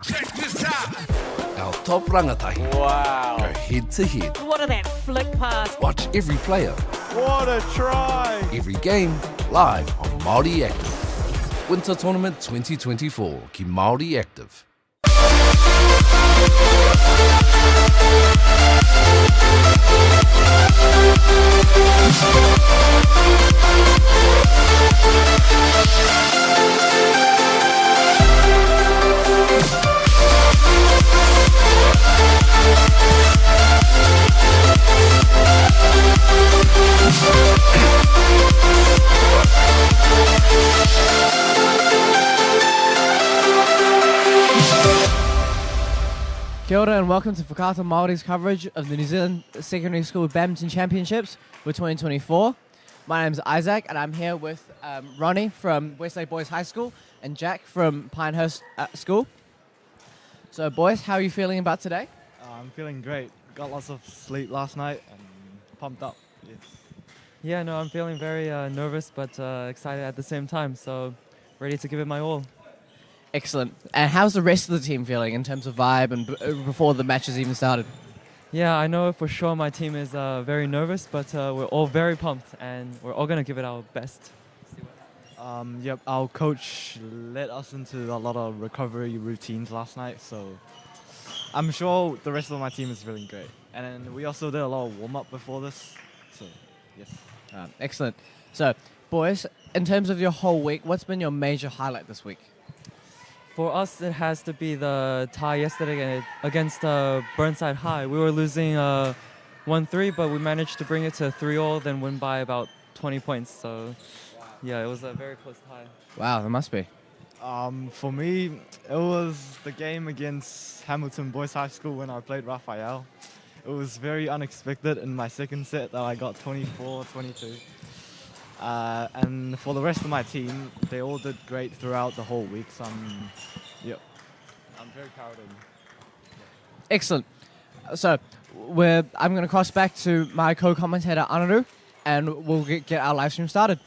Check this out. Our top rangatahi. Wow. Go head to head. What a that flick pass. Watch every player, What a try. every game, live on Māori Active. Winter Tournament 2024 ki Māori Active. Kia ora and welcome to Whakaata Māori's coverage of the New Zealand Secondary School Badminton Championships for 2024. My name is Isaac and I'm here with Ronnie from Westlake Boys High School and Jack from Pinehurst School. So boys, how are you feeling about today? I'm feeling great. Got lots of sleep last night and pumped up. Yes. Yeah, no, I'm feeling very nervous but excited at the same time, so ready to give it my all. Excellent. And how's the rest of the team feeling in terms of vibe and before the matches even started? Yeah, I know for sure my team is very nervous, but we're all very pumped and we're all going to give it our best. Yep, our coach led us into a lot of recovery routines last night, so I'm sure the rest of my team is feeling great. And then we also did a lot of warm-up before this, so yes. Excellent. So, boys, in terms of your whole week, what's been your major highlight this week? For us, it has to be the tie yesterday against Burnside High. We were losing 1-3, but we managed to bring it to 3-all, then win by about 20 points. So, yeah, it was a very close tie. Wow, there must be. For me, it was the game against Hamilton Boys High School when I played Raphael. It was very unexpected in my second set that I got 24-22. And for the rest of my team, they all did great throughout the whole week. So I'm very proud of them. Excellent. So, I'm going to cross back to my co-commentator, Anaru, and we'll get our live stream started.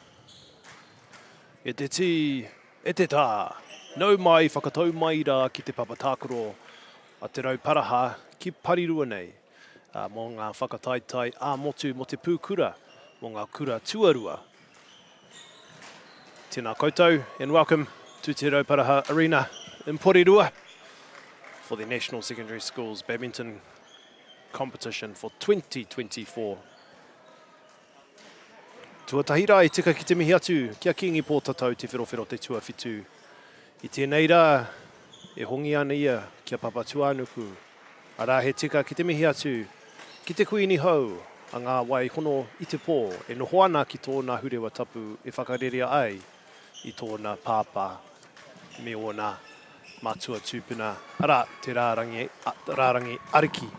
E te ti, e te tā. Nau mai whakatau mai rā ki te papatākoro a te rauparaha ki Porirua nei. Mō ngā whakataitai a motu mo te pūkura, mō ngā kura tuarua. Tēnā koutou, and welcome to Te Rauparaha Arena in Porirua for the National Secondary Schools Badminton competition for 2024. Tuatahira e tika ki te mihi atu, kia kingi pō tatau te whirowhiro te tuawhitu. I tēnei rā, e hongi ana ia kia papatuanuku. Arā he tika ki te mihi atu, ki te kuini hau, a ngā wai hono i te pō, e noho ana ki tōna hurewa tapu e whakarerea ai i tōna pāpā me ona mātua tūpuna. Arā, te rārangi ariki,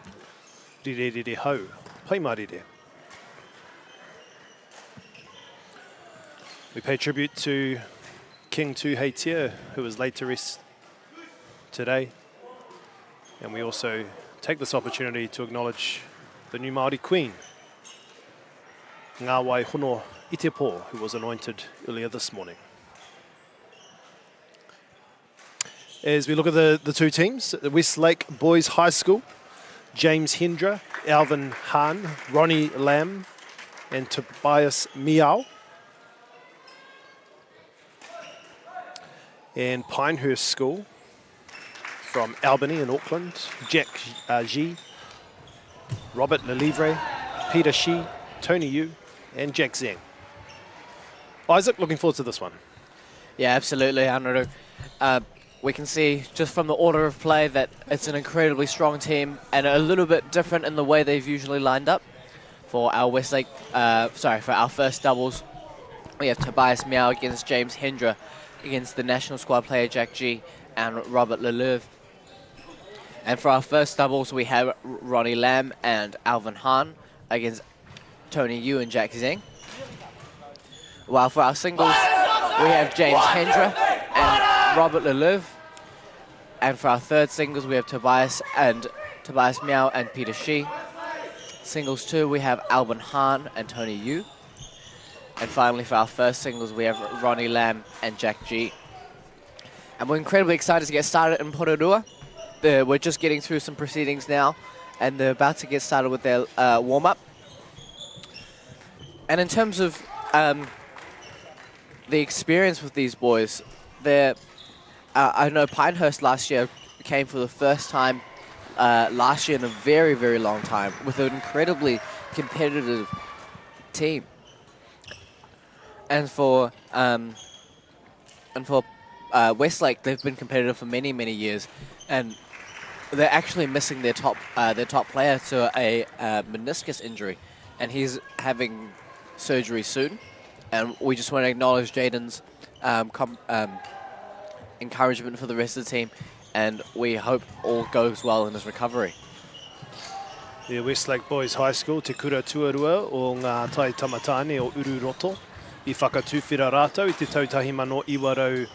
rire hau, paimarire. We pay tribute to King Tuheitia, who was laid to rest today. And we also take this opportunity to acknowledge the new Māori Queen, Ngā Wai Hono i te pō, who was anointed earlier this morning. As we look at the two teams, the Westlake Boys High School, James Hendra, Alvin Hahn, Ronnie Lamb, and Tobias Miao. And Pinehurst School, from Albany in Auckland, Jack G, Robert Lelivre, Peter Shi, Tony Yu, and Jack Zhang. Isaac, looking forward to this one. Yeah, absolutely, Anaru. We can see just from the order of play that it's an incredibly strong team and a little bit different in the way they've usually lined up. For our for our first doubles, we have Tobias Miao against James Hendra, against the national squad player Jack G and Robert Leleuve. And for our first doubles, we have Ronnie Lamb and Alvin Hahn against Tony Yu and Jack Zhang. While for our singles, we have James Hendra and Robert Leleuve. And for our third singles, we have Tobias Miao and Peter Shi. Singles 2, we have Alvin Hahn and Tony Yu. And finally, for our first singles, we have Ronnie Lamb and Jack G. And we're incredibly excited to get started in Porirua. We're just getting through some proceedings now, and they're about to get started with their warm-up. And in terms of the experience with these boys, I know Pinehurst last year came for the first time last year in a very, very long time with an incredibly competitive team. And for Westlake, they've been competitive for many, many years, and they're actually missing their top player to a meniscus injury, and he's having surgery soon. And we just want to acknowledge Jaden's encouragement for the rest of the team, and we hope all goes well in his recovery. The Westlake Boys High School, te kura tuarua o ngā tai tamatane o Ururoto, I whakatuwhira rātou I te tautahi mano iwarau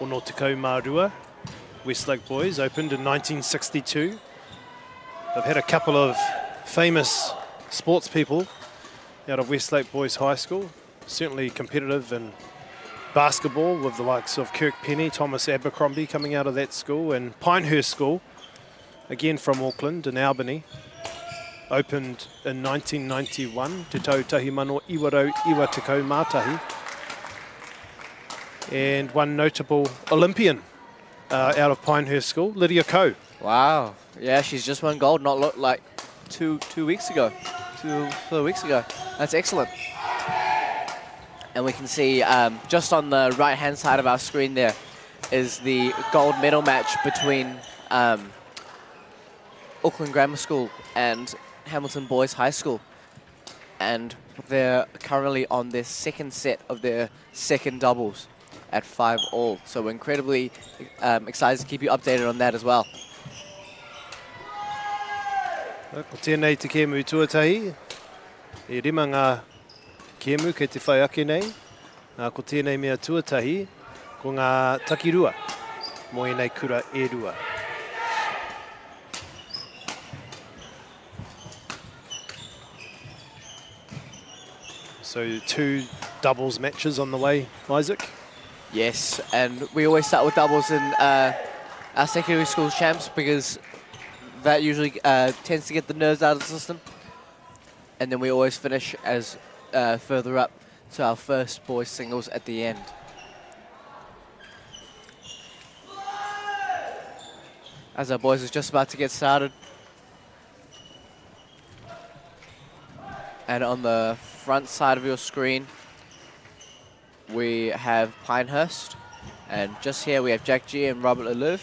o no tekau mārua. Westlake Boys opened in 1962. They've had a couple of famous sports people out of Westlake Boys High School, certainly competitive in basketball with the likes of Kirk Penny, Thomas Abercrombie coming out of that school, and Pinehurst School, again from Auckland in Albany, opened in 1991, Te Tautahi Mano Iwarau Iwa Tekau Mātahi. And one notable Olympian out of Pinehurst School, Lydia Coe. Wow. Yeah, she's just won gold, not look like two weeks ago. 2 weeks ago. That's excellent. And we can see just on the right-hand side of our screen there is the gold medal match between Auckland Grammar School and Hamilton Boys High School. And they're currently on their second set of their second doubles at 5-all. So we're incredibly excited to keep you updated on that as well. Ko tēnei te kēmu tuatahi. E rima ngā kēmu kei te whai ake nei. Ko tēnei mea tuatahi ko ngā takirua mo i nei kura e rua. So 2 doubles matches on the way, Isaac? Yes, and we always start with doubles in our secondary school champs because that usually tends to get the nerves out of the system. And then we always finish as further up to our first boys singles at the end. As our boys is just about to get started. And on the front side of your screen, we have Pinehurst. And just here we have Jack G and Robert Lelouve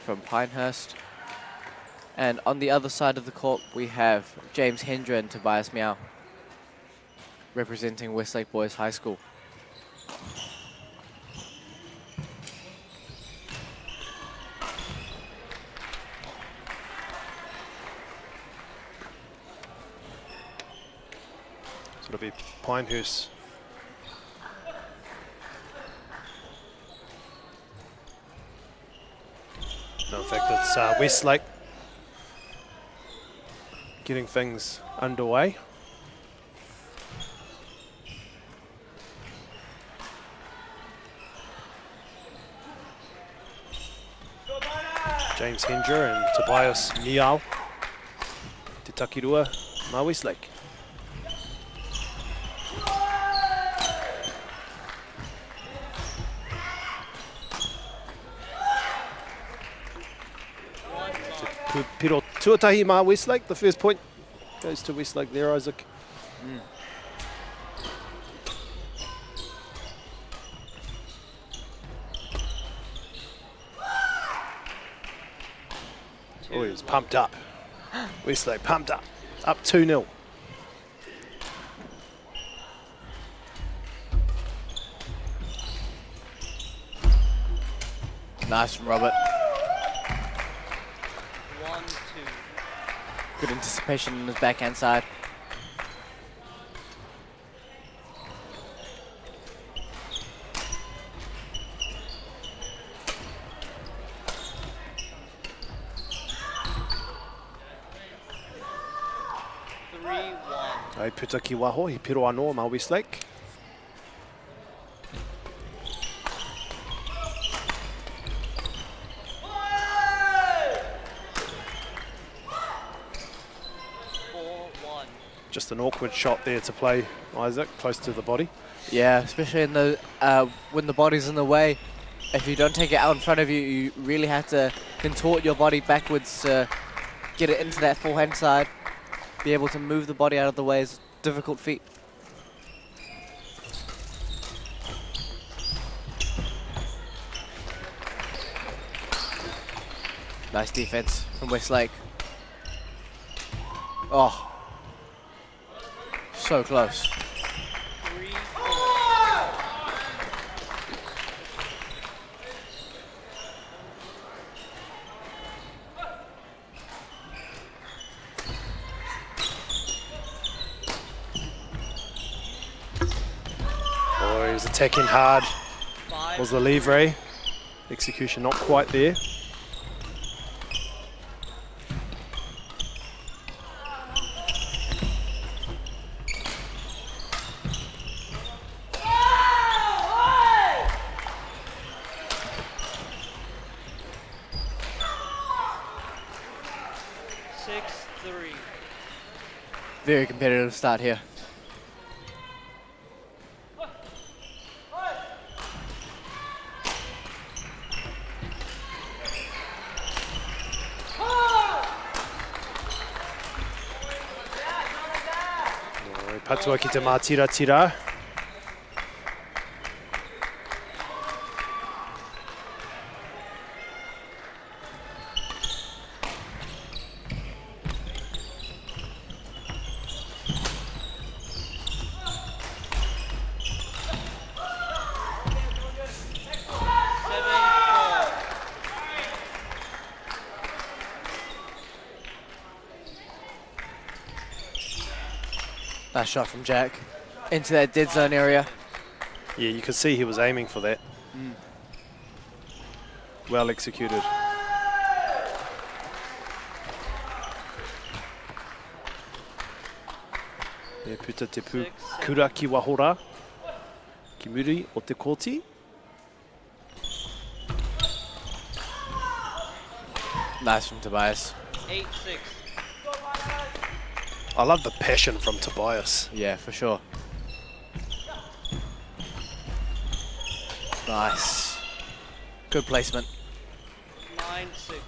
from Pinehurst. And on the other side of the court, we have James Hendra and Tobias Meow, representing Westlake Boys High School. So it'll be Pinehurst. No, in fact, it's Westlake getting things underway. James Hendra and Tobias Miao. Te takirua, mā Westlake. Piro tuatahi mā Westlake. The first point goes to Westlake there, Isaac. Oh, he's pumped up. Westlake pumped up. Up 2-0. Nice from Robert. 1-2. Good anticipation on his backhand side. Ai puta ki waho, he piro anō mā Westlake. Just an awkward shot there to play, Isaac, close to the body. Yeah, especially in the when the body's in the way. If you don't take it out in front of you, you really have to contort your body backwards to get it into that forehand side. Be able to move the body out of the way is a difficult feat. Nice defense from Westlake. Oh, so close. Oh, he was attacking hard. Was the livre. Execution not quite there. Very competitive start here. Patua ki te mātira. Nice shot from Jack into that dead zone area. Yeah, you could see he was aiming for that. Well executed. E puta te kura ki wahora. Ki muri o te koti. Nice from Tobias. 8-6. I love the passion from Tobias. Yeah, for sure. Nice. Good placement. 9-6.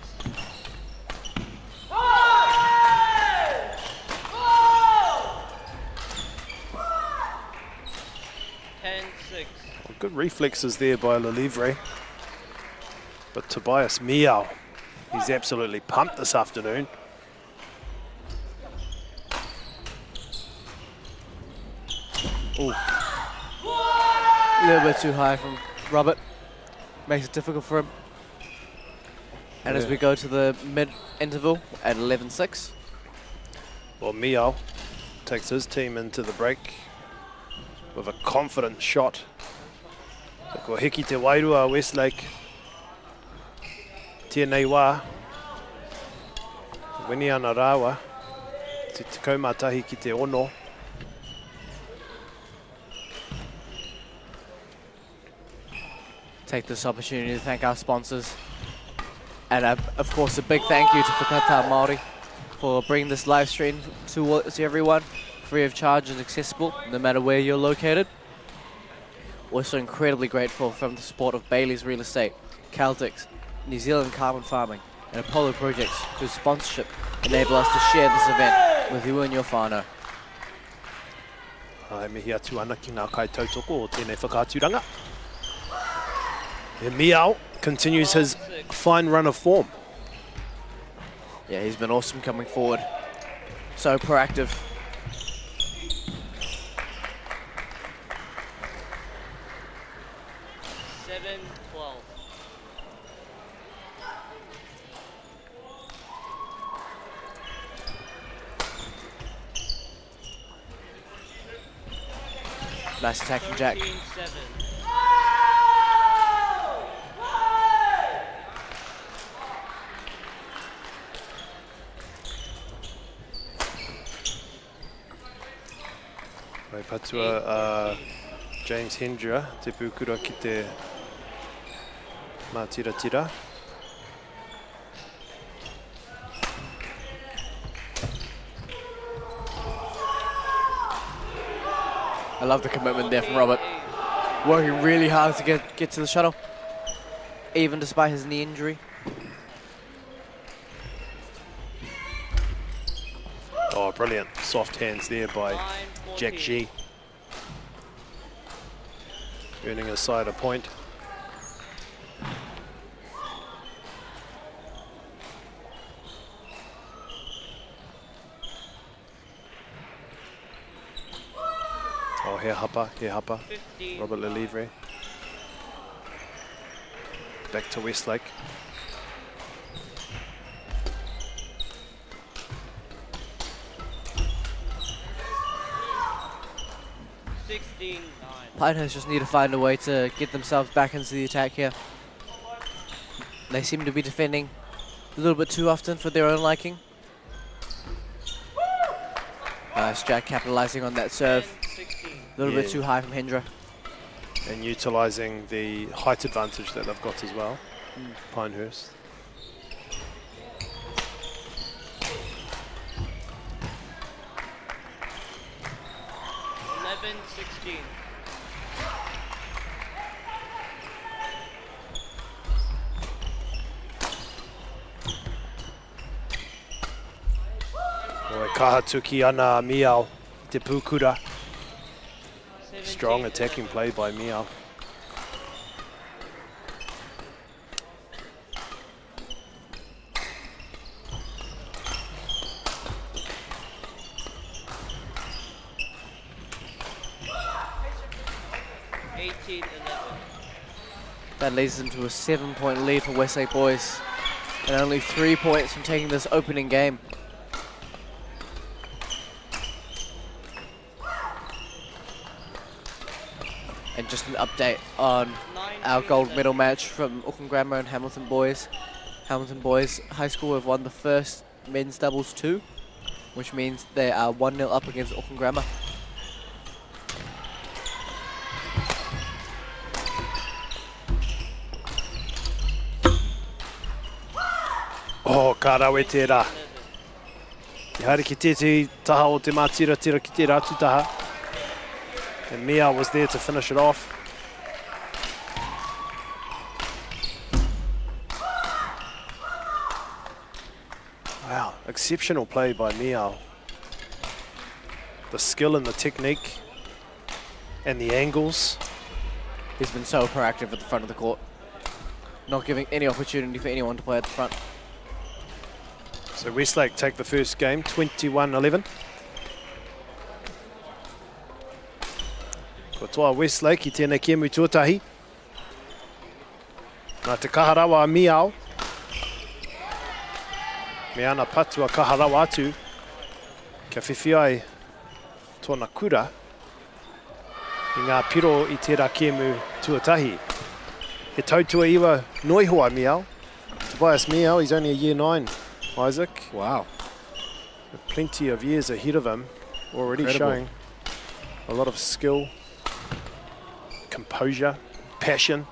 Good reflexes there by Lelivre. But Tobias Miao, he's absolutely pumped this afternoon. A little bit too high from Robert. Makes it difficult for him. And as we go to the mid-interval at 11-6. Well, Miao takes his team into the break with a confident shot. Ko hiki te wairua Westlake. Tēnei wā. Wini ana rāua. Te kaumatahi ki te ono. Take this opportunity to thank our sponsors. And of course, a big thank you to Whakata Māori for bringing this live stream to everyone, free of charge and accessible, no matter where you're located. Also incredibly grateful from the support of Bailey's Real Estate, Caltex, New Zealand Carbon Farming, and Apollo Projects, whose sponsorship enable us to share this event with you and your whānau. Ai mihi atu ana ki ngā kai tautoko o tēnei whakāturanga. And Miao continues his fine run of form. Yeah, he's been awesome coming forward. So proactive. Nice attack from Jack. Mai patua James Hendra, te pūkura ki te mātira. I love the commitment there from Robert. Working really hard to get to the shuttle, even despite his knee injury. Oh, brilliant. Soft hands there by Jack G. Earning a side a point. Oh, he hapa. Robert Lelivre. Back to Westlake. Pinehurst just need to find a way to get themselves back into the attack here. They seem to be defending a little bit too often for their own liking. Nice Jack capitalizing on that serve. A little bit too high from Hendra. And utilising the height advantage that they've got as well, Pinehurst. Kahatuki ana Miao, te pūkura. 17, Strong attacking 11. play by Miao. That leads them to a 7-point lead for Westlake Boys, and only 3 points from taking this opening game. And just an update on our gold medal match from Auckland Grammar and Hamilton Boys. Hamilton Boys High School have won the first men's doubles 2, which means they are 1-0 up against Auckland Grammar. Oh, ka rawe tērā. Te haere ki tētahi taha o te mātira ki te rātutaha. And Mia was there to finish it off. Wow, exceptional play by Mia. The skill and the technique and the angles. He's been so proactive at the front of the court, not giving any opportunity for anyone to play at the front. So Westlake take the first game, 21-11. Ko toa Westlake I tēnei kēmu tuatahi. Nā te kaharawa a Miao. Me ana patua kaharawa atu. Kia whiwhi ai tōna kura. I ngā piro I tērā kēmu tuatahi. He tautua iwa noihoa Miao. Tobias Miao, he's only a year 9. Isaac. Wow. Plenty of years ahead of him, already Incredible. showing a lot of skill, composure, passion.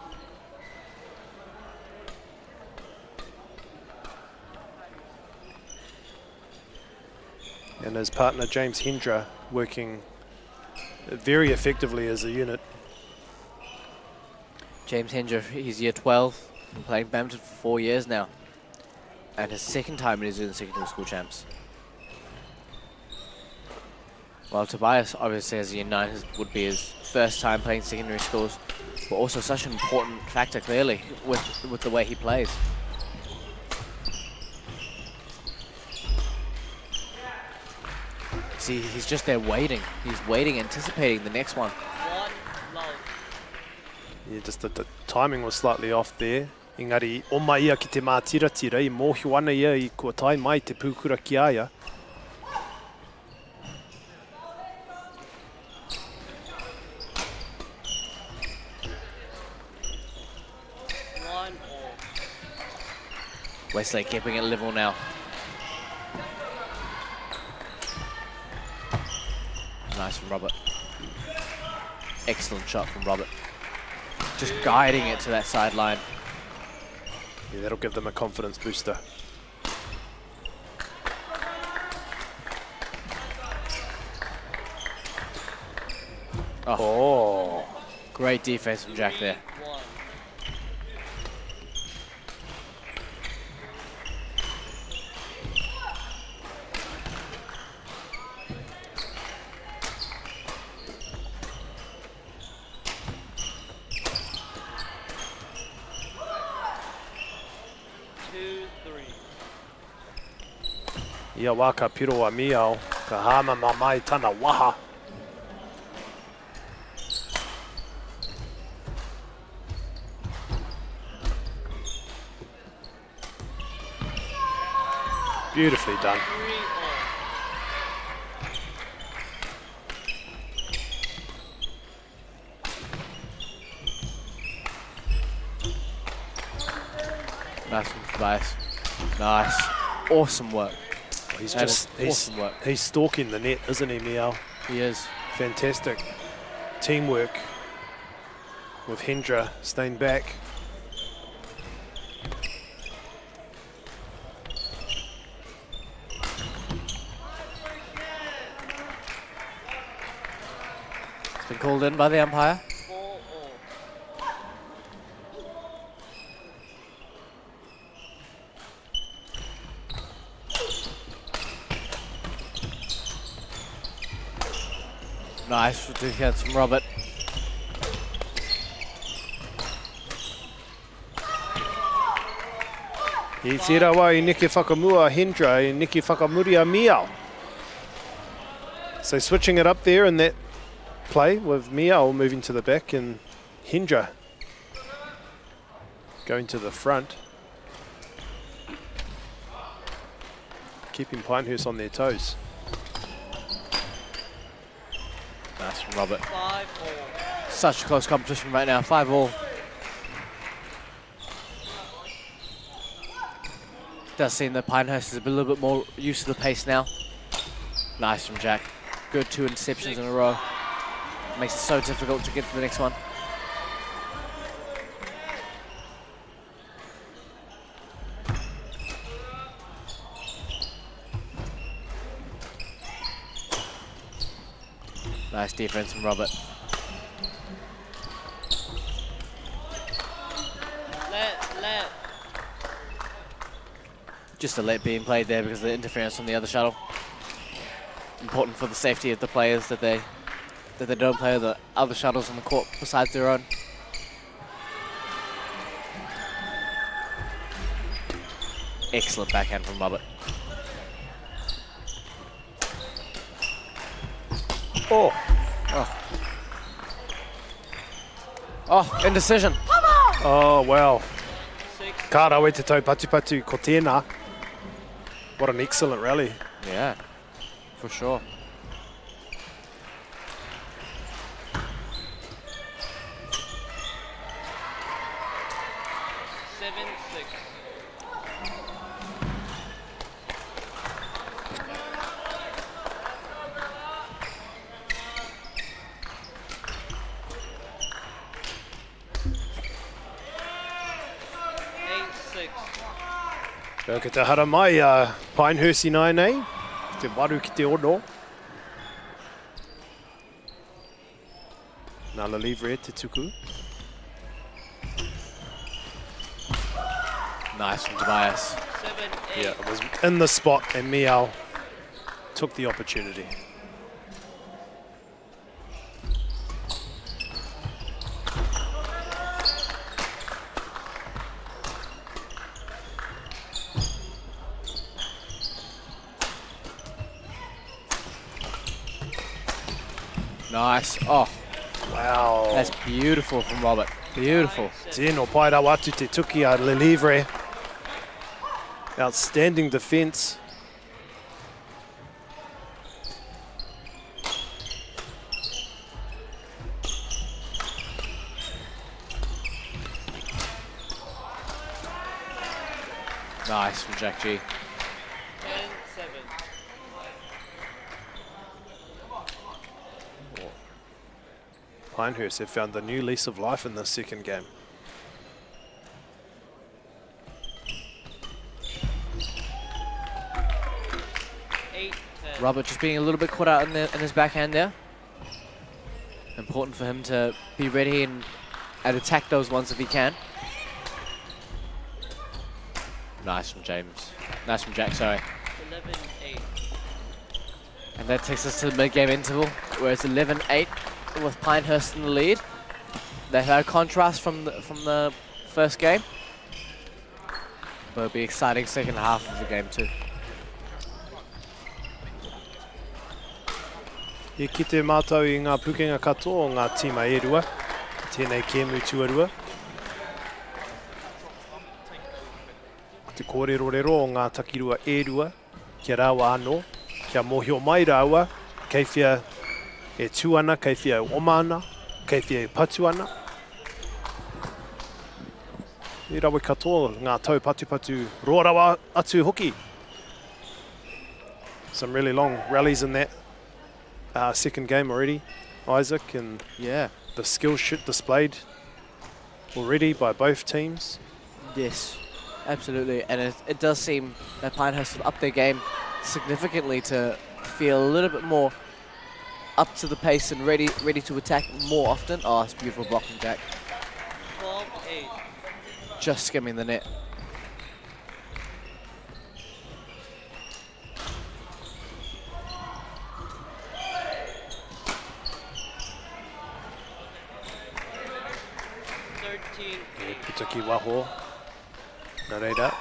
And his partner James Hendra working very effectively as a unit. James Hendra, he's year 12, been playing badminton for 4 years now, and his second time in New Zealand secondary school champs. While Tobias, obviously as a year 9, would be his first time playing secondary schools, but also such an important factor clearly with the way he plays. See, he's just there waiting. He's waiting, anticipating the next one. Yeah, just the timing was slightly off there. Engari, o mai ia ki te mātiratira, I mōhio ana ia I kua tai mai te pūkura ki aia. Westlake keeping it level now. Nice from Robert. Excellent shot from Robert. Just guiding it to that sideline. Yeah, that'll give them a confidence booster. Oh, great defense from Jack there. Ia waka piro a Miao, ka hama mai tana waha. Beautifully done. Nice from Tobias. Nice. Awesome work. He's That just is awesome work. he's stalking the net, isn't he, Miao? He is. Fantastic teamwork with Hendra staying back. It's been called in by the umpire. Nice defense from Robert. I tira wā I neke whakamua Hendra, I neke whakamuria Miao. So switching it up there in that play with Miao moving to the back and Hendra going to the front. Keeping Pinehurst on their toes. Nice from Robert. 5-4. Such a close competition right now, 5-all. Does seem that Pinehurst is a little bit more used to the pace now. Nice from Jack. Good 2 interceptions in a row. Makes it so difficult to get to the next one. Nice defense from Robert. Let. Just a let being played there because of the interference from the other shuttle. Important for the safety of the players that they don't play the other shuttles on the court besides their own. Excellent backhand from Robert. Oh, Oh, indecision. oh wow. 6. Ka rawe te tau patu ko tēnā. What an excellent rally. Yeah, for sure. Seven, 6. Ka te hara mai Pinehurst I nai nei, te waru ki te ono. Nā la livre te tuku. Nice from Tobias. 7, 8. Yeah, it was in the spot and Miao took the opportunity. Nice. Oh, Wow. that's beautiful from Robert. Beautiful. Tēnō pai rawa atu te tuki a Le Livre. Outstanding defence. Nice from Jack G. 10, 7. Pinehurst have found a new lease of life in this second game. Robert just being a little bit caught out in his backhand there. Important for him to be ready and attack those ones if he can. Nice from James. Nice from Jack, sorry. 11, 8. And that takes us to the mid-game interval, where it's 11-8 with Pinehurst in the lead. They've had a contrast from the first game. But it'll be exciting second half of the game too. I ki te mātou I ngā pukenga katoa o ngā tīma e rua, tēnei kēmu tuarua. Te kōrero o ngā takirua e rua, kia rawa anō, kia mōhio mai rawa, kei whia e tū ana, kei whia e oma ana, kei whia e patu ana. I rawa katoa ngā tau patu roa rawa atu hoki. Some really long rallies in that second game already, Isaac, and Yeah. the skill displayed already by both teams. Yes, absolutely. And it does seem that Pinehurst have upped their game significantly to feel a little bit more up to the pace and ready to attack more often. Oh, it's beautiful blocking, Jack. 12, 8. Just skimming the net. Putaki waho. Nā reira.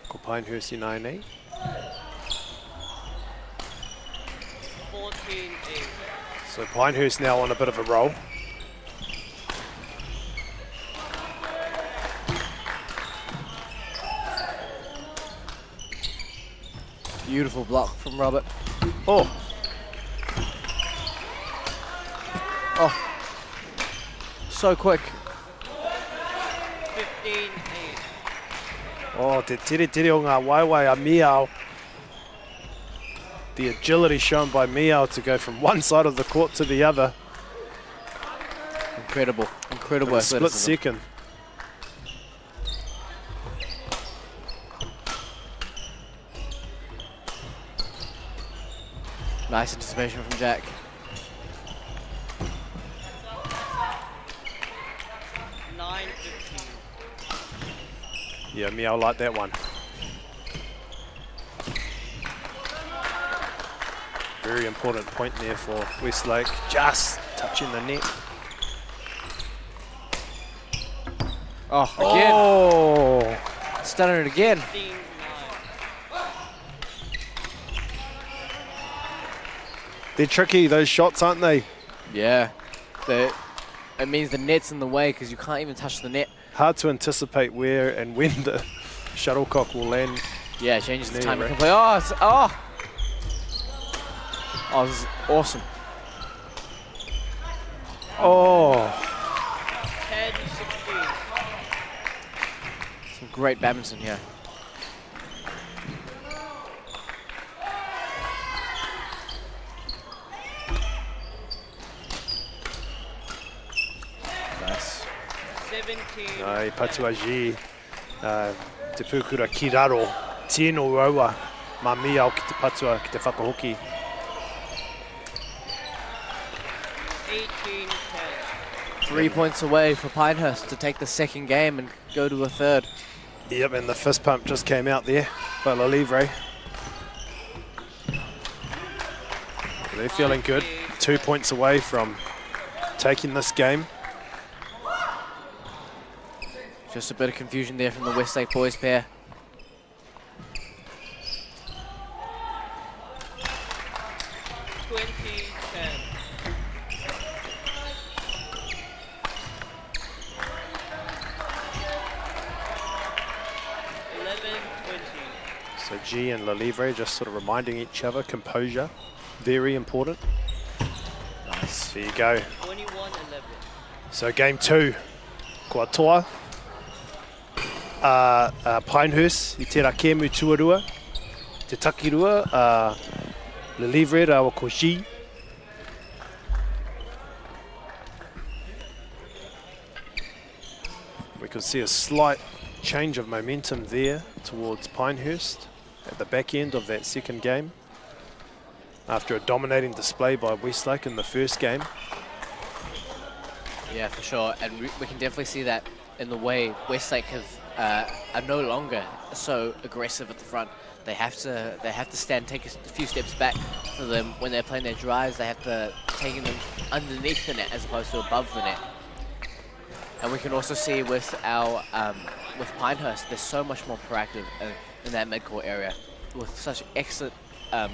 Ko Pinehurst i nei. 14-8. So Pinehurst now on a bit of a roll. Beautiful block from Robert. Oh, Oh, so quick. 15-8. oh, te tiri o ngā waiwai a Miao. The agility shown by Miao to go from one side of the court to the other. Incredible, incredible In a split athleticism. second. Nice anticipation from Jack. Yeah, Miao liked that one. Very important point there for Westlake. Just touching the net. Oh, again. Oh, Stunning it again. 15-9. they're tricky, those shots, aren't they? Yeah. It means the net's in the way because you can't even touch the net. Hard to anticipate where and when the shuttlecock will land. Yeah, it changes the Knee, time you right? can play. Oh, oh, this is awesome. Oh, 10-16. Some great badminton here. Nice. 17. ai patua ji, te pūkura ki raro, tino uraua, ma Miao ki te patua, ki te whakahoki. 18-10. 3 points away for Pinehurst to take the second game and go to a third. Yep, and the fist pump just came out there by La Livre. They're feeling good. 2 points away from taking this game. Just a bit of confusion there from the Westlake Boys pair. So G and La Livre just sort of reminding each other, composure, very important. Nice. There you go. 21-11. So game two, kua toa. Pinehurst, I te rakemu tuarua. Te takirua, La Livre rawa ko G. We could see a slight change of momentum there towards Pinehurst at the back end of that second game after a dominating display by Westlake in the first game. Yeah, for sure. And we can definitely see that in the way Westlake are no longer so aggressive at the front. They have to stand, take a few steps back for them when they're playing their drives. They have to take them underneath the net as opposed to above the net. And we can also see with our with Pinehurst, they're so much more proactive in that mid-court area with such excellent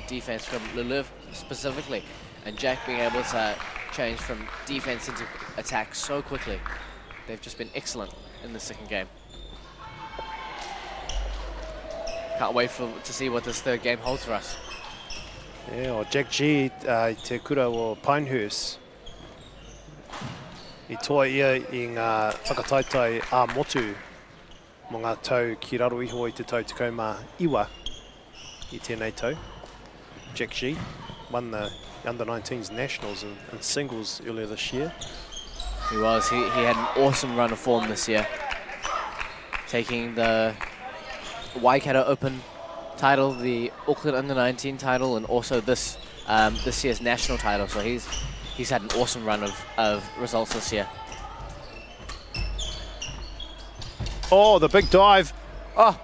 defense from Liliv specifically, and Jack being able to change from defense into attack so quickly. They've just been excellent in the second game. Can't wait to see what this third game holds for us. Yeah, o Jack G, te kura o Pinehurst. I toa ia I ngā whakataitai a motu mo ngā tau ki raro iho I te tau tekoma iwa I tēnei tau. Jack G won the under-19s nationals in singles earlier this year. He was. He had an awesome run of form this year, taking the Waikato Open title, the Auckland Under-19 title, and also this year's national title. So he's had an awesome run of results this year. Oh, the big dive. Oh,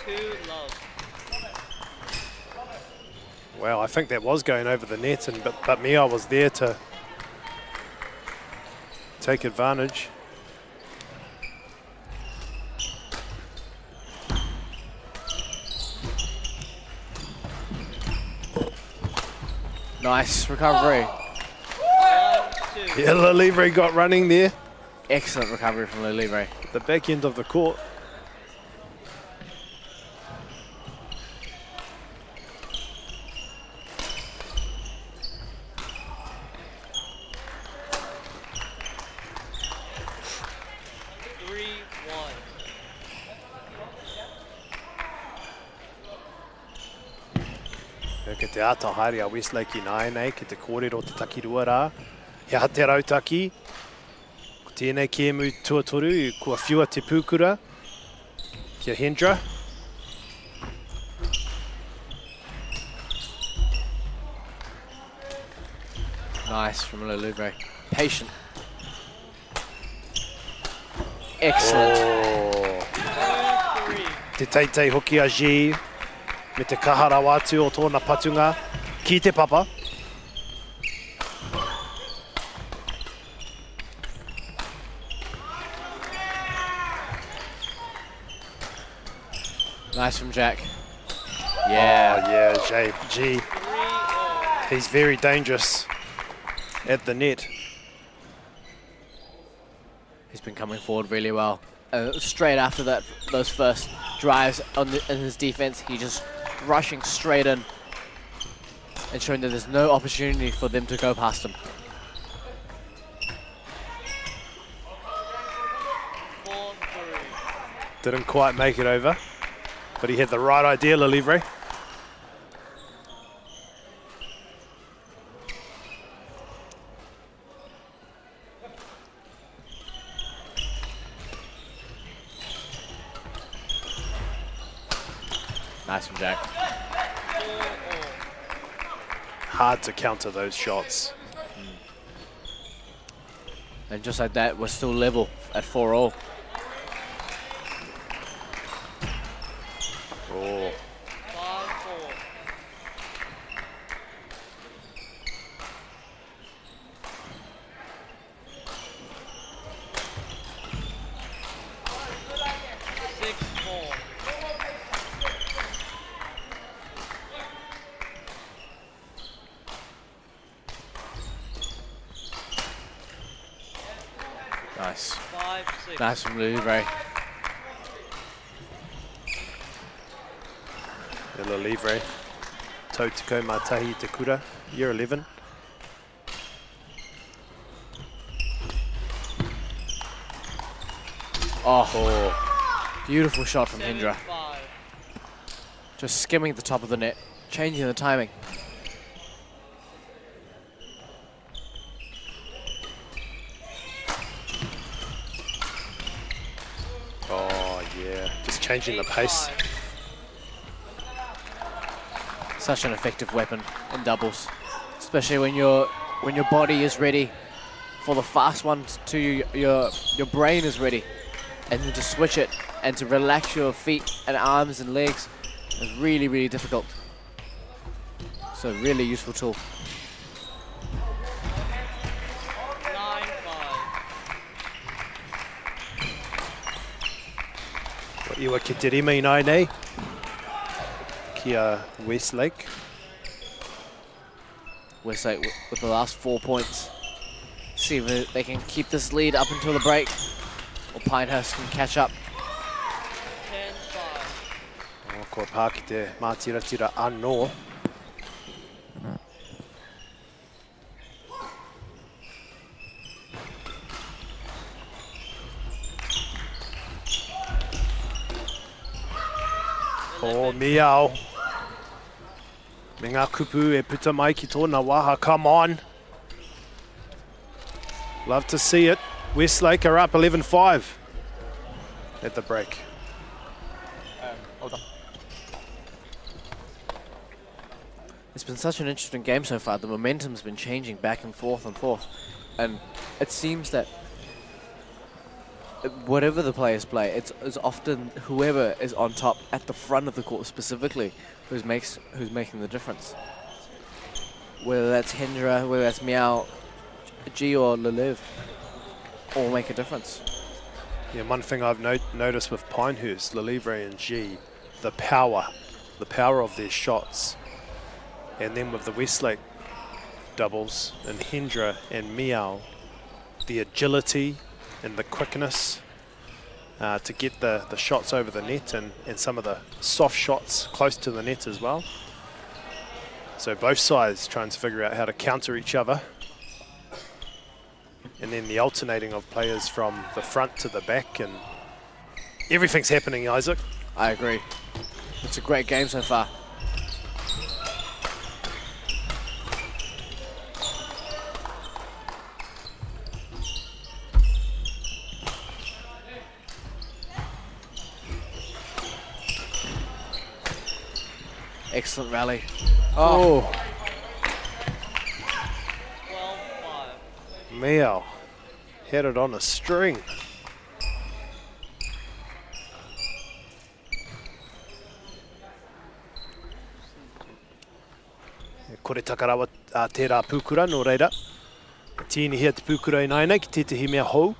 2-love. Wow, I think that was going over the net, but Mia was there to take advantage. Nice recovery. 1-2. Yeah, Lelivre got running there. Excellent recovery from Lelivre. The back end of the court. Ke te ātahari a Westlake I nāenei, ke te kōrero o te takirua rā. He ha te rautaki. Ko tēnei kēmu tuatoru, kua whiua te pūkura. Kia Hendra. Nice from Lelivre. Patient. Excellent. Te teitei hoki a G. Me te kahara wātu o tōna patunga. Ki te papa. Nice from Jack. Yeah. Oh, yeah, G. He's very dangerous at the net. He's been coming forward really well. Straight after that, those first drives in his defense, he just rushing straight in and showing that there's no opportunity for them to go past him. 4-3. Didn't quite make it over, but he had the right idea, Lelivre. Nice from Jack. 4-all. Hard to counter those shots. And just like that, we're still level at 4-all. Oh, 5-4. Nice. 5-6. Nice from Lelivre. Lelivre. Tautiko Matahi Te Kura, year 11. Oh, beautiful shot from Hendra. 7-5. Just skimming the top of the net, changing the timing. Oh, yeah. Just changing the pace. 8-5. Such an effective weapon in doubles, especially when your body is ready for the fast ones to your brain is ready, and then to switch it and to relax your feet and arms and legs is really, really difficult. So really useful tool. 9-5. Iwa ki te rima I nei. Kia Westlake. Westlake with the last 4 points. See if they can keep this lead up until the break, or Pinehurst can catch up. 10-5. O kua pā ki te mātiratira anō. O miao. Me ngā kupu e puta mai ki tōna waha, come on. Love to see it. Westlake are up 11-5 at the break. Hold on. It's been such an interesting game so far. The momentum's been changing back and forth, and it seems that whatever the players play, it's often whoever is on top at the front of the court specifically who's making the difference. Whether that's Hendra, whether that's Meow, G or Leliv. all make a difference. Yeah, one thing I've noticed with Pinehurst, Lelivre and G, the power of their shots. And then with the Westlake doubles and Hendra and Miao, the agility and the quickness to get the shots over the net and some of the soft shots close to the net as well. So both sides trying to figure out how to counter each other. And then the alternating of players from the front to the back, and everything's happening, Isaac. I agree. It's a great game so far. Excellent rally. Oh. 12-5. Miao had it on a string. Kore takarawa tērā pūkura no reira. Tēnei hea te pūkura i naina ki tētahi mea hou.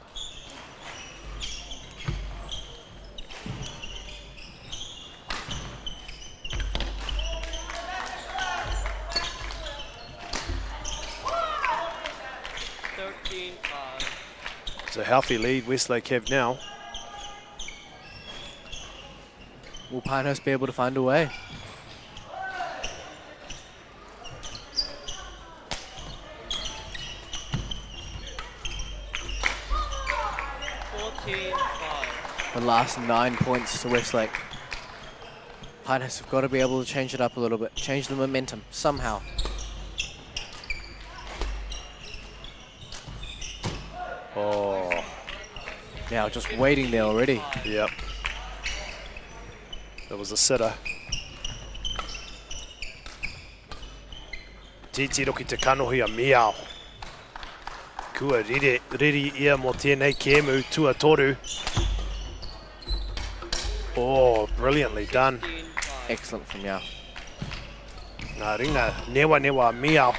It's a healthy lead Westlake have now. Will Pinehurst be able to find a way? The last 9 points to Westlake. Pinehurst have got to be able to change it up a little bit, change the momentum somehow. Oh, Now just waiting there already. yep. That was a sitter. Titi roki te kanohi a Miao. Kua riri ia mo tēnei kēmu tuatoru. Oh, brilliantly done. Excellent from Yao. Ngā ringa newa Miao.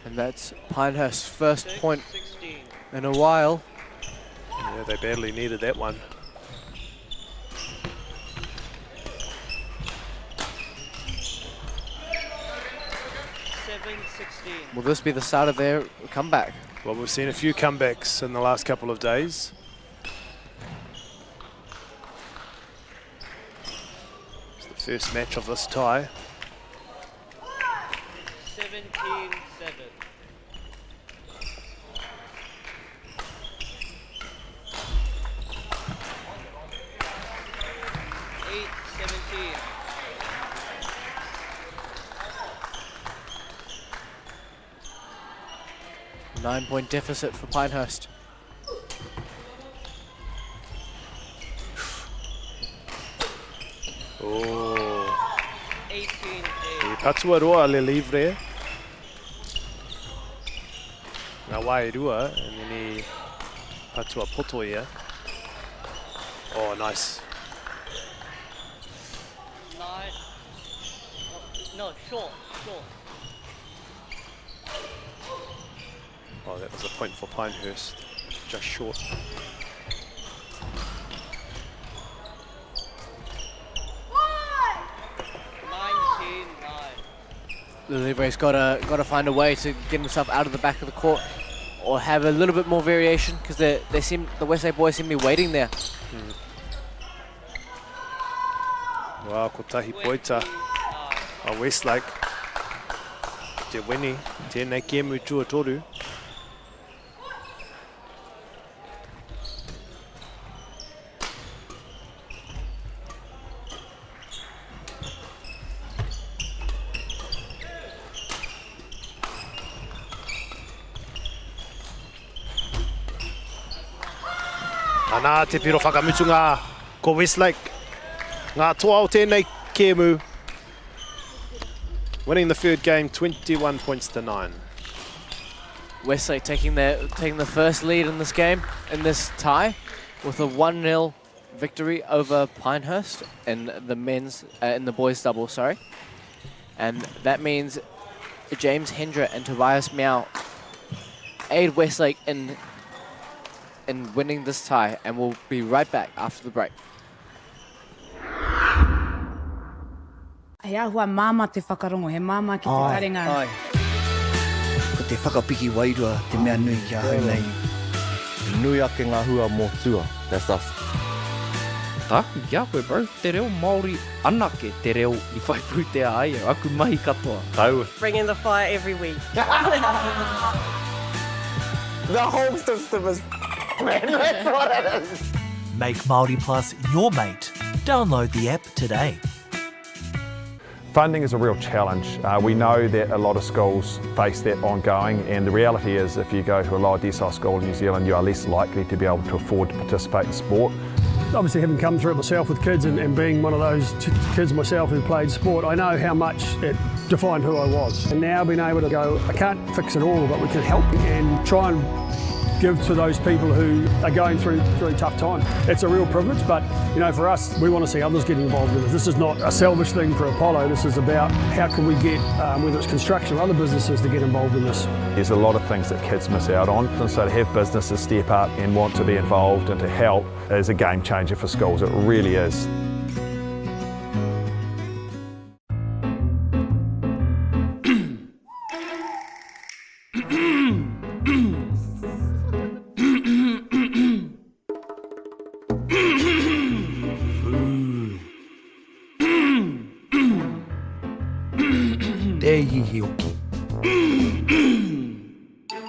And that's Pinehurst's first point in a while. Yeah, they badly needed that one. Will this be the start of their comeback? Well, we've seen a few comebacks in the last couple of days. It's the first match of this tie. 17-7. Nine-point deficit for Pinehurst. Oh. 18-8. E patua roa le livre. Ngā wai rua, and then he patua poto ia. Oh, nice. 9. No, short. Oh, that was a point for Pinehurst. Just short. 19-9. Livre's got to find a way to get himself out of the back of the court, or have a little bit more variation, because the Westlake Boys seem to be waiting there. Wow, ko tahi poita a Westlake. Te wini, tēnei kēmu tuatoru. Ana te piro whakamutunga ko Westlake. Ngā toa o tēnei kēmu. Winning the third game, 21 points to 9. Westlake taking the first lead in this game, in this tie, with a 1-0 victory over Pinehurst in the boys double, sorry. And that means James Hendra and Tobias Meow aid Westlake in winning this tie, and we'll be right back after the break. He ahua māma te whakarongo, he māma ki te karenga. Ai. Ko te whakapiki wairua, te mea nui kia hau nei. Nui ake ngā hua mō tua, that's us. Tāku kia koe, bro. Te reo Māori anake te reo I whai pūtea ai, aku mahi katoa. Tau. Bringing the fire every week. The whole system is man, that's what it is. Make Māori Plus your mate. Download the app today. Funding is a real challenge. We know that a lot of schools face that ongoing, and the reality is if you go to a lower decile school in New Zealand, you are less likely to be able to afford to participate in sport. Obviously, having come through it myself with kids and being one of those kids myself who played sport, I know how much it defined who I was. And now being able to go, I can't fix it all, but we can help and try and give to those people who are going through a tough time. It's a real privilege, but you know, for us, we want to see others get involved with it. This is not a selfish thing for Apollo. This is about how can we get, whether it's construction or other businesses, to get involved in this. There's a lot of things that kids miss out on, and so to have businesses step up and want to be involved and to help is a game changer for schools. It really is.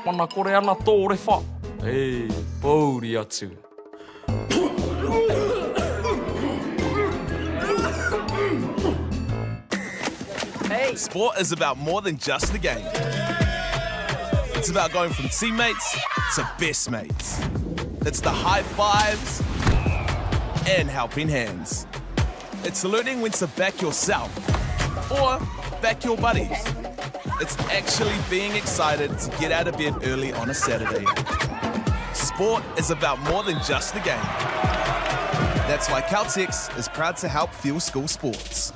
Mana kore ana tōre wha. Ei, pauri atu. Sport is about more than just the game. It's about going from teammates to best mates. It's the high fives and helping hands. It's learning when to back yourself or back your buddies. It's actually being excited to get out of bed early on a Saturday. Sport is about more than just the game. That's why Caltex is proud to help fuel school sports.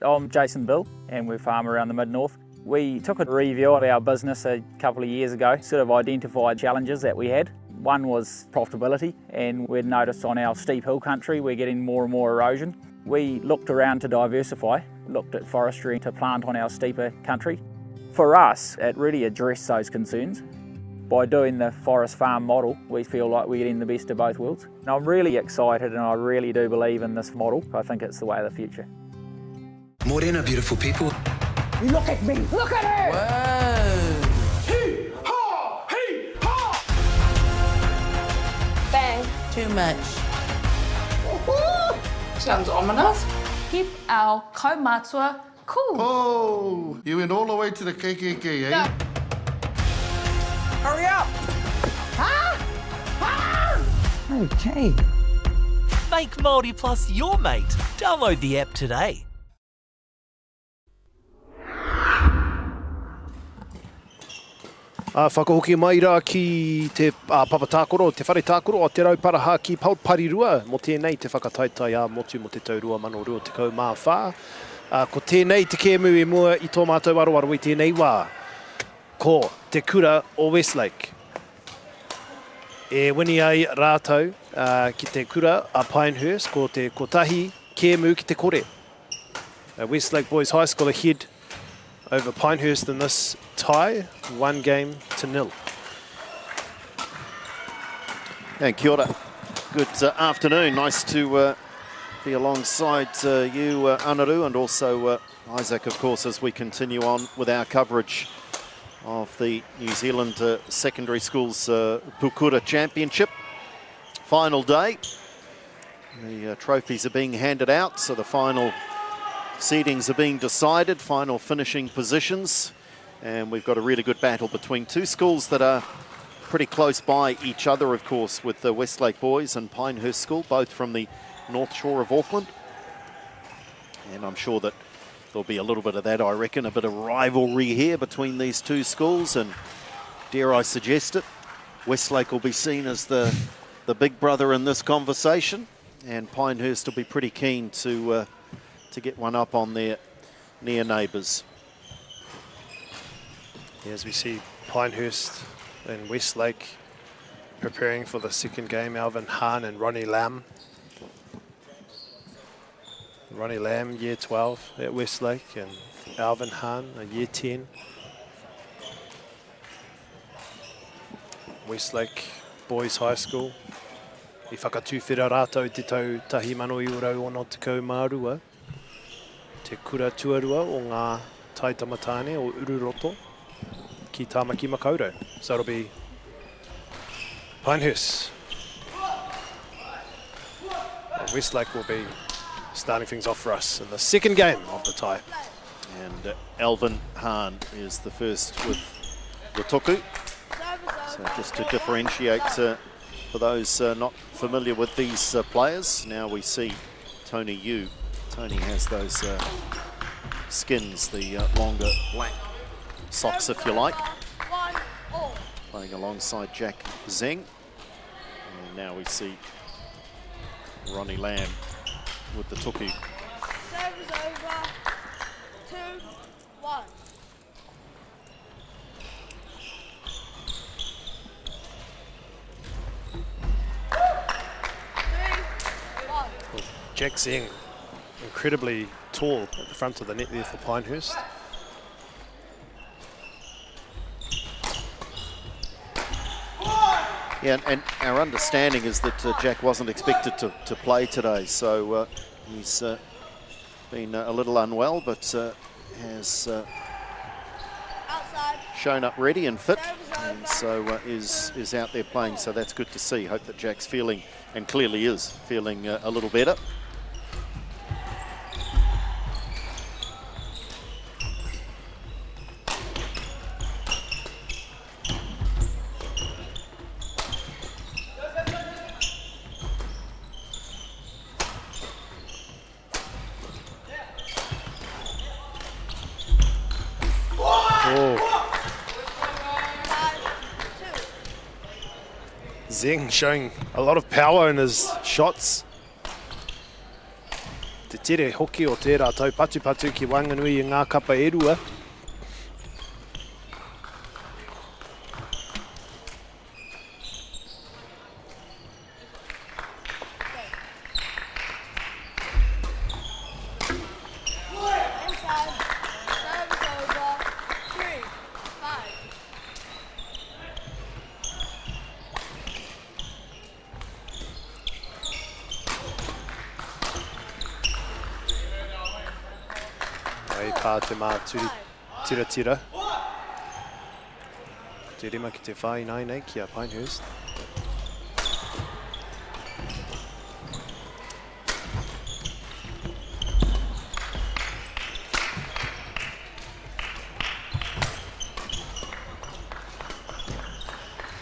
I'm Jason Bill and we farm around the Mid-North. We took a review of our business a couple of years ago, sort of identified challenges that we had. One was profitability, and we'd noticed on our steep hill country we're getting more and more erosion. We looked around to diversify, looked at forestry to plant on our steeper country. For us, it really addressed those concerns. By doing the forest farm model, we feel like we're getting the best of both worlds. And I'm really excited and I really do believe in this model. I think it's the way of the future. Morena, beautiful people. Look at me! Look at her! Whoa! Hee-haw! Hee-haw! Bang! Too much. Sounds ominous. Keep our kaumatua cool. Oh, you went all the way to the KKK, eh? No. Hurry up! Okay. Make Māori Plus your mate. Download the app today. Whakahoki mai rā ki te papatākoro, te whare tākoro o te rauparaha ki Porirua. Mo tēnei te whakataitai a motu mo te taurua mano rua te kau mā whā. Ko tēnei te kēmu e mua I tō mātou aroaro I tēnei wā. Ko te kura o Westlake. E wini ai rātou ki te kura a Pinehurst ko te kotahi kēmu ki te kore. Westlake Boys High School ahead over Pinehurst in this tie, 1-0. And kia ora. Good afternoon. Nice to be alongside you, Anaru, and also Isaac, of course, as we continue on with our coverage of the New Zealand Secondary Schools Pukura Championship. Final day. The trophies are being handed out, so the final seedings are being decided, final finishing positions, and we've got a really good battle between two schools that are pretty close by each other, of course, with the Westlake Boys and Pinehurst School, both from the North Shore of Auckland. And I'm sure that there'll be a little bit of that, I reckon, a bit of rivalry here between these two schools, and dare I suggest it, Westlake will be seen as the big brother in this conversation. and Pinehurst will be pretty keen to get one up on their near neighbours. As we see Pinehurst and Westlake preparing for the second game, Alvin Hahn and Ronnie Lam. Ronnie Lam, year 12 at Westlake, and Alvin Hahn, a year 10. Westlake Boys High School. I whakatūwhera rātou te tau tahi mano I urau ono te kaumārua. Te kura tuarua o ngā tai tamatāne o Ururoto ki Tāmaki Makaurau. So it'll be Pinehurst. And Westlake will be starting things off for us in the second game of the tie. And Alvin Hahn is the first with the tuku. So just to differentiate for those not familiar with these players, now we see Tony Yu. Tony has those skins, the longer black socks, if you like. Playing alongside Jack Zeng. And now we see Ronnie Lam with the tuku. Serve is over. 2-1. Jack Zeng, incredibly tall at the front of the net there for Pinehurst. Yeah, and our understanding is that Jack wasn't expected to play today, so he's been a little unwell, but has shown up ready and fit, and so is out there playing, so that's good to see. Hope that Jack's feeling, and clearly is, feeling a little better. Zeng showing a lot of power in his shots. Te tere hoki o tērā tau patu ki Wanganui I ngā kapa e rua. Te mā tira. Te rima ki te whai nei ki a Pinehurst.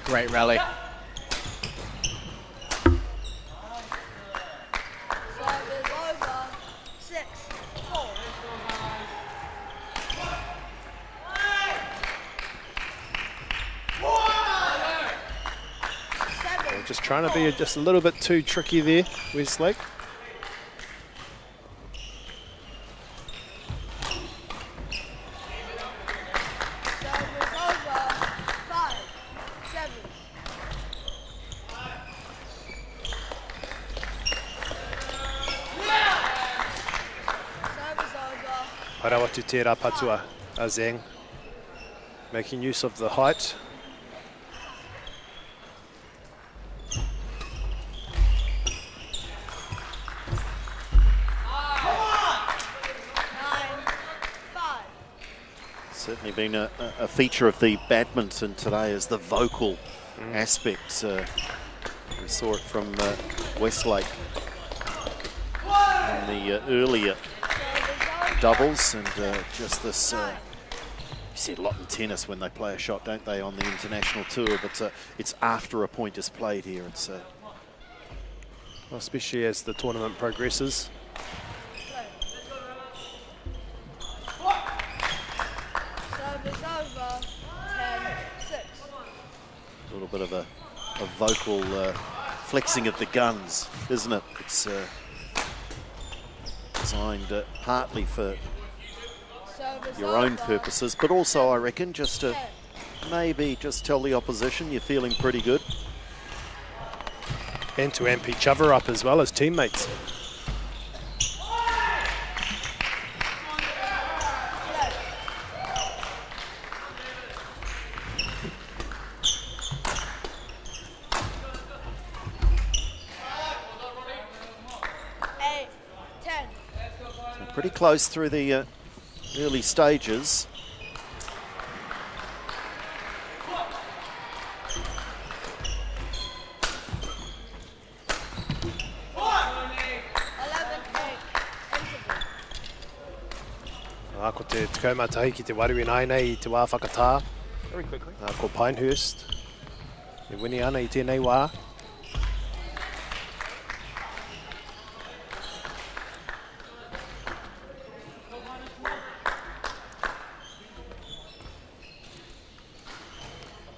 Great rally. Just trying to be just a little bit too tricky there, Westlake. Parawatu tērā patua a Zeng, making use of the height. Certainly been a feature of the badminton today is the vocal aspect. We saw it from Westlake in the earlier doubles, and just this, you see a lot in tennis when they play a shot, don't they, on the international tour, but it's after a point is played here. It's well, especially as the tournament progresses. a little bit of a vocal flexing of the guns, isn't it? It's designed partly for your own purposes, but also, I reckon, just to maybe just tell the opposition you're feeling pretty good. And to amp each other up as well as teammates. Pretty close through the early stages. Ko te takaumatahi ki te warui nei I te wā whakatā. Very quickly. Ko Pinehurst. E wini ana I tēnei wā.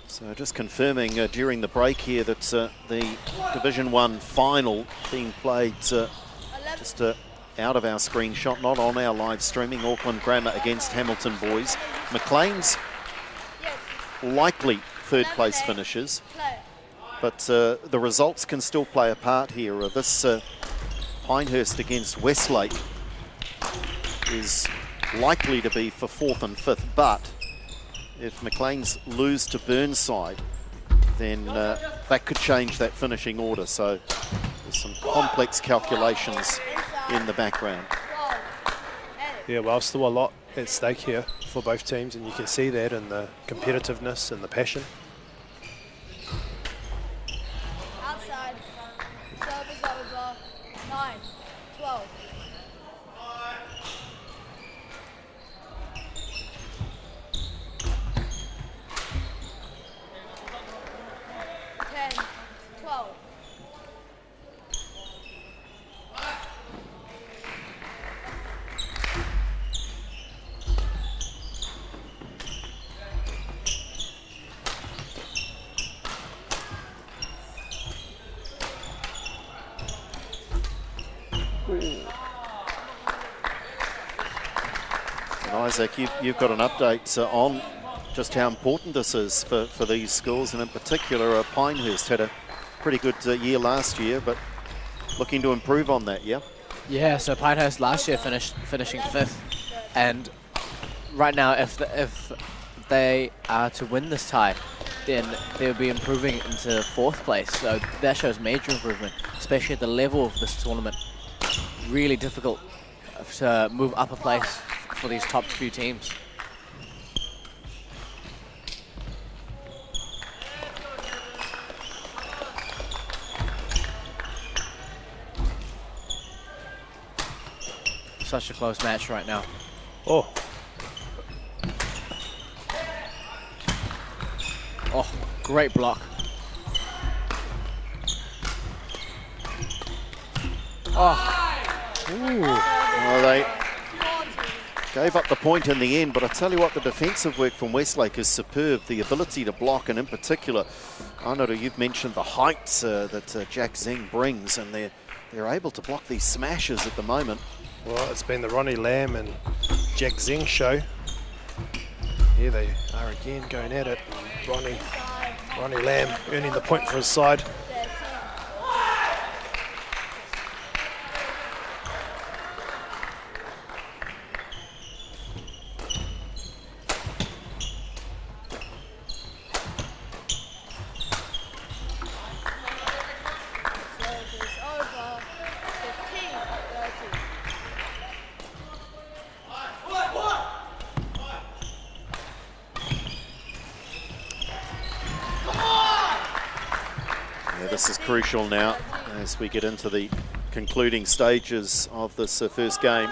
So just confirming during the break here that the Division 1 final being played just out of our screenshot, not on our live streaming. Auckland Grammar against Hamilton Boys. Maclean's likely third place finishers, but the results can still play a part here. This Pinehurst against Westlake is likely to be for 4th and 5th, but if Maclean's lose to Burnside, then that could change that finishing order. So there's some complex calculations in the background. Yeah, well, still a lot at stake here for both teams, and you can see that in the competitiveness and the passion. Outside. Serve is over. 9, 12. 10, 12. And Isaac, you've got an update on just how important this is for these schools, and in particular Pinehurst had a pretty good year last year, but looking to improve on that, yeah? Yeah, so Pinehurst last year finishing 5th, and right now if they are to win this tie, then they'll be improving into 4th place, so that shows major improvement, especially at the level of this tournament. Really difficult to move up a place for these top few teams. Such a close match right now. Oh. Oh, great block. Oh. Ooh. Well, they gave up the point in the end, but I tell you what, the defensive work from Westlake is superb. The ability to block, and in particular, Anaru, you've mentioned the height that Jack Zing brings, and they're able to block these smashes at the moment. Well, it's been the Ronnie Lamb and Jack Zing show. Here they are again going at it. Ronnie Lamb earning the point for his side. This is crucial now as we get into the concluding stages of this first game.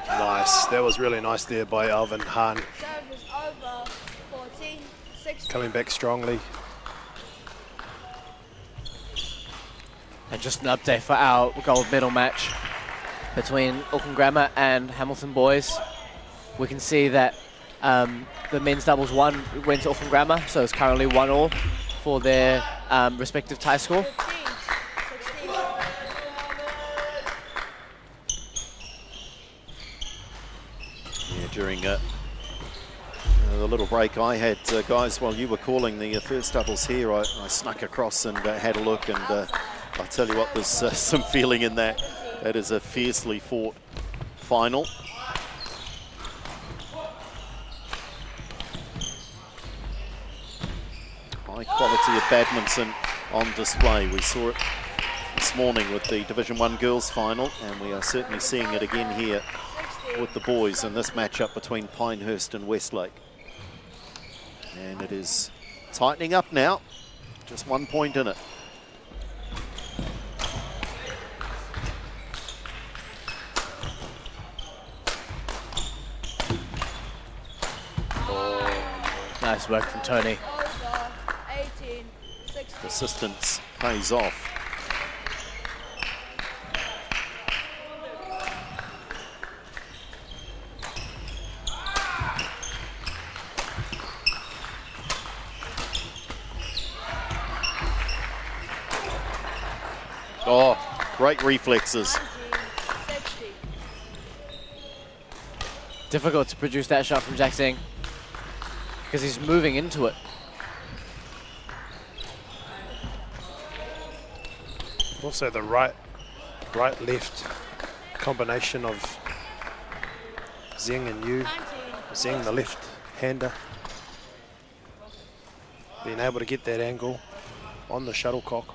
Nice, that was really nice there by Alvin Hahn. Serve is over. 14, 16. Coming back strongly. And just an update for our gold medal match between Auckland Grammar and Hamilton Boys. We can see that The men's doubles won went to Auckland Grammar, so it's currently 1-1 for their respective tie score. Yeah, during the little break I had, guys, while you were calling the first doubles here, I snuck across and had a look, and I tell you what, there's some feeling in that. That is a fiercely fought final. High quality of badminton on display. We saw it this morning with the Division 1 girls final, and we are certainly seeing it again here with the boys in this matchup between Pinehurst and Westlake. And it is tightening up now, just 1 point in it. Nice work from Tony. Persistence pays off. Oh, great reflexes. Difficult to produce that shot from Jack Singh because he's moving into it. Also the right-left combination of Zing and Yu. Zing, the left-hander, being able to get that angle on the shuttlecock.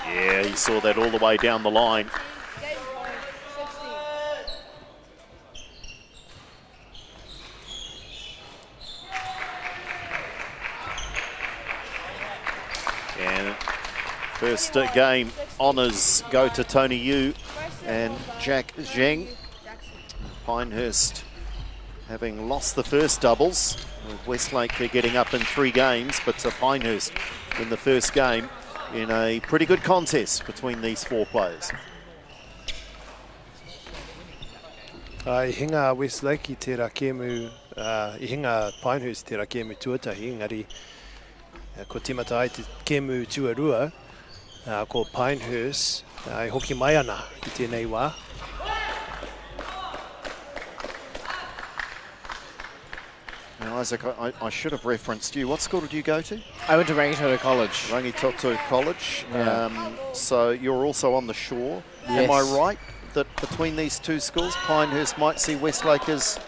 Yeah, he saw that all the way down the line. And first game honours go to Tony Yu and Jack Zheng. Pinehurst having lost the first doubles, with Westlake getting up in 3 games, but Pinehurst in the first game in a pretty good contest between these 4 players. I hinga Westlake I te rakemu, I hinga Pinehurst te rakemu tuatahi, ngari ko timata ai te kemu tuarua, ko Pinehurst, I hoki mai ana I tēnei wā. Now, Isaac, I should have referenced you. What school did you go to? I went to Rangitoto College. Rangitoto College. Yeah. So you're also on the shore. Yes. Am I right that between these 2 schools, Pinehurst might see Westlake as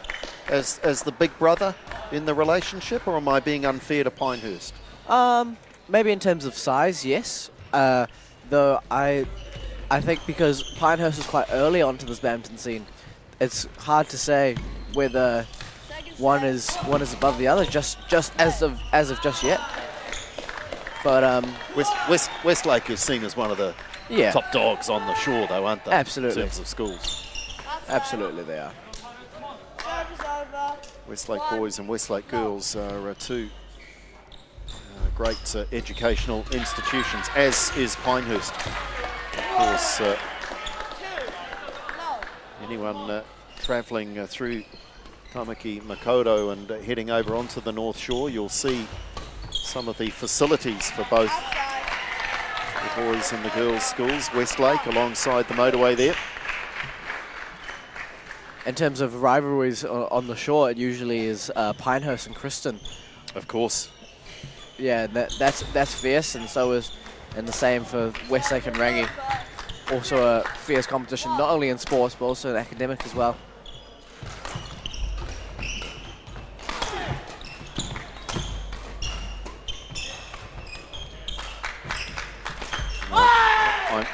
the big brother in the relationship, or am I being unfair to Pinehurst? Maybe in terms of size, yes. Though I think because Pinehurst is quite early onto this badminton scene, it's hard to say whether one is above the other just as of just yet. But Westlake is seen as one of the top dogs on the shore, though, aren't they? Absolutely. In terms of schools. Absolutely, they are. Westlake Boys and Westlake Girls are 2 great educational institutions, as is Pinehurst. Of course, anyone travelling through Tamaki Makaurau and heading over onto the North Shore, you'll see some of the facilities for both the boys and the girls' schools. Westlake alongside the motorway there. In terms of rivalries on the shore, it usually is Pinehurst and Kristen. Of course. Yeah, that's fierce, and so is, and the same for Westlake and Rangi. Also a fierce competition, not only in sports but also in academic as well.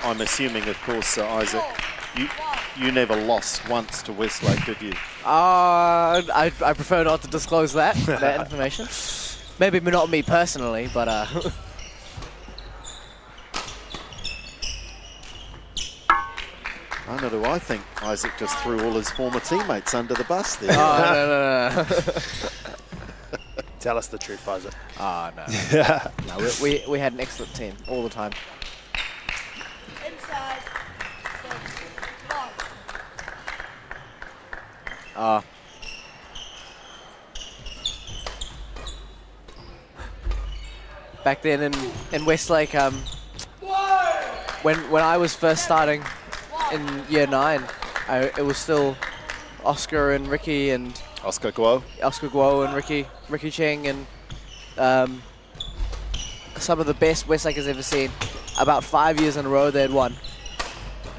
I'm assuming, of course, Isaac, you never lost once to Westlake, did you? I prefer not to disclose that information. Maybe not me personally, but I think Isaac just threw all his former teammates under the bus there. Oh, no. Tell us the truth, Isaac. Oh, no. No, we had an excellent team all the time. Inside. 6, 1. Back then in Westlake, when I was first starting in year 9, it was still Oscar and Ricky and Oscar Guo and Ricky Cheng and some of the best Westlake has ever seen. About 5 years in a row they had won.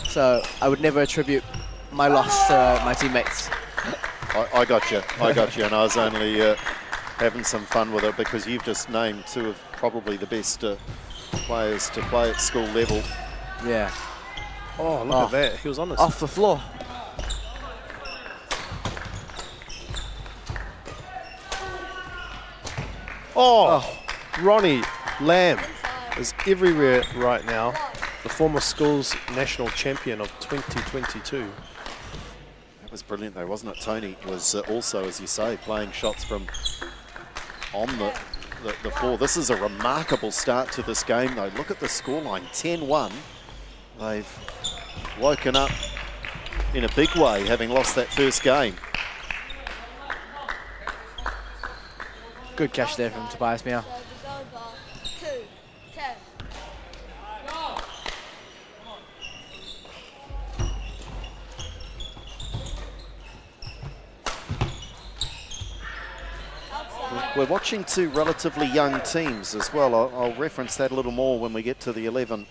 So I would never attribute my loss to my teammates. I got you, and I was only having some fun with it because you've just named two of probably the best players to play at school level. Yeah. Oh, look at that. He was on this. Off the floor. Ronnie Lamb is everywhere right now. The former school's national champion of 2022. That was brilliant though, wasn't it? Tony was also, as you say, playing shots from on the floor. This is a remarkable start to this game though. Look at the scoreline, 10-1. They've woken up in a big way, having lost that first game. Good catch there from Tobias Meow. 2, 10. We're watching two relatively young teams as well. I'll reference that a little more when we get to the 11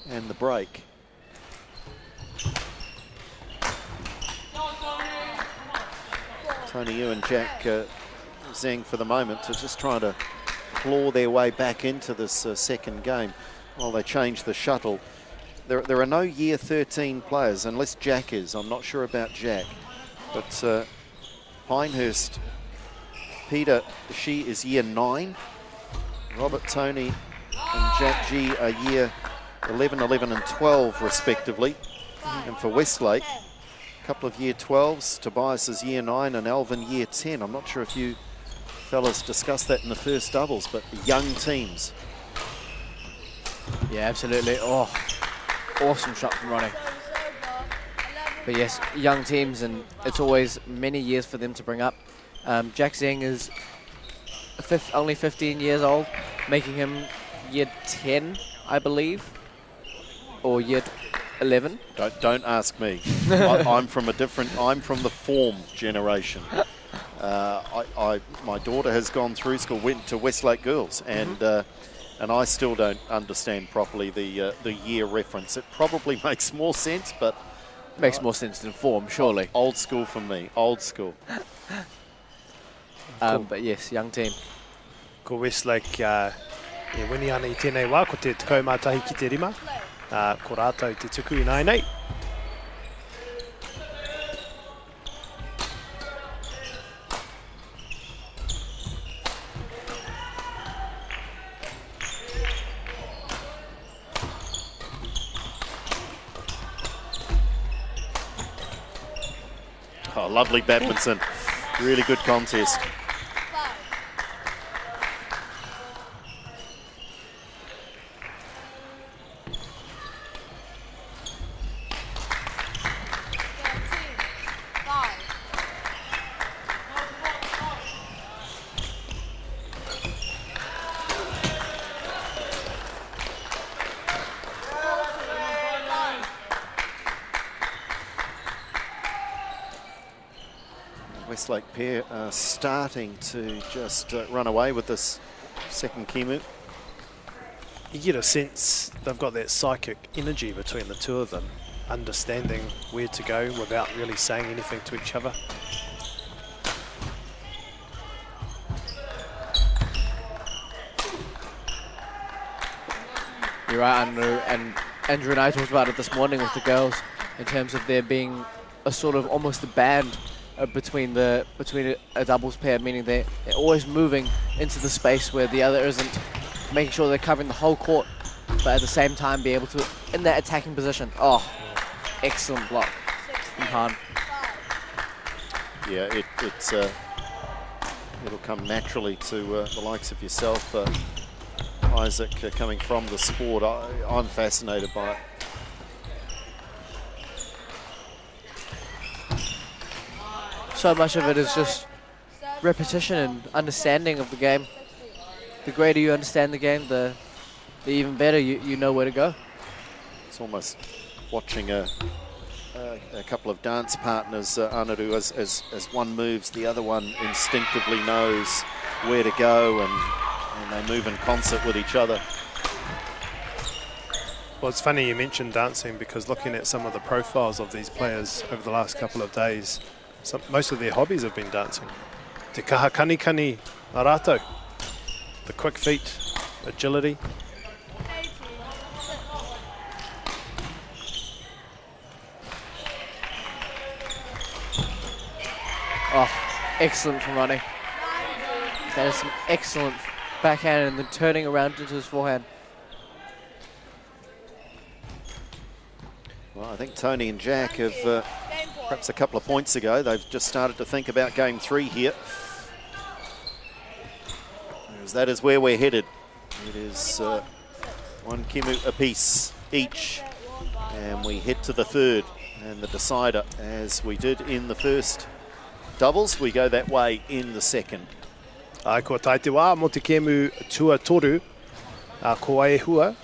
and the break. Tony, you and Jack Zeng for the moment to just try to claw their way back into this second game while they change the shuttle. There are no year 13 players, unless Jack is. I'm not sure about Jack. But Pinehurst, Peter, she is year 9. Robert, Tony and Jack G are year 11, 11 and 12 respectively. And for Westlake, a couple of year 12s. Tobias is year 9 and Alvin year 10. I'm not sure if you fellas discussed that in the first doubles, but young teams. Yeah, absolutely. Oh, awesome shot from Ronnie. But yes, young teams, and it's always many years for them to bring up. Jack Zeng is only 15 years old, making him year 10, I believe, or year 11. Don't ask me. I'm from the form generation. My daughter has gone through school, went to Westlake Girls, and I still don't understand properly the year reference. It probably makes more sense, but makes more sense than form, surely. Old school for me, old school. But yes, young team. Ko Westlake, e wini ana I tēnei wā, ko te tekau mātahi ki te rima. Ko rātou te tuku I nai nei. Oh, lovely badminton. Really good contest. Westlake pair are starting to just run away with this second Kimu. You get a sense they've got that psychic energy between the two of them, understanding where to go without really saying anything to each other. You're right, Andrew, and Andrew and I talked about it this morning with the girls in terms of there being a sort of almost a band between a doubles pair, meaning they're always moving into the space where the other isn't, making sure they're covering the whole court, but at the same time be able to, in that attacking position. Oh, excellent block from Han. Yeah, it'll come naturally to the likes of yourself, Isaac, coming from the sport. I'm fascinated by it. so much of it is just repetition and understanding of the game. The greater you understand the game, the even better you know where to go. It's almost watching a couple of dance partners, Anaru, as one moves, the other one instinctively knows where to go, and they move in concert with each other. Well, it's funny you mentioned dancing, because looking at some of the profiles of these players over the last couple of days, most of their hobbies have been dancing. Te kaha kani a rātou. The quick feet, agility. Oh, excellent from Ronnie. That is some excellent backhand and then turning around into his forehand. Well, I think Tony and Jack have, perhaps a couple of points ago, they've just started to think about game 3 here. As that is where we're headed. It is one kemu apiece each, and we head to the third and the decider. As we did in the first doubles, we go that way in the second. Ai kua taite wā, mo te kemu tua toru, ko ai hua,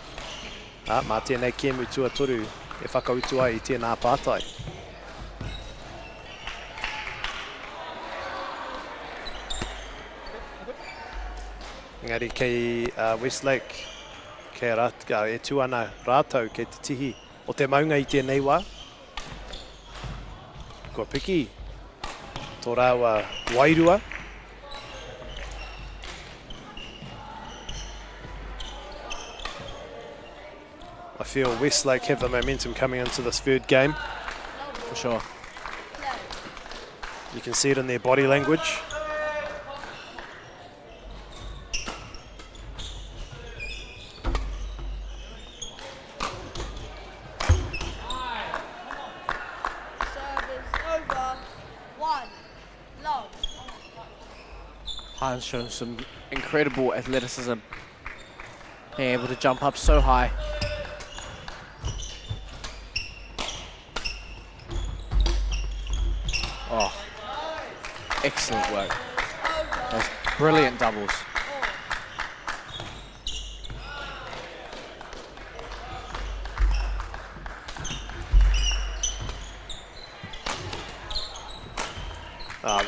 mā tēnei kemu tua toru, e whakautu ai I tēnā pātai. Engari kei Westlake, kei e tuana rātou kei te tihi o te maunga I tēnei wā. Kua piki, tō rāua Wairua. I feel Westlake have the momentum coming into this third game. For sure. You can see it in their body language. Han's shown some incredible athleticism, being able to jump up so high. Oh, excellent work. Those brilliant doubles.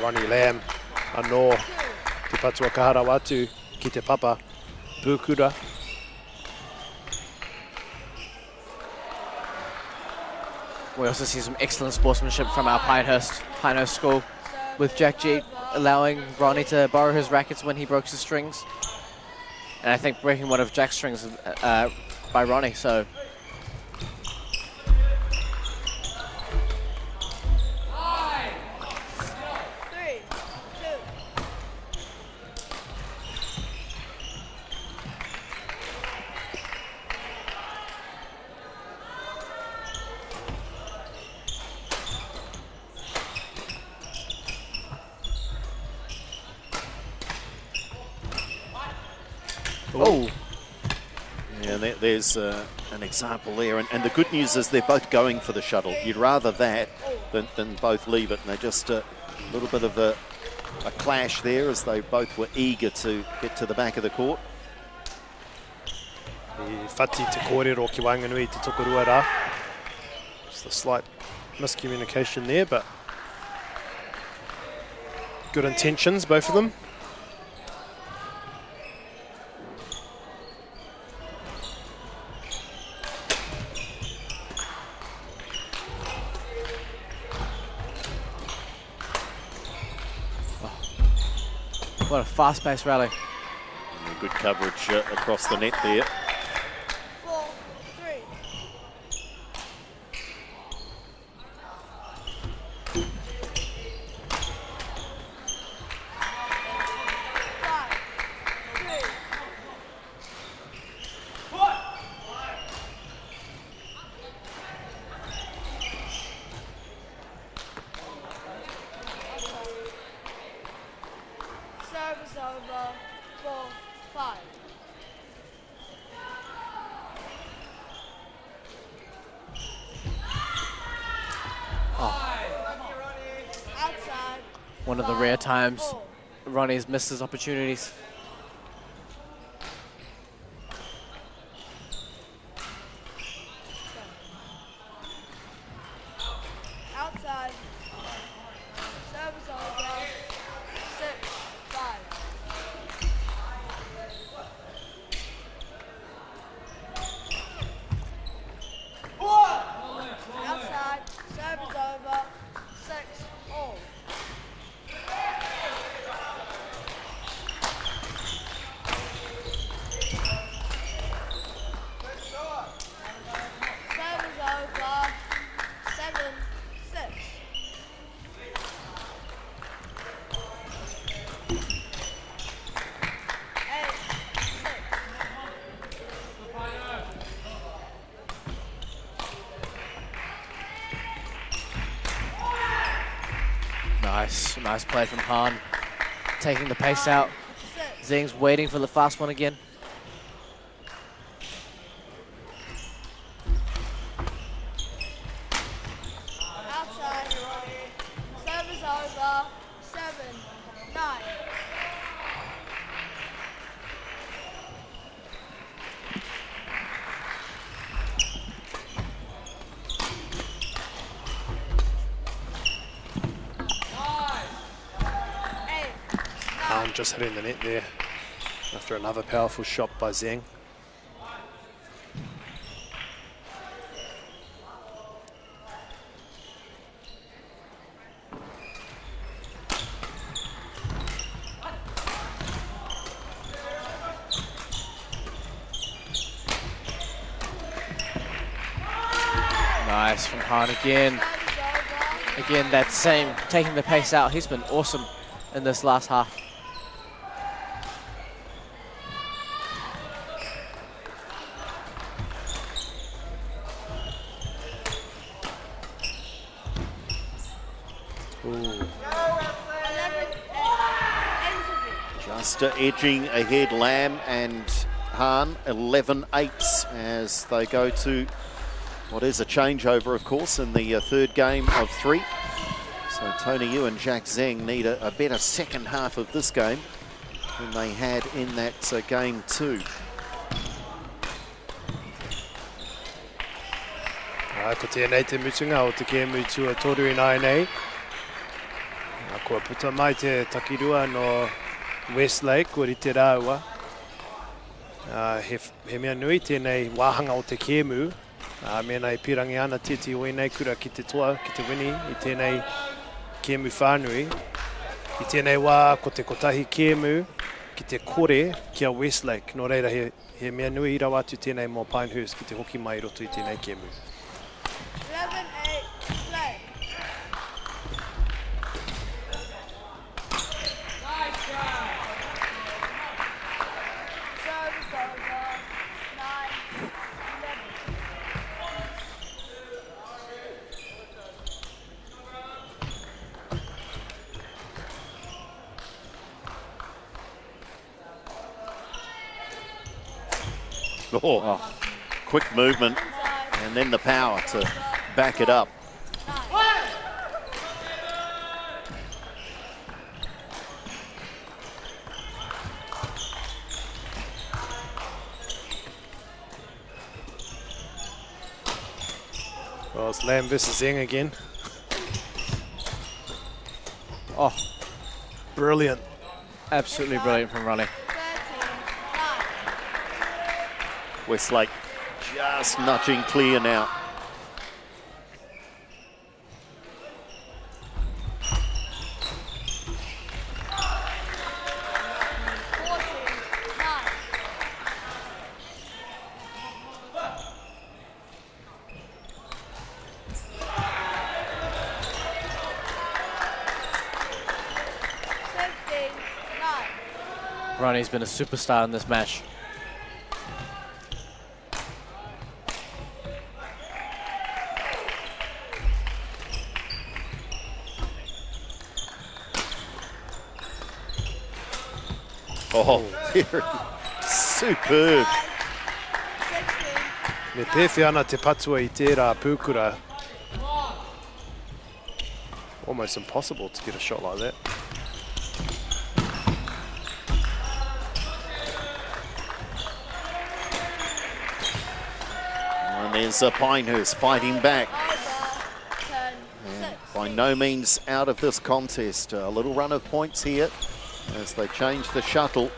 Ronnie Lamb, anō te patua kahara watu ki te papa, pūkura. We also see some excellent sportsmanship from our Pinehurst School, with Jack G allowing Ronnie to borrow his rackets when he broke his strings. And I think breaking one of Jack's strings by Ronnie, so. Oh. Yeah, there's an example there. And the good news is they're both going for the shuttle. You'd rather that than both leave it. And they're just a little bit of a clash there, as they both were eager to get to the back of the court. I whati te kōrero ki Wanganui te Tokorua rā. Just a slight miscommunication there, but good intentions, both of them. What a fast-paced rally. And good coverage across the net there. 4-3. Service over 4-5. one of the rare times Ronnie's missed his opportunities. Outside. Service over. 6-5. Outside. Service over. 6-all. Service over. 7-6. Nice play from Han, taking the pace out. Zeng's waiting for the fast one again. Outside. Service over. 7-9. Han just hitting the net there after another powerful shot by Zeng. Nice from Han again. Again, that same, taking the pace out. He's been awesome in this last half. Just edging ahead, Lamb and Han, 11-8 as they go to what is a changeover, of course, in the third game of 3. So Tony Yu and Jack Zeng need a better second half of this game than they had in that game 2. Ko tēnei te mutunga o te kēmu tua toru i nai nei. Kua puta mai te takirua no Westlake, kua i te rāua. He mea nui tēnei wāhanga o te kēmu. Mena i pirangi ana titi o nei kura ki te toa, ki te wini, i tēnei kēmu whānui. I tēnei wā ko te kotahi kēmu ki te kore kia Westlake. Nō reira he mea nui i rawa atu tēnei mō Pinehurst ki te hoki mai roto i tēnei kēmu. 11-8. Play. Service over. 9-11. Oh, quick movement and then the power to back it up. Well, it's Lamb versus Zeng again. Oh, brilliant. Absolutely brilliant from Ronnie. Westlake just nudging clear now. Ronnie's been a superstar in this match. Oh, superb. Me pewhi ana te patua I tērā pūkura. almost impossible to get a shot like that. And there's Pinehurst fighting back. And by no means out of this contest. A little run of points here as they change the shuttle.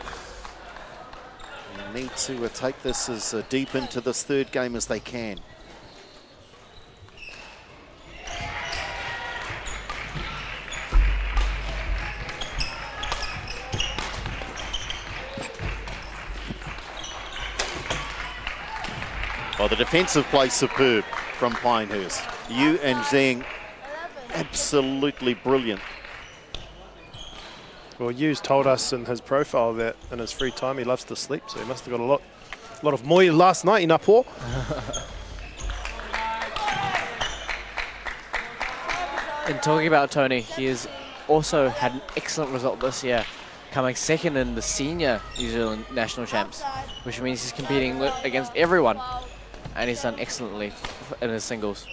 They need to take this as deep into this third game as they can. Well, the defensive play superb from Pinehurst. Yu and Zheng, absolutely brilliant. Well, Yu's told us in his profile that in his free time he loves to sleep, so he must have got a lot of moi last night in Upor. And talking about Tony, he has also had an excellent result this year, coming second in the senior New Zealand national champs, which means he's competing against everyone, and he's done excellently in his singles.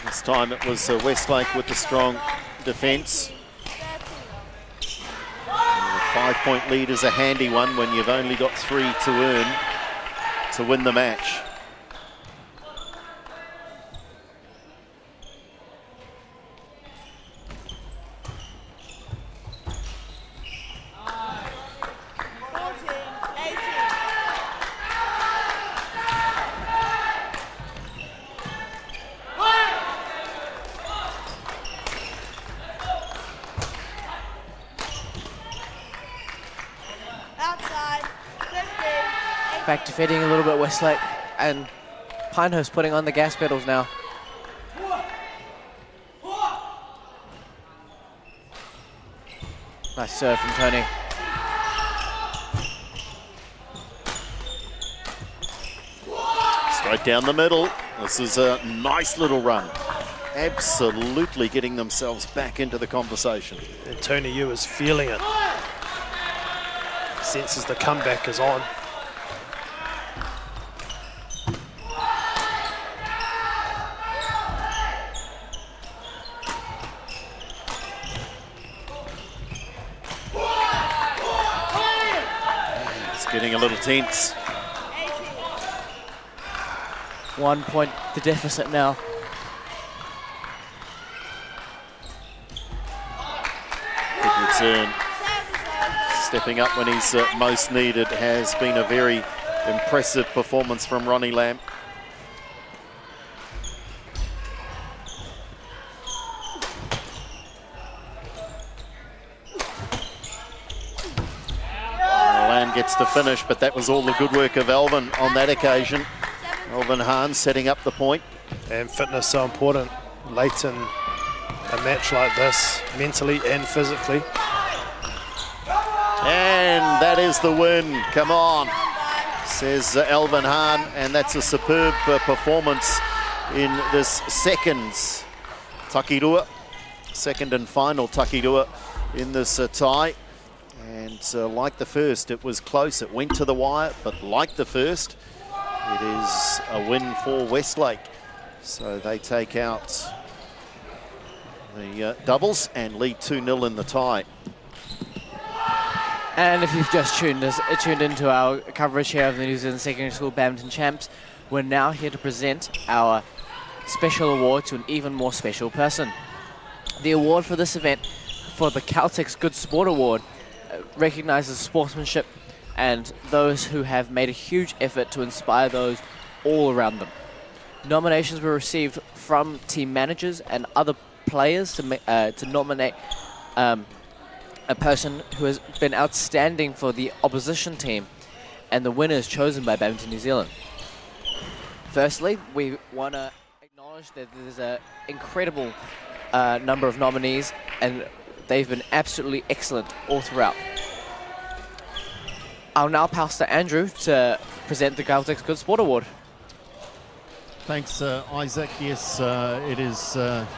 This time it was Westlake with the strong defence. The 5-point lead is a handy one when you've only got 3 to earn to win the match. Back defending a little bit Westlake, and Pinehurst putting on the gas pedals now. Nice serve from Tony. Straight down the middle. This is a nice little run. Absolutely getting themselves back into the conversation. And Tony Yu is feeling it. Senses the comeback is on. Getting a little tense. 1 point the deficit now. Good return. Stepping up when he's most needed has been a very impressive performance from Ronnie Lamb. Gets to finish, but that was all the good work of Alvin on that occasion. Alvin Hahn setting up the point. And fitness so important late in a match like this, mentally and physically. And that is the win. Come on, says Alvin Hahn, and that's a superb performance in this second and final Takirua in this tie. And like the first, it was close. It went to the wire, but like the first, it is a win for Westlake. So they take out the doubles and lead 2-0 in the tie. And if you've just tuned into our coverage here of the New Zealand Secondary School Badminton Champs, we're now here to present our special award to an even more special person. The award for this event, for the Caltex Good Sport Award, recognises sportsmanship and those who have made a huge effort to inspire those all around them. Nominations were received from team managers and other players to nominate a person who has been outstanding for the opposition team, and the winner is chosen by Badminton New Zealand. Firstly, we want to acknowledge acknowledge that there's an incredible number of nominees, and they've been absolutely excellent all throughout. I'll now pass to Andrew to present the Caltex Good Sport Award. Thanks, Isaac. Yes, it is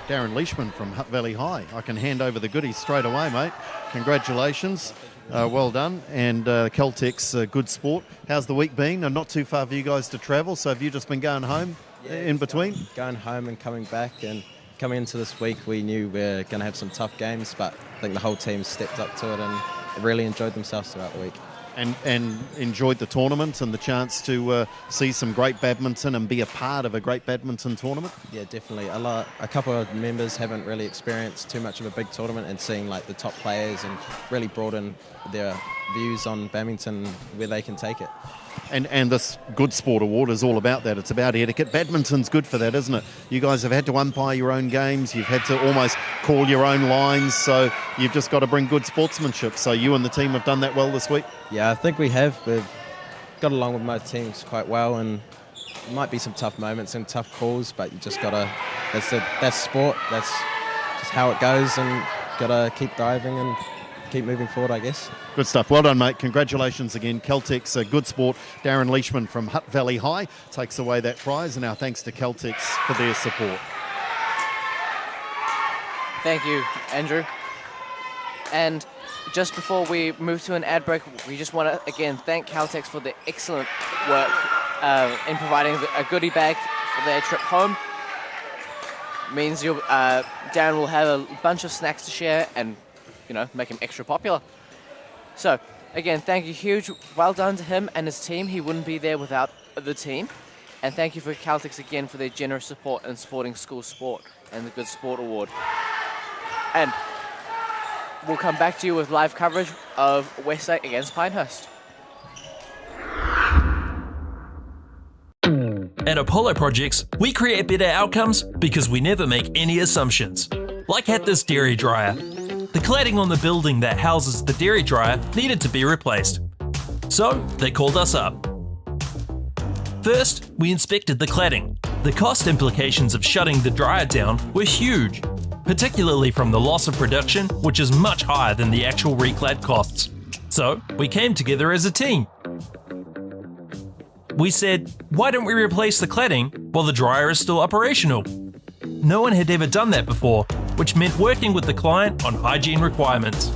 Darren Leishman from Hutt Valley High. I can hand over the goodies straight away, mate. Congratulations. Well done. And Caltex Good Sport. How's the week been? Not too far for you guys to travel, so have you just been going home in between? Going home and coming back, and coming into this week we knew we were going to have some tough games, but I think the whole team stepped up to it and really enjoyed themselves throughout the week. And enjoyed the tournament and the chance to see some great badminton and be a part of a great badminton tournament? Yeah, definitely. A couple of members haven't really experienced too much of a big tournament, and seeing like the top players and really broaden their views on badminton, where they can take it. And this Good Sport Award is all about that. It's about etiquette. Badminton's good for that, isn't it? You guys have had to umpire your own games. You've had to almost call your own lines. So you've just got to bring good sportsmanship. So you and the team have done that well this week? Yeah, I think we have. We've got along with most teams quite well, and there might be some tough moments and tough calls, but you just got to, that's sport. That's just how it goes, and got to keep diving and keep moving forward, I guess. Good stuff. Well done, mate. Congratulations again. Caltex Good Sport. Darren Leishman from Hutt Valley High takes away that prize, and our thanks to Caltex for their support. Thank you, Andrew. And just before we move to an ad break, we just want to again thank Caltex for the excellent work in providing a goodie bag for their trip home. Means Darren will have a bunch of snacks to share and, you know, make him extra popular. So, again, thank you, huge well done to him and his team. He wouldn't be there without the team. And thank you for Caltex again for their generous support in supporting school sport and the Good Sport Award. And we'll come back to you with live coverage of Westlake against Pinehurst. At Apollo Projects, we create better outcomes because we never make any assumptions. Like at this dairy dryer. The cladding on the building that houses the dairy dryer needed to be replaced. So they called us up. First, we inspected the cladding. The cost implications of shutting the dryer down were huge, particularly from the loss of production, which is much higher than the actual reclad costs. So we came together as a team. We said, why don't we replace the cladding while the dryer is still operational? No one had ever done that before, which meant working with the client on hygiene requirements.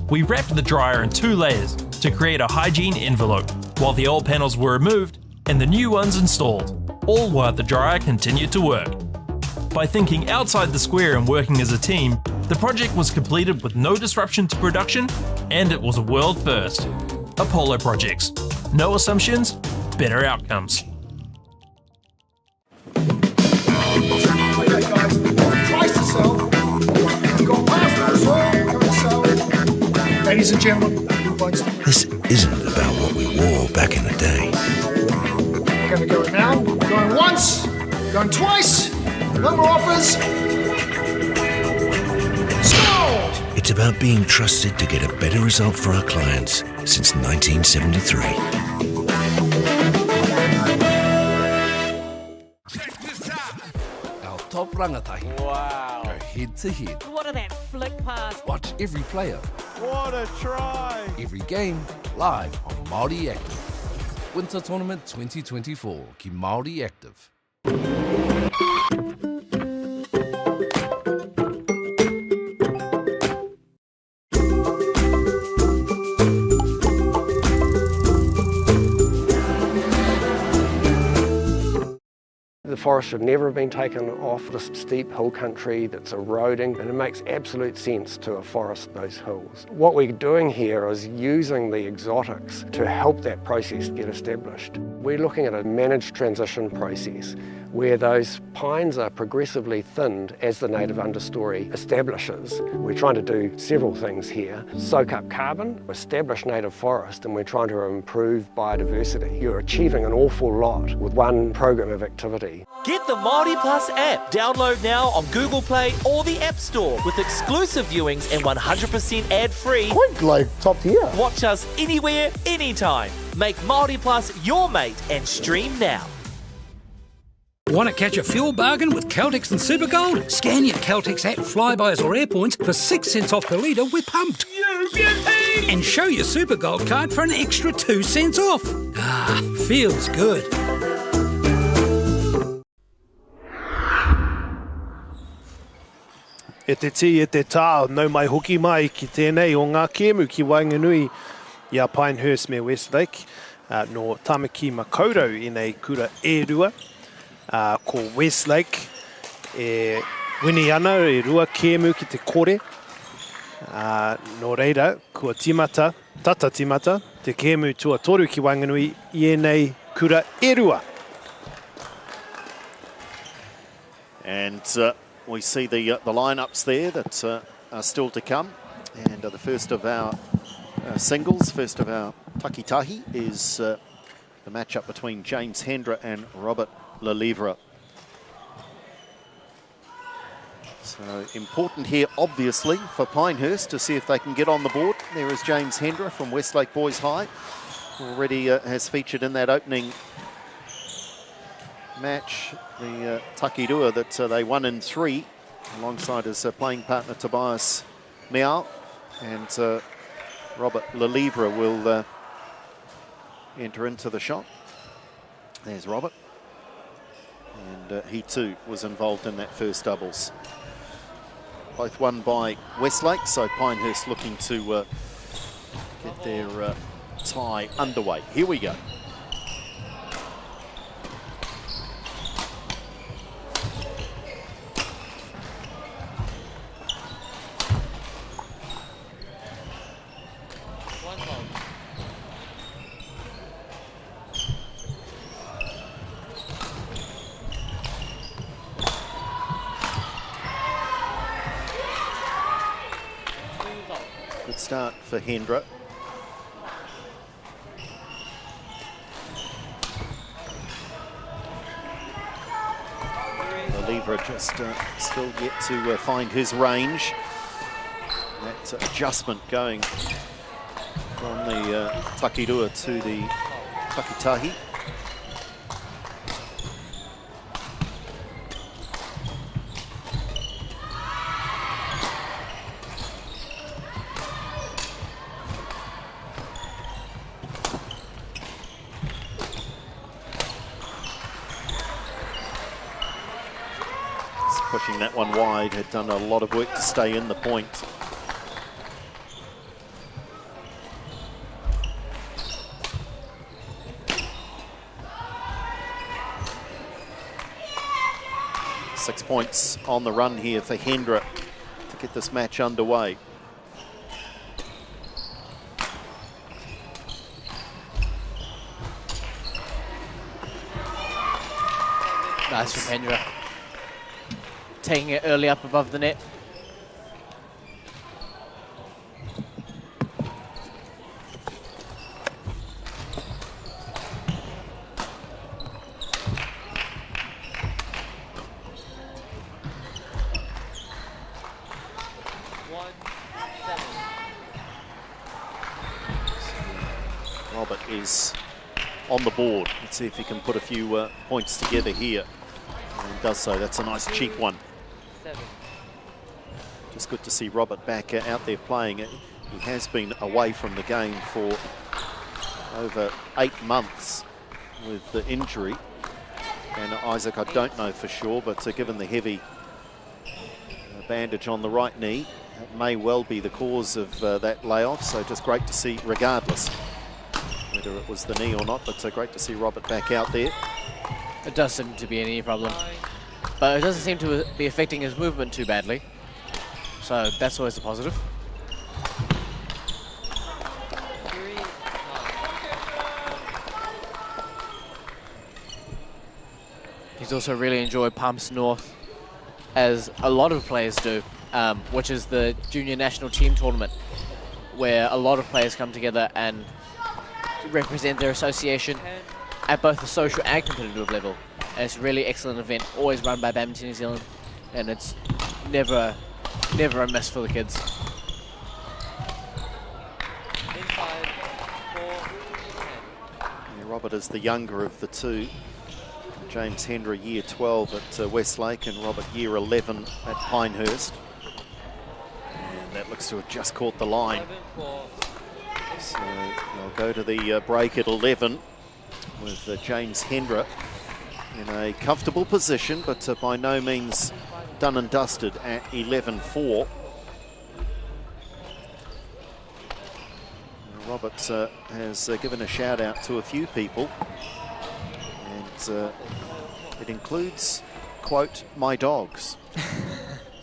We wrapped the dryer in 2 layers to create a hygiene envelope, while the old panels were removed and the new ones installed, all while the dryer continued to work. By thinking outside the square and working as a team, the project was completed with no disruption to production, and it was a world first. Apollo Projects. No assumptions, better outcomes. Ladies and gentlemen, this isn't about what we wore back in the day. We're going to go now. Going once, going twice, no more offers. Sold! It's about being trusted to get a better result for our clients since 1973. Our top rangatahi. Wow. Go head to head. What are that flick pass? Watch every player. What a try! Every game live on Māori Active. Winter Tournament 2024 ki Māori Active. The forest should never have been taken off this steep hill country that's eroding, and it makes absolute sense to afforest those hills. What we're doing here is using the exotics to help that process get established. We're looking at a managed transition process where those pines are progressively thinned as the native understory establishes. We're trying to do several things here. Soak up carbon, establish native forest, and we're trying to improve biodiversity. You're achieving an awful lot with one program of activity. Get the Māori Plus app. Download now on Google Play or the App Store with exclusive viewings and 100% ad-free. Quite like top tier. Watch us anywhere, anytime. Make Māori Plus your mate and stream now. Want to catch a fuel bargain with Caltex and Supergold? Scan your Caltex app, Flybuys or Airpoints for 6 cents off per litre with Pumped. And show your Supergold card for an extra 2 cents off. Ah, feels good. E te ti e te tā, nau mai hoki mai ki tēnei o ngā kēmu ki Wainganui i a Pinehurst me Westlake. No Tamaki Makaurau i nei kura e rua. Ko Westlake e wini ana e rua kēmu ki te kore. No reira, kua timata, tata timata, te kēmu tua toru ki Wainganui i e nei kura e rua. And we see the lineups there that are still to come. And the first of our singles, first of our takitahi is the matchup between James Hendra and Robert Lelivre. So important here, obviously, for Pinehurst to see if they can get on the board. There is James Hendra from Westlake Boys High. Already has featured in that opening match, the Porirua that they won in 3, alongside his playing partner Tobias Miao. And Robert Lelivre will enter into the shot. There's Robert. And he too was involved in that first doubles. Both won by Westlake, so Pinehurst looking to get their tie underway. Here we go. Good start for Hendra. Lelivre just still yet to find his range. That adjustment going from the Porirua to the takitahi. Pushing that one wide, had done a lot of work to stay in the point. Six points on the run here for Hendra to get this match underway. Nice from Hendra. Taking it early up above the net. Robert is on the board. Let's see if he can put a few points together here. And does so. That's a nice cheap one. Just good to see Robert back out there playing. He has been away from the game for over 8 months with the injury. And Isaac, I don't know for sure, but given the heavy bandage on the right knee, it may well be the cause of that layoff. So just great to see, regardless whether it was the knee or not, but great to see Robert back out there. It does seem to be a knee problem, but it doesn't seem to be affecting his movement too badly. So that's always a positive. He's also really enjoyed Pumps North, as a lot of players do, which is the junior national team tournament, where a lot of players come together and represent their association at both the social and competitive level. And it's a really excellent event, always run by Badminton New Zealand, and it's never a miss for the kids. Yeah, Robert is the younger of the two. James Hendra, year 12 at Westlake, and Robert, year 11 at Pinehurst. And that looks to have just caught the line. So they'll go to the break at 11 with James Hendra in a comfortable position, but by no means done and dusted at 11-4. Robert has given a shout out to a few people, and it includes, quote, my dogs.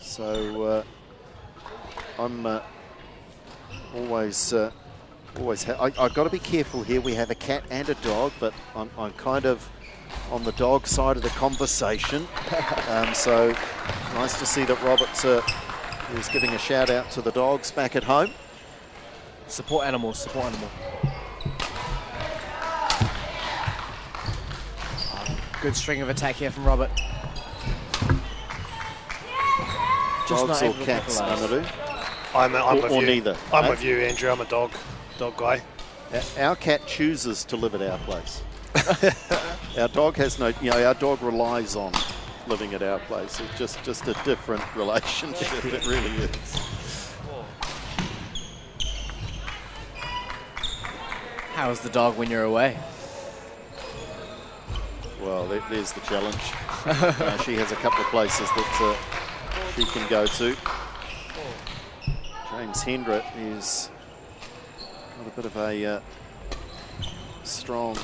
So I'm I've got to be careful here. We have a cat and a dog, but I'm kind of on the dog side of the conversation. So nice to see that Robert is giving a shout out to the dogs back at home. Support animals, support animal. Good string of attack here from Robert. Just Dogs not or able to cats, capitalize. Amadou? with you. Neither. I'm with you, Andrew. I'm a dog guy. Our cat chooses to live at our place. Our dog has no, our dog relies on living at our place. It's just a different relationship. It really is. How's the dog when you're away? Well, there's the challenge. She has a couple of places that she can go to. James Hendra is got a bit of a strong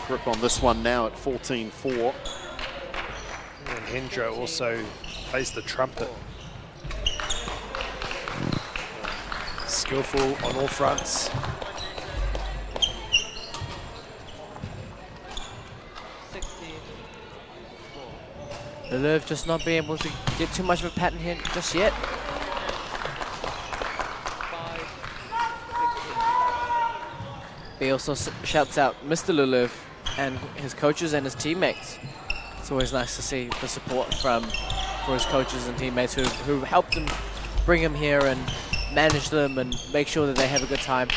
grip on this one now at 14-4. And Hendra also plays the trumpet. Skillful on all fronts. Lelev just not being able to get too much of a pattern here just yet. He also shouts out Mr. Lelev and his coaches and his teammates. It's always nice to see the support for his coaches and teammates who helped him bring him here and manage them and make sure that they have a good time.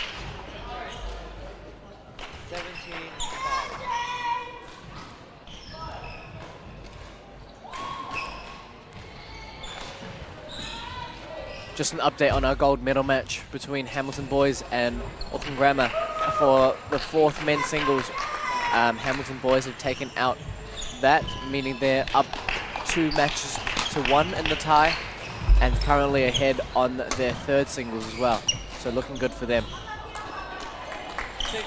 Just an update on our gold medal match between Hamilton Boys and Auckland Grammar. For the fourth men's singles, Hamilton Boys have taken out that, meaning they're up 2 matches to 1 in the tie, and currently ahead on their third singles as well. So looking good for them. 6-18.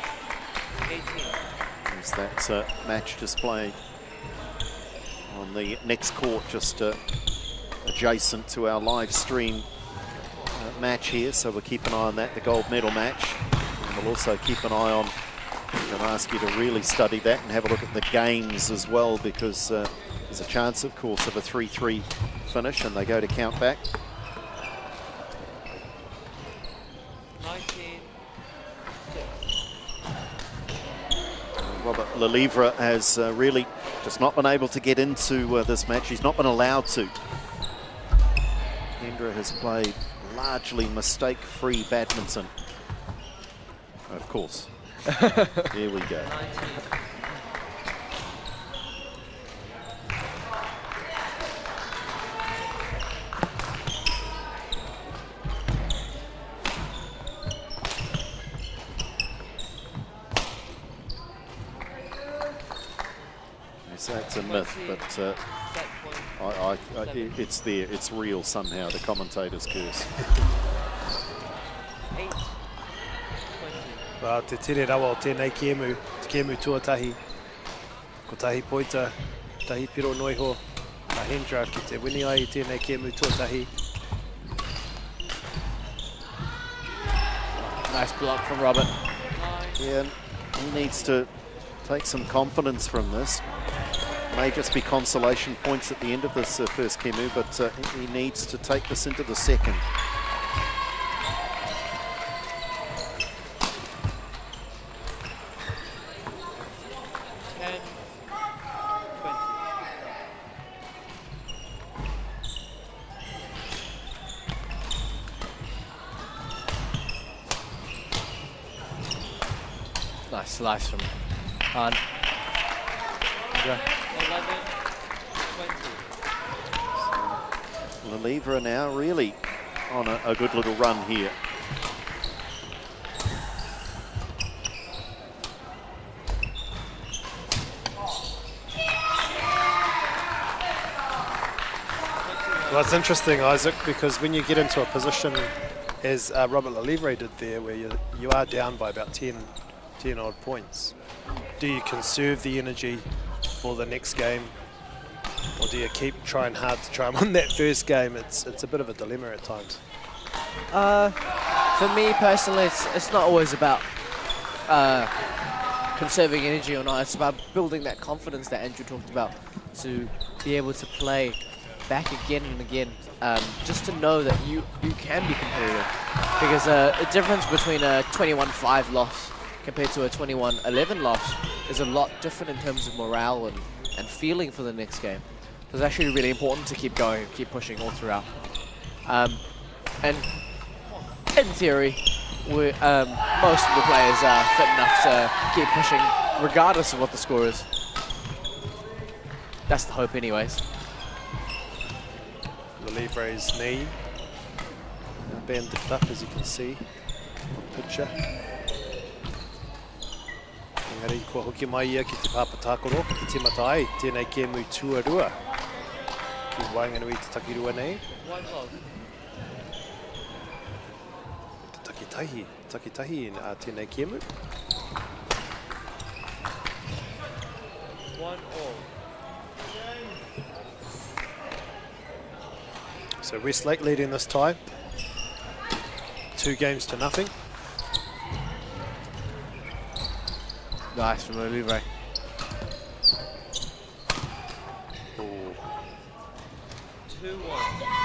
There's that match displayed on the next court, just adjacent to our live stream match here, so we'll keep an eye on that, the gold medal match. And we'll also keep an eye on, I'm going to ask you to really study that and have a look at the games as well, because there's a chance, of course, of a 3-3 finish, and they go to count back. 19-6. Robert Lelivre has really just not been able to get into this match. He's not been allowed to. Hendra has played largely mistake-free badminton. Of course. Here we go. That's a myth, but it's there, it's real somehow, the commentator's curse. 8. Well, te tere rawa o tēnei kēmu tuatahi. Ko tahi poita, tahi piro noiho, a Hendra ki te wini ai I tēnei kēmu tuatahi. Nice block from Robert. Yeah, he needs to take some confidence from this. May just be consolation points at the end of this first kēmu, but he needs to take this into the second. Nice slice from Han. Lelivra now really on a good little run here. Well, it's interesting, Isaac, because when you get into a position, as Robert Lelivre did there, where you are down by about 10 odd points, do you conserve the energy for the next game, or do you keep trying hard to try and win that first game? It's a bit of a dilemma at times. For me personally, it's not always about conserving energy or not. It's about building that confidence that Andrew talked about, to be able to play back again and again, just to know that you can be competitive. Because the difference between a 21-5 loss compared to a 21-11 loss is a lot different in terms of morale and feeling for the next game. So it's actually really important to keep going, keep pushing all throughout. And in theory, most of the players are fit enough to keep pushing regardless of what the score is. That's the hope anyways. Lelivre's knee bandaged up, as you can see on the picture. Engari, kua hoki mai ia ki te pāpatākoro, ki te tīmata ai, tēnei kēmu tuarua. Ki Wainganui te takirua nei. Te takitahi tēnei kēmu. 1-1. So Westlake leading this tie, 2 games to nothing. Nice from Lelivre. Oh. 2-1.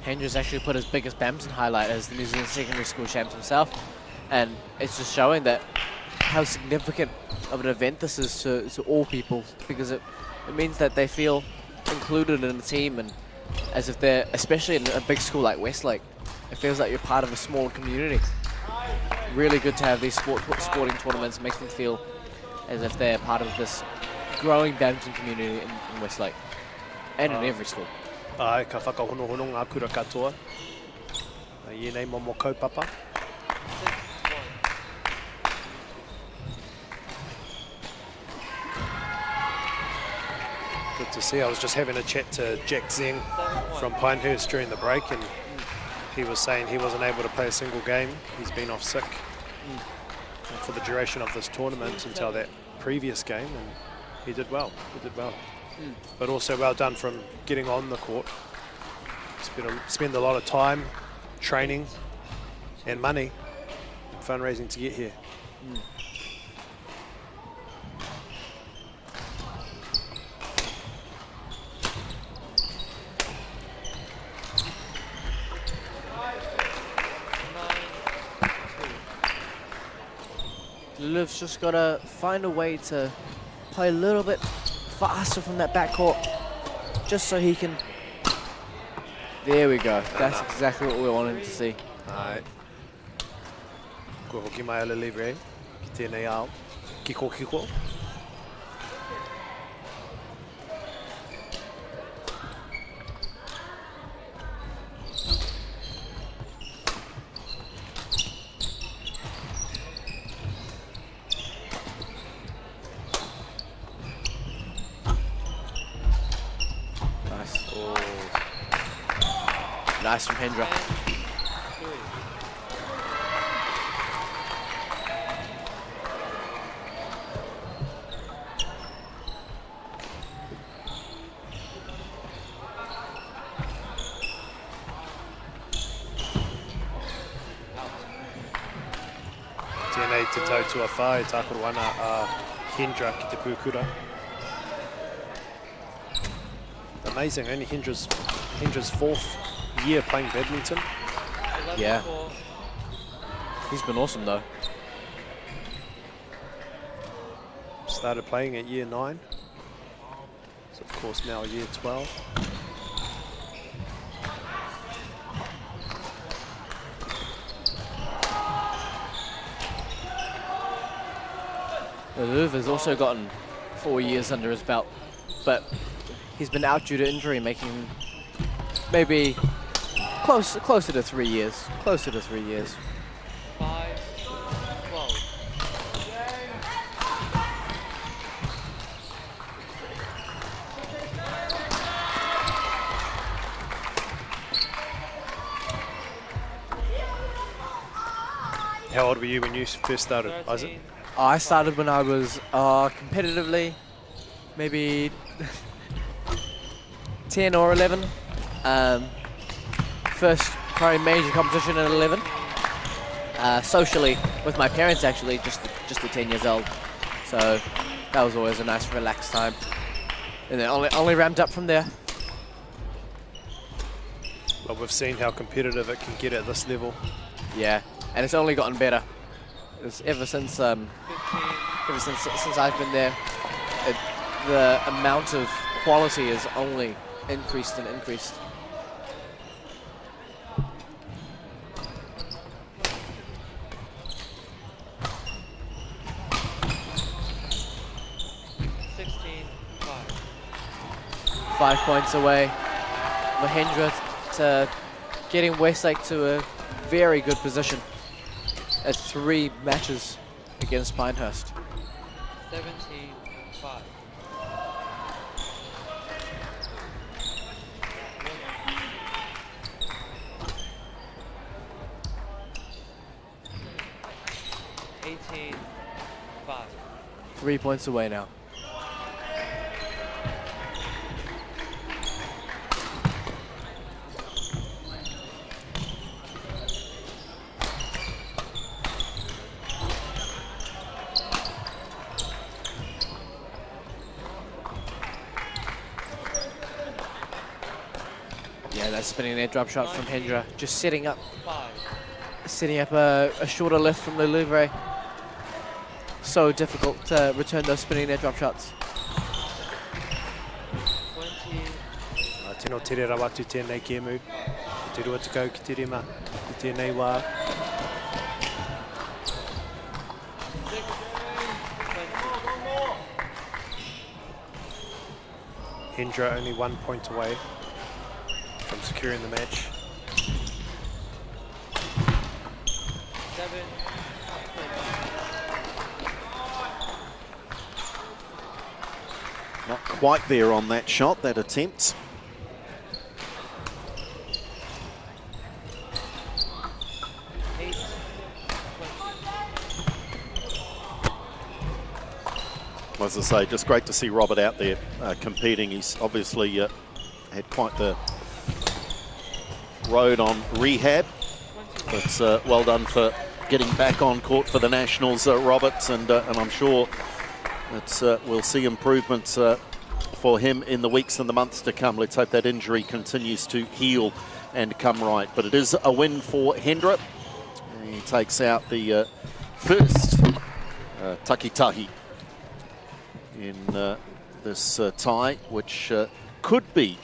Hendricks actually put his biggest badminton highlight as the New Zealand Secondary School champ himself, and it's just showing that how significant of an event this is to all people, because it means that they feel included in the team, and as if they're, especially in a big school like Westlake, it feels like you're part of a small community. Really good to have these sporting tournaments. It makes them feel as if they're part of this growing badminton community in Westlake and in every school. Ai, ka whakahonohono ngā kura katoa. Ienei momo kaupapa. Good to see. I was just having a chat to Jack Zeng from Pinehurst during the break, and he was saying he wasn't able to play a single game. He's been off sick for the duration of this tournament until that previous game, and he did well. He did well. But also well done from getting on the court. Spend a lot of time, training and money, fundraising to get here. Luluv's just got to find a way to play a little bit faster from that backcourt, just so he can... There we go. That's exactly what we wanted to see. Alright. Ko hoki mai ala Lelivre, ki tēnei ao, kiko. Nice from Hendra. Tēnei Kei te tautua whae, tākoro ana a Hendra ki te pūkura. Amazing, only Hendra's fourth year playing badminton. Yeah. He's been awesome though. Started playing at year 9. So of course now year 12. Luv has also gotten 4 years under his belt, but he's been out due to injury, making him maybe closer to 3 years. Closer to 3 years. 5, 12. How old were you when you first started, Isaac? I started when I was competitively maybe 10 or 11. First probably major competition at 11. Socially with my parents actually, just at 10 years old. So that was always a nice relaxed time. And then only ramped up from there. But we've seen how competitive it can get at this level. Yeah, and it's only gotten better. It's ever since I've been there, the amount of quality has only increased and increased. Five points away. Mahendra to getting Westlake to a very good position at 3 matches against Pinehurst. 17-5. $18-5. 3 points away now. Yeah, that spinning net drop shot from Hendra, just setting up a shorter lift from the Louvre. So difficult to return those spinning net drop shots. Tēnō tere rawatu tēnei kēmu. Te rua tukau ki te rima, ki tēnei wā. Hendra only 1 point away from securing the match. 7. Not quite there on that shot, that attempt. As I say, just great to see Robert out there competing. He's obviously had quite the road on rehab, but well done for getting back on court for the Nationals, Robert, and I'm sure that we'll see improvements for him in the weeks and the months to come. Let's hope that injury continues to heal and come right. But it is a win for Hendra. He takes out the first takitahi in this tie, which could be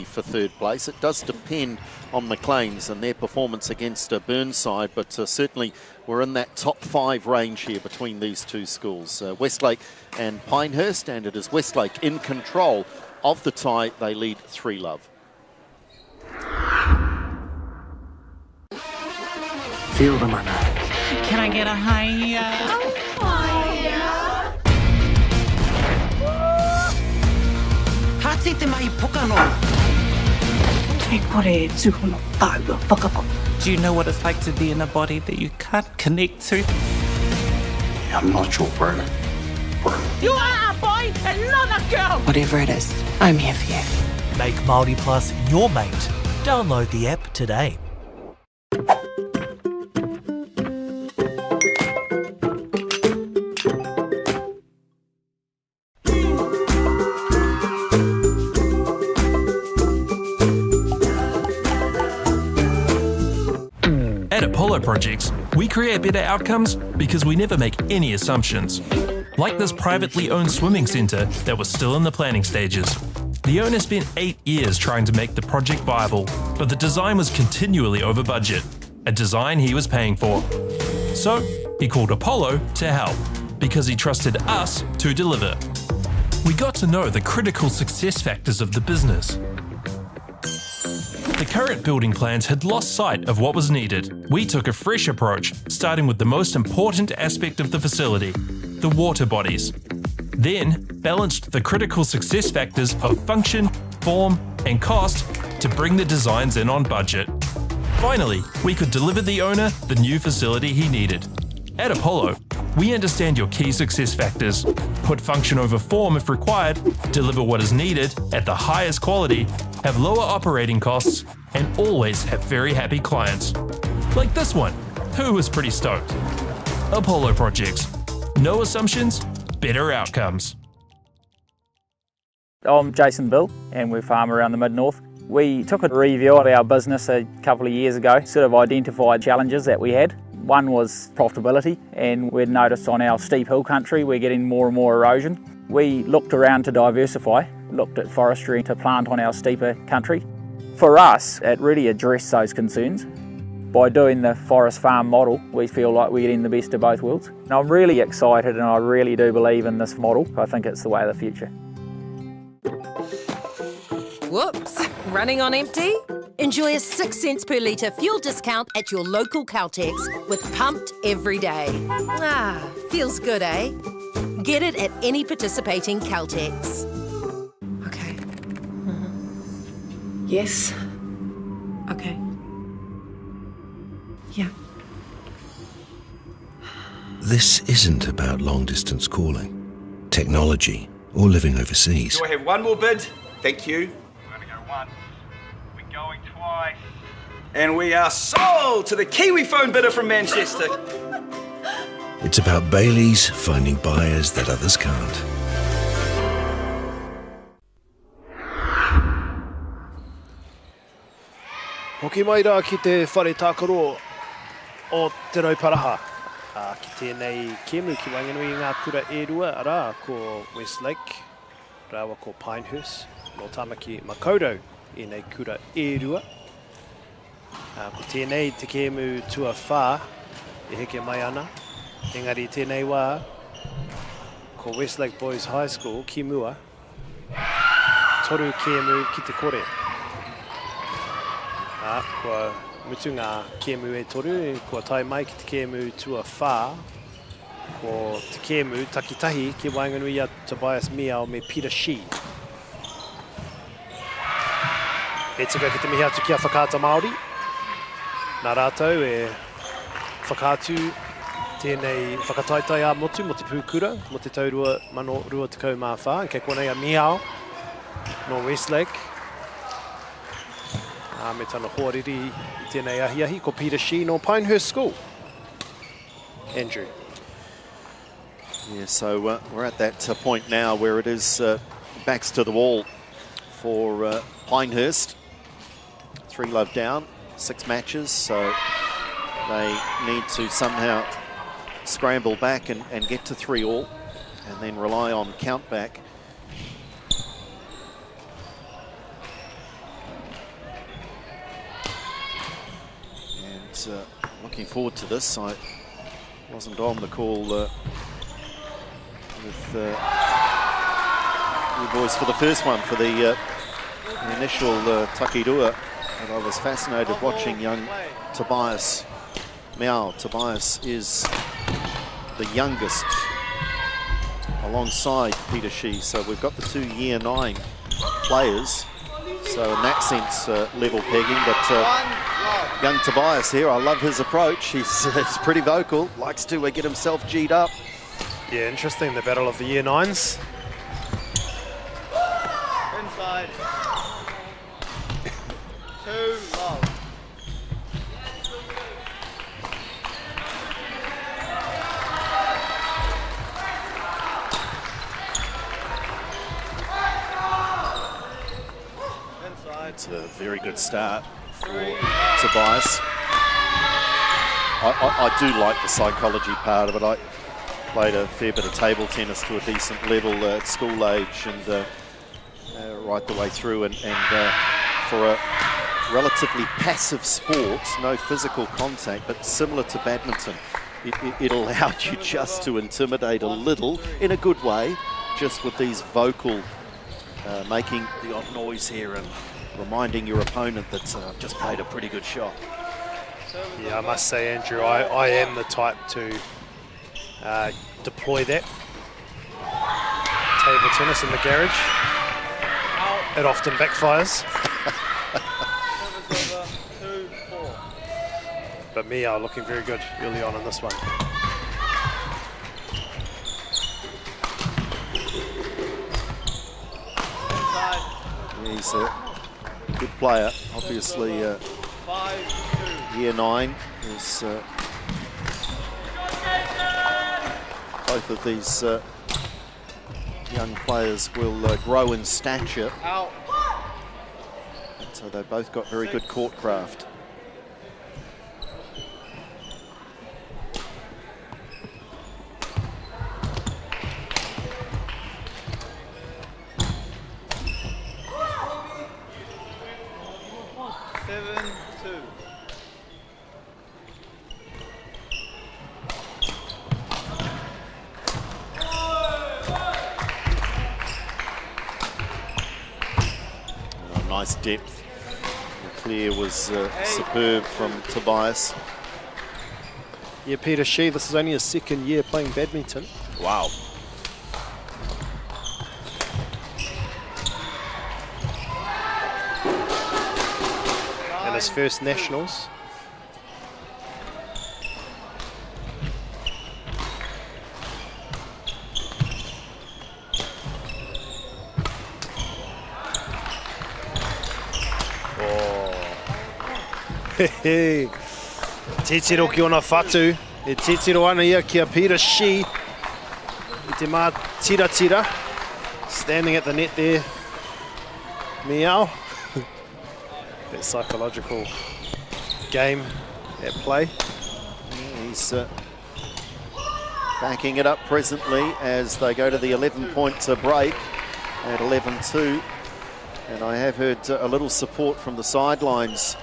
for third place. It does depend on McLean's and their performance against Burnside, but certainly we're in that top 5 range here between these two schools, Westlake and Pinehurst, and it is Westlake in control of the tie. They lead 3-love. Feel the mana. Can I get a higher? Hatite mai pokano. Do you know what it's like to be in a body that you can't connect to? I'm not your partner. You are a boy and not a girl! Whatever it is, I'm here for you. Make Māori Plus your mate. Download the app today. projects, we create better outcomes because we never make any assumptions. Like this privately owned swimming centre that was still in the planning stages. The owner spent 8 years trying to make the project viable, but the design was continually over budget, a design he was paying for. So, he called Apollo to help, because he trusted us to deliver. We got to know the critical success factors of the business. The current building plans had lost sight of what was needed. We took a fresh approach, starting with the most important aspect of the facility, the water bodies. Then, balanced the critical success factors of function, form, and cost to bring the designs in on budget. Finally, we could deliver the owner the new facility he needed. At Apollo, we understand your key success factors, put function over form if required, deliver what is needed at the highest quality, have lower operating costs, and always have very happy clients. Like this one, who was pretty stoked. Apollo Projects. No assumptions, better outcomes. I'm Jason Bill and we farm around the Mid-North. We took a review of our business a couple of years ago, sort of identified challenges that we had. One was profitability, and we'd noticed on our steep hill country we're getting more and more erosion. We looked around to diversify, looked at forestry to plant on our steeper country. For us, it really addressed those concerns. By doing the forest farm model, we feel like we're getting the best of both worlds. And I'm really excited and I really do believe in this model. I think it's the way of the future. Whoops, running on empty? Enjoy a 6 cents per litre fuel discount at your local Caltex with Pumped every day. Ah, feels good, eh? Get it at any participating Caltex. Okay. Yes. Okay. Yeah. This isn't about long-distance calling, technology, or living overseas. Do I have one more bid? Thank you. We're going to go once. We're going twice. And we are sold to the Kiwi phone bidder from Manchester. It's about Bailey's finding buyers that others can't. Hoki mai rā ki te whare tākaro o te rauparaha. Ki tēnei kēmu ki wanganui ngā kura e rua arā ko Westlake, rāua ko Pinehurst, no Tamaki Makaurau i nei kura e rua. Ko tēnei te kēmu tua whā e heke mai ana. Engari tēnei wā ko Westlake Boys High School ki mua. Toru kēmu ki te kore. Kua mutu ngā kēmu e toru, kua tai mai ki te kēmu tua whā, ko te kēmu takitahi ki Wainganui a Tobias Miao me Peter Shi. E tika ki te mihi atu ki a whakata Māori. Nā rātou e whakātu tēnei whakataitai a motu mo te pūkura, mo te taurua mano rua tekau mā whā, kei konei a Miao no Westlake. Me tana hoariri I tēnei ahiahi, ko Peter Shi no Pinehurst School. Andrew. Yeah, so we're at that point now where it is backs to the wall for Pinehurst. 3 love down, 6 matches, so they need to somehow scramble back and get to 3-all and then rely on count back. Looking forward to this. I wasn't on the call with you boys for the first one, for the initial Porirua, and I was fascinated watching young Tobias Miao. Tobias is the youngest alongside Peter Shi, so we've got the 2 year 9 players, so in that sense level pegging, but young Tobias here, I love his approach. He's pretty vocal, likes to get himself G'd up. Yeah, interesting, the battle of the year 9s. Inside. 2 love. It's a very good start for Tobias. I do like the psychology part of it. I played a fair bit of table tennis to a decent level at school age and right the way through. And for a relatively passive sport, no physical contact, but similar to badminton, it allowed you just to intimidate a little in a good way, just with these vocal, making the odd noise here and reminding your opponent that I've just played a pretty good shot. Yeah, I must say, Andrew, I am the type to deploy that table tennis in the garage. It often backfires. But me are looking very good early on in this one. He's a good player, obviously. Year 9 is both of these young players will grow in stature. So they've both got very good court craft. Nice depth. The clear was superb from Tobias. Yeah, Peter Shee, this is only his second year playing badminton. Wow. And his first nationals. Titiro ki ona whatu, e titiro ana ia kia Peter Shee, I te mā tira tira, standing at the net there, meow. That psychological game at play. Yeah, he's backing it up presently as they go to the 11-point break at 11-2. And I have heard a little support from the sidelines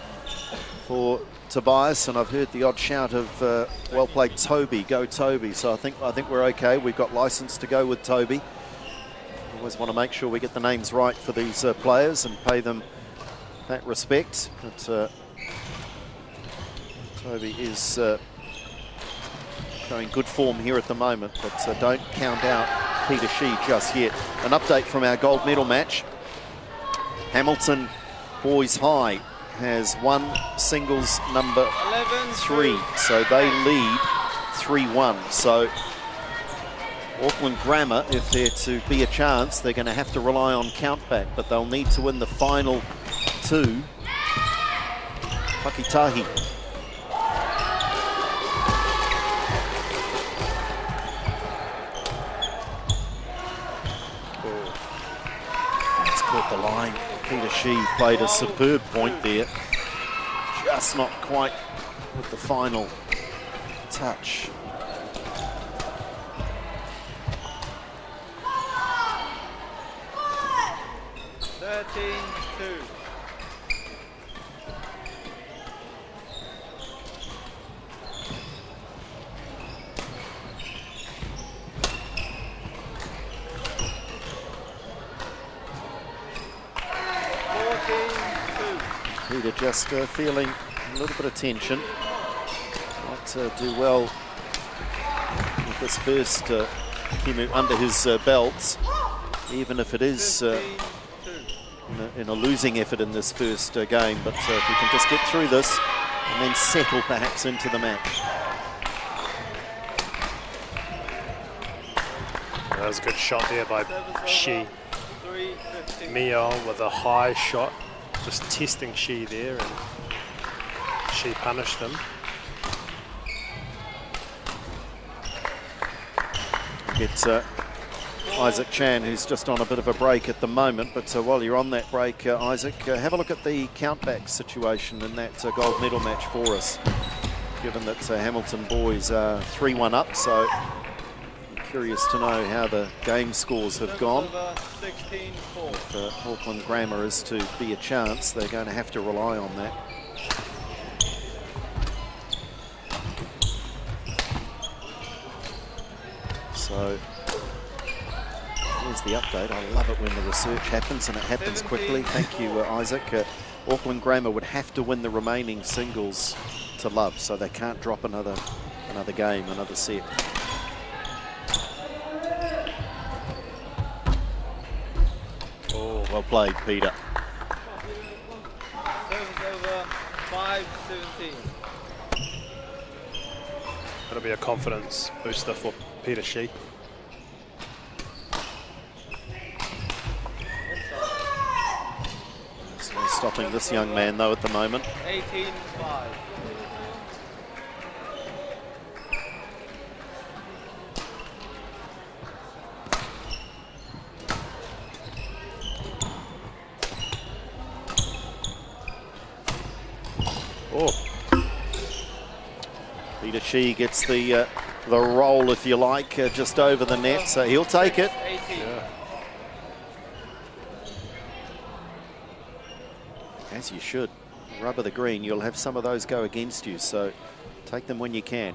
for Tobias, and I've heard the odd shout of well played Toby, go Toby. So I think we're okay. We've got license to go with Toby. Always want to make sure we get the names right for these players and pay them that respect. But Toby is showing good form here at the moment, but don't count out Peter Shee just yet. An update from our gold medal match. Hamilton Boys High has won singles number 3, so they lead 3-1. So Auckland Grammar, if they're to be a chance, they're going to have to rely on countback, but they'll need to win the final 2. Pakitahi. That's caught the line. Peter Shee played a superb point there, just not quite with the final touch. Peter just feeling a little bit of tension. Might do well with this first Kimu under his belts, even if it is in a losing effort in this first game. But if we can just get through this and then settle perhaps into the match. That was a good shot there by Shee. Mio with a high shot, just testing Shee there, and Shee punished him. It's Isaac Chan, who's just on a bit of a break at the moment, but while you're on that break, Isaac, have a look at the countback situation in that gold medal match for us. given that Hamilton Boys are 3-1 up, so I'm curious to know how the game scores have gone. If Auckland Grammar is to be a chance, they're going to have to rely on that. So here's the update. I love it when the research happens, and it happens quickly. Thank you, Isaac. Auckland Grammar would have to win the remaining singles to love, so they can't drop another game, another set. Oh, well played, Peter. Service over, 5-17. That'll be a confidence booster for Peter Shee. So stopping this young man though at the moment. 18-5. Oh. Peter Shee gets the roll, if you like, just over the net, so he'll take it. Yeah. As you should. Rubber the green, you'll have some of those go against you, so take them when you can.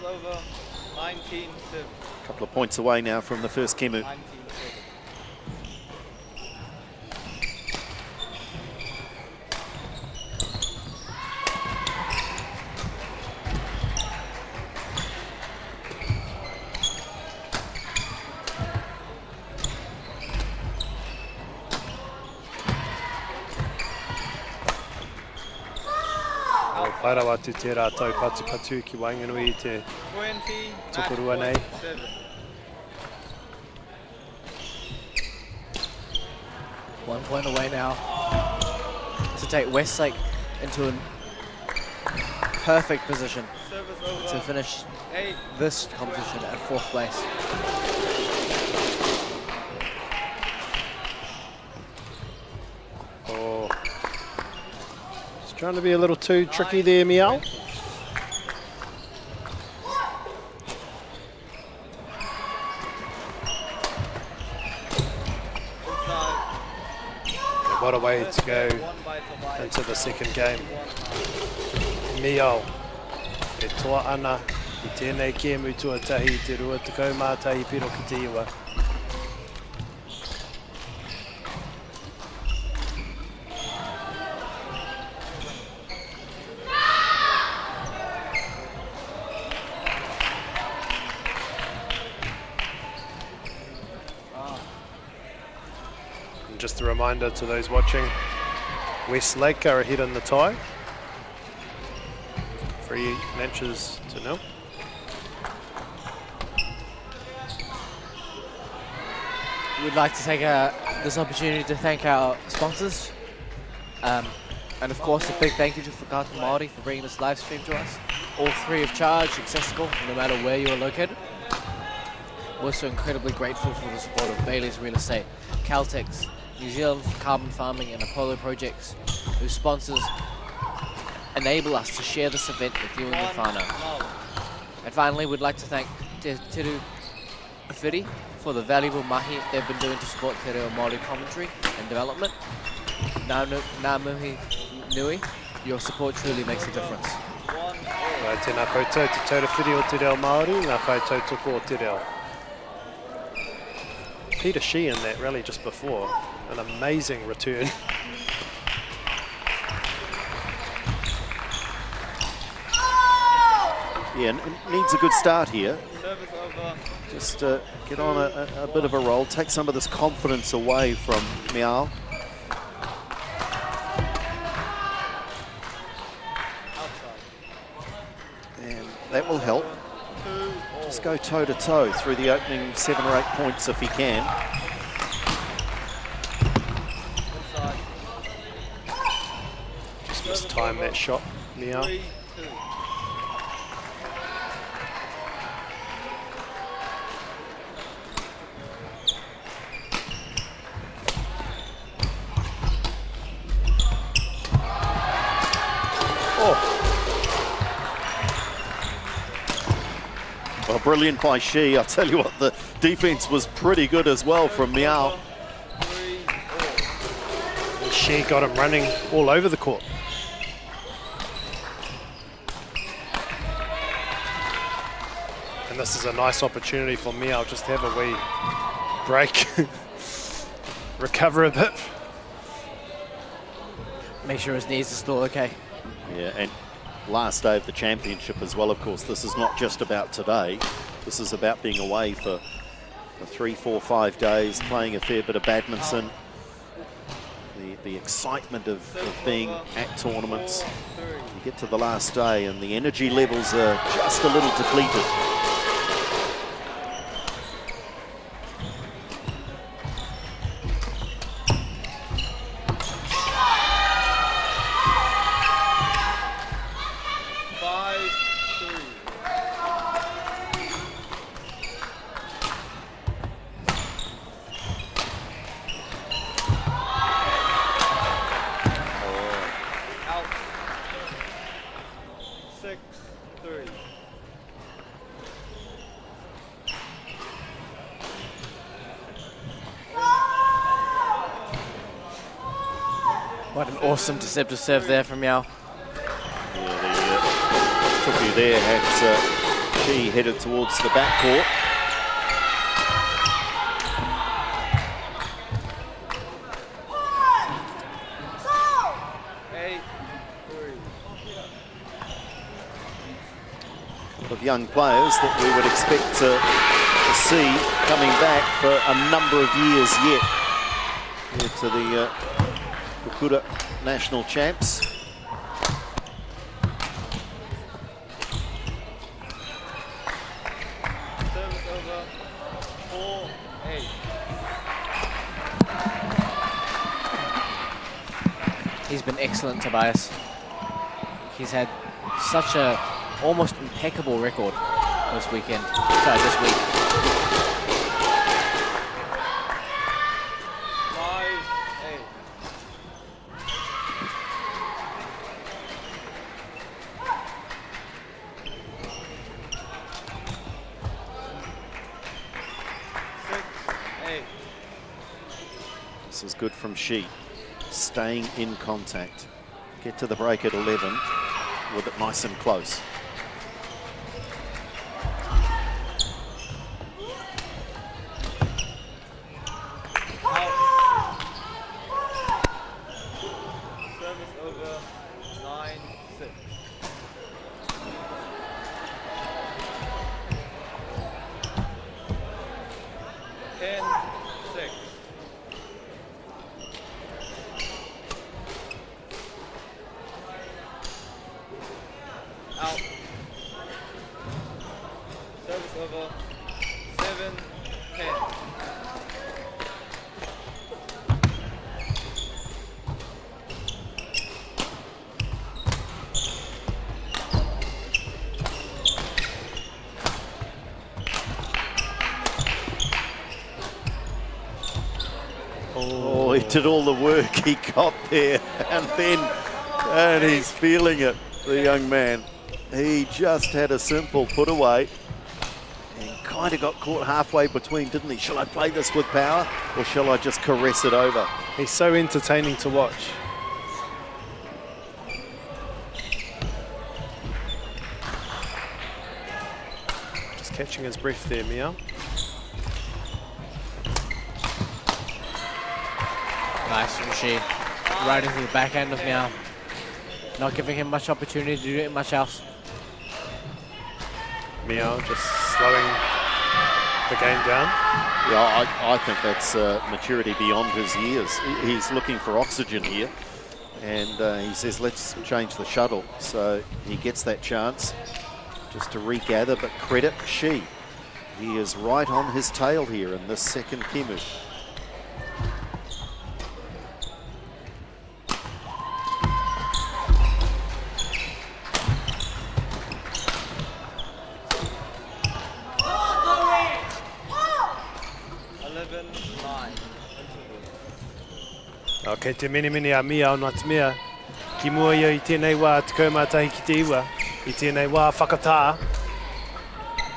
Over 19-7. A couple of points away now from the first Kemu. 19-7. Pairawa tu te rātou patu ki Wainganui te tukurua nei. 1 point away now to take Westlake into a perfect position to finish this competition at 4th place. Oh. Just trying to be a little too tricky there, Miao. What a way to go into the second game. Miao, e toa ana I tēnei kēmu tuatahi te rua tekau mātahi piro ki te iwa. Just a reminder to those watching, Westlake are ahead in the tie. 3 matches to 0. We'd like to take this opportunity to thank our sponsors. And of course, a big thank you to Whakaata Māori for bringing this live stream to us. All free of charge, accessible, no matter where you are located. We're also incredibly grateful for the support of Bailey's Real Estate, Caltex, New Zealand Carbon Farming and Apollo Projects, whose sponsors enable us to share this event with you and your whānau. And finally, we'd like to thank Te Tiru Whiri for the valuable mahi they've been doing to support Te Reo Māori commentary and development. Ngā mihi nui, your support truly makes a difference. Nā tēnā koutou te taurawhiri o Te Reo Māori, ngā whai tautoko o Te Reo. Peter Shee in that rally just before, an amazing return. Yeah, needs a good start here. Just get on a bit of a roll, take some of this confidence away from Miao. And that will help. Just go toe-to-toe through the opening 7 or 8 points if he can. Just time that shot, Meow. 3-2. Well, brilliant by Shi. I'll tell you what, the defense was pretty good as well from Meow. And Shi got him running all over the court. And this is a nice opportunity for Meow just to have a wee break, recover a bit. Make sure his knees are still okay. Yeah, and last day of the championship as well, of course. This is not just about today. This is about being away for 3, 4, 5 days, playing a fair bit of badminton. The excitement of being at tournaments. You get to the last day and the energy levels are just a little depleted. What an awesome deceptive serve there from Yao. Yeah, the Tuku there had Shi headed towards the backcourt. Of young players that we would expect to see coming back for a number of years yet. Here to the Kukura national champs. Service over 4-8. He's been excellent, Tobias. He's had such a almost impeccable record this weekend. Sorry, this week. 5-8. This is good from Shi. Staying in contact. Get to the break at 11 with it nice and close. Service over 9-6. Out. Service over 7-10. Oh, he did all the work he got there, and he's feeling it, the young man. He just had a simple put away and kind of got caught halfway between, didn't he? Shall I play this with power or shall I just caress it over? He's so entertaining to watch. Just catching his breath there, Meow. Nice from Shi. Right into the backhand of Meow. Not giving him much opportunity to do much else. Meow just slowing the game down. Yeah, I think that's maturity beyond his years. He's looking for oxygen here, and he says, let's change the shuttle. So he gets that chance just to regather, but credit Shi. He is right on his tail here in this second Kimu. Kei te mini a mia o nat mea. Ki mua ia I tēnei wā te kaumātahi ki te iwa. I tēnei wā whakatā.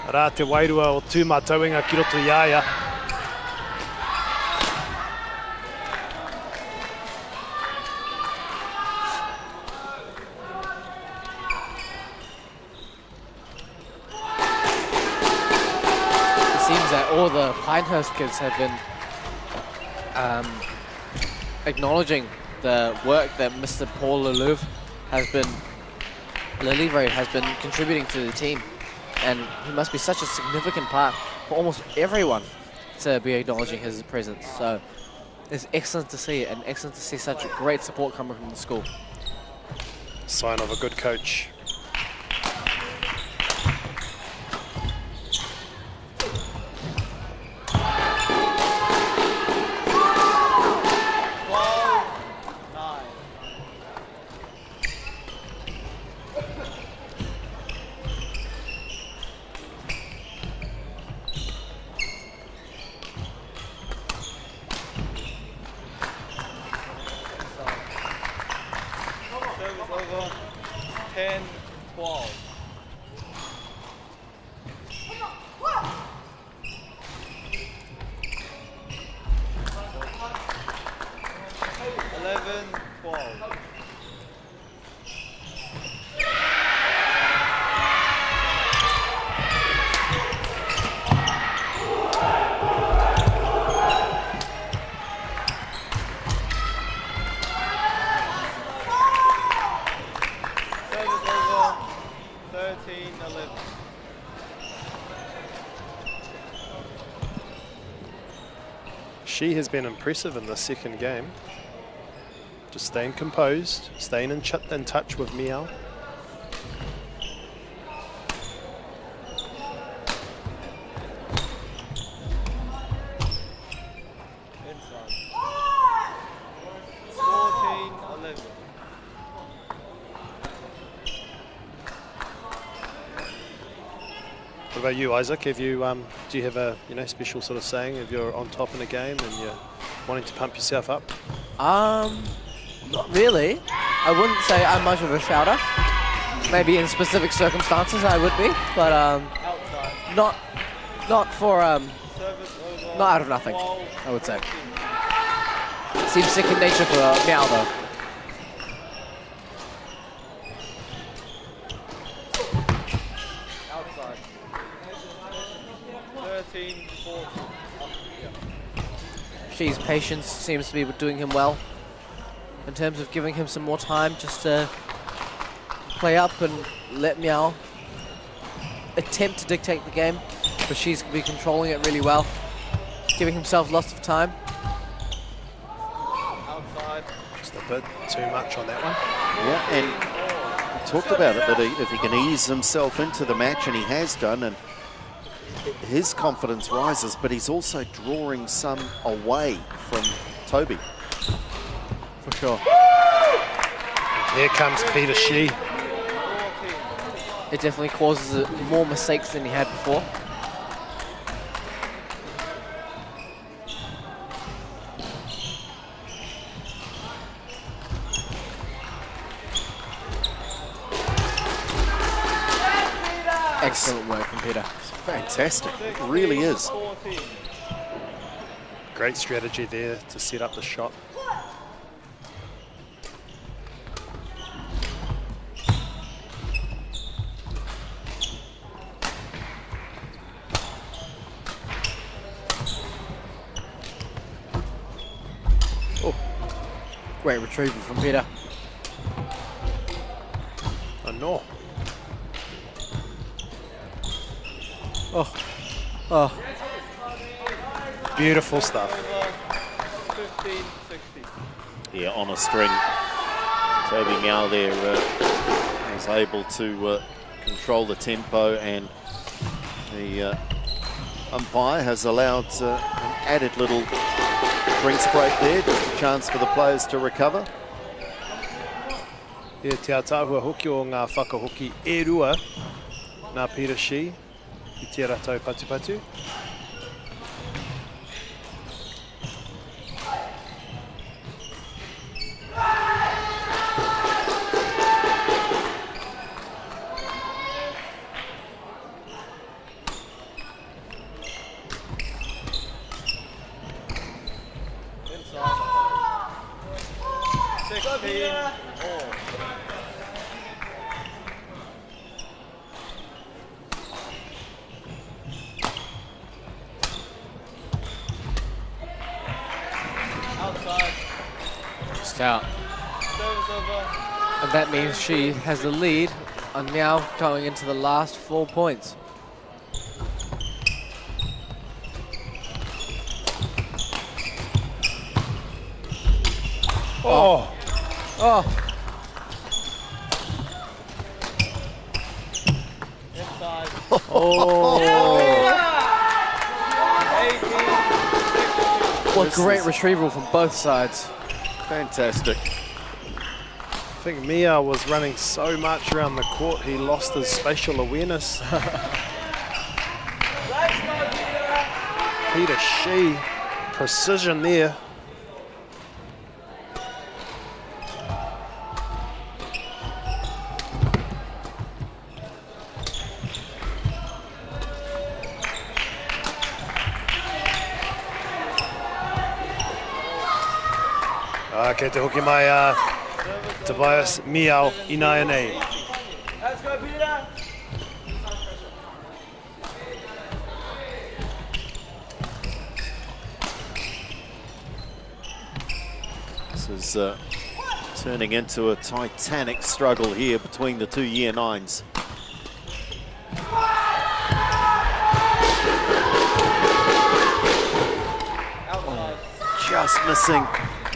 Rā te wairua o tūmātauinga ki roto I aia. It seems that all the Pinehurst kids have been acknowledging the work that Mr. Paul Leleuve has been contributing to the team, and he must be such a significant part for almost everyone to be acknowledging his presence. So it's excellent to see, and excellent to see such great support coming from the school. Sign of a good coach. Service over. 10, 12. She has been impressive in the second game. Just staying composed, staying in touch with Miao. What about you, Isaac? Have you do you have a special sort of saying if you're on top in a game and you're wanting to pump yourself up? Not really. I wouldn't say I'm much of a shouter. Maybe in specific circumstances I would be, but not out of nothing, I would say. Seems second nature for Miao though. She's patience seems to be doing him well in terms of giving him some more time just to play up and let Miao attempt to dictate the game, but she's going to be controlling it really well, giving himself lots of time. Outside. Just a bit too much on that one. Yeah, and we talked about it, that if he can ease himself into the match, and he has done, and his confidence rises, but he's also drawing some away from Toby. For sure. And here comes Peter Shee. It definitely causes more mistakes than he had before. Excellent work from Peter. Fantastic, it really is. Great strategy there to set up the shot. Oh, great retrieval from Peter. Oh no. Oh, oh. Beautiful stuff. 15, 60. Yeah, on a string. Toby Miao there was able to control the tempo, and the umpire has allowed an added little drinks break there, just a chance for the players to recover. Ia te atahua hoki o ngā whakahoki e rua nā Peter Shee I te ratau patupatu. out. And that means she has the lead on Meow going into the last 4 points. Oh! Oh! What great retrieval from both sides. Fantastic. I think Mia was running so much around the court, he lost his spatial awareness. Peter Shee, precision there. Kei te hoki mai Tobias Miao ina nei. Let's go, Peter! This is turning into a titanic struggle here between the two year nines. Just missing,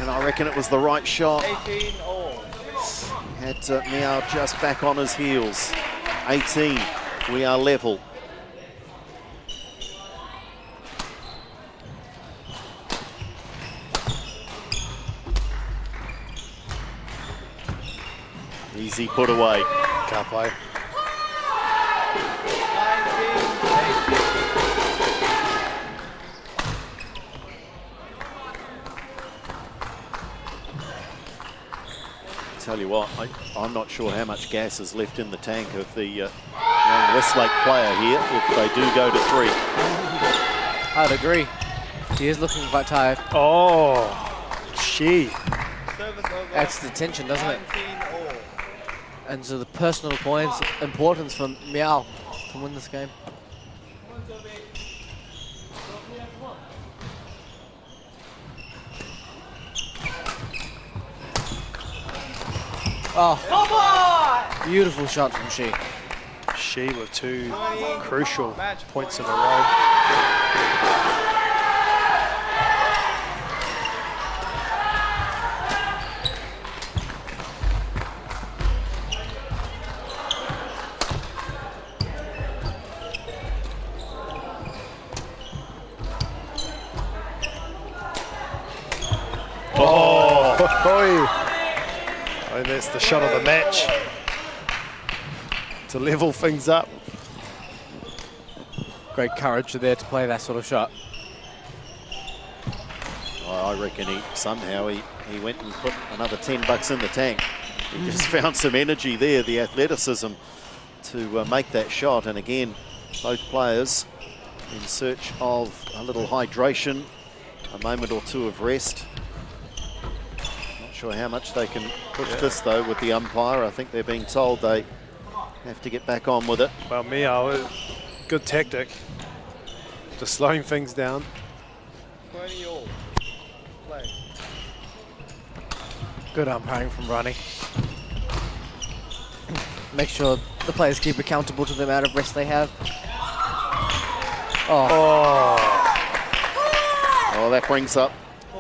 and I reckon it was the right shot. 18 all. Had Miao just back on his heels. 18, we are level. Easy put away. Can't play. Tell you what, I'm not sure how much gas is left in the tank of the young Westlake player here if they do go to 3. I'd agree. He is looking quite tired. Oh, she. Adds the tension, doesn't it? And so the personal points, importance for Miao to win this game. Oh, beautiful shot from She. She with 2 crucial points in a row. And that's the shot of the match to level things up. Great courage there to play that sort of shot. I reckon somehow he went and put another $10 in the tank. He just found some energy there, the athleticism to make that shot. And again, both players in search of a little hydration, a moment or two of rest. Not sure how much they can push this though with the umpire. I think they're being told they have to get back on with it. Well, Miao, good tactic, just slowing things down. 20 all. Play. Good umpiring from Ronnie. Make sure the players keep accountable to the amount of rest they have. Oh, that brings up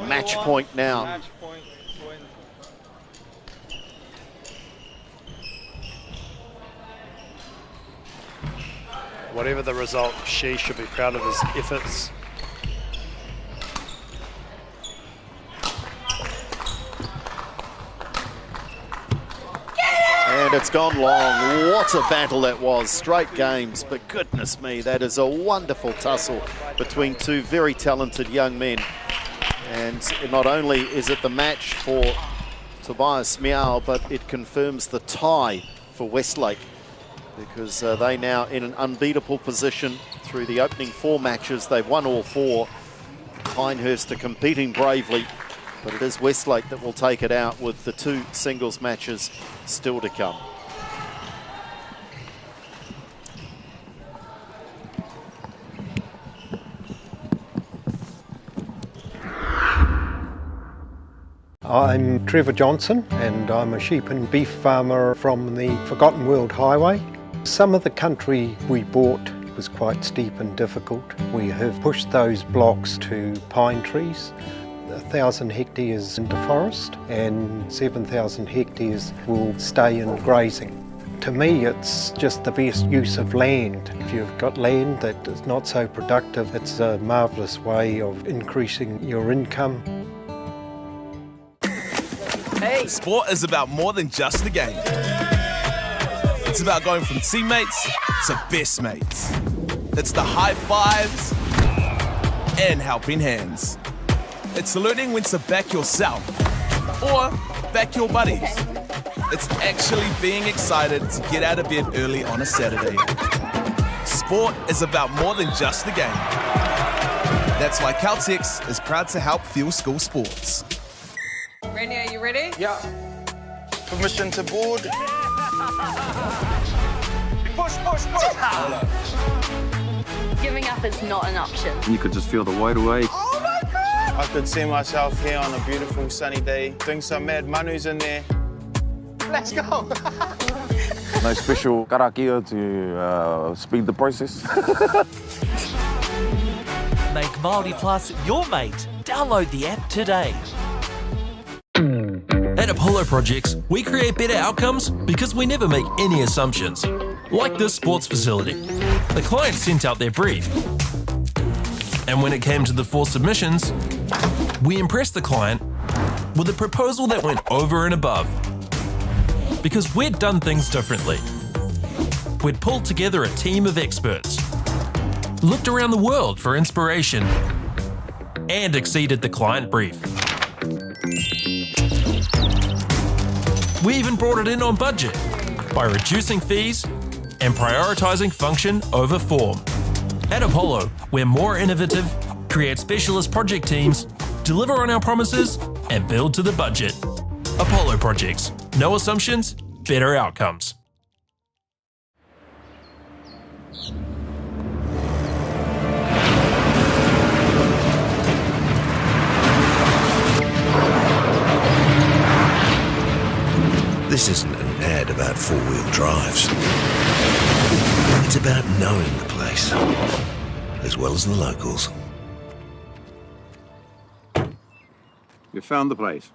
match point now. Match point, win. Whatever the result, she should be proud of his efforts. And it's gone long. What a battle that was. Straight games, but goodness me, that is a wonderful tussle between two very talented young men. And not only is it the match for Tobias Miao, but it confirms the tie for Westlake, because they now in an unbeatable position through the opening 4 matches. They've won all 4. Pinehurst are competing bravely, but it is Westlake that will take it out with the 2 singles matches still to come. I'm Trevor Johnson and I'm a sheep and beef farmer from the Forgotten World Highway. Some of the country we bought was quite steep and difficult. We have pushed those blocks to pine trees. 1,000 hectares into forest and 7,000 hectares will stay in grazing. To me, it's just the best use of land. If you've got land that is not so productive, it's a marvellous way of increasing your income. Hey. Sport is about more than just a game. It's about going from teammates to best mates. It's the high fives and helping hands. It's learning when to back yourself or back your buddies. It's actually being excited to get out of bed early on a Saturday. Sport is about more than just the game. That's why Caltex is proud to help fuel school sports. Rennie, are you ready? Yeah. Permission to board. Push, push, push. Giving up is not an option. You could just feel the weight away. Oh my God! I could see myself here on a beautiful sunny day, doing some mad manus in there. Let's go! No special karakia to speed the process. Make Māori Plus your mate. Download the app today. At Apollo Projects, we create better outcomes because we never make any assumptions. Like this sports facility. The client sent out their brief. And when it came to the 4 submissions, we impressed the client with a proposal that went over and above. Because we'd done things differently. We'd pulled together a team of experts, looked around the world for inspiration, and exceeded the client brief. We even brought it in on budget by reducing fees and prioritising function over form. At Apollo, we're more innovative, create specialist project teams, deliver on our promises, and build to the budget. Apollo Projects. No assumptions, better outcomes. This isn't an ad about four-wheel drives. It's about knowing the place, as well as the locals. You found the place.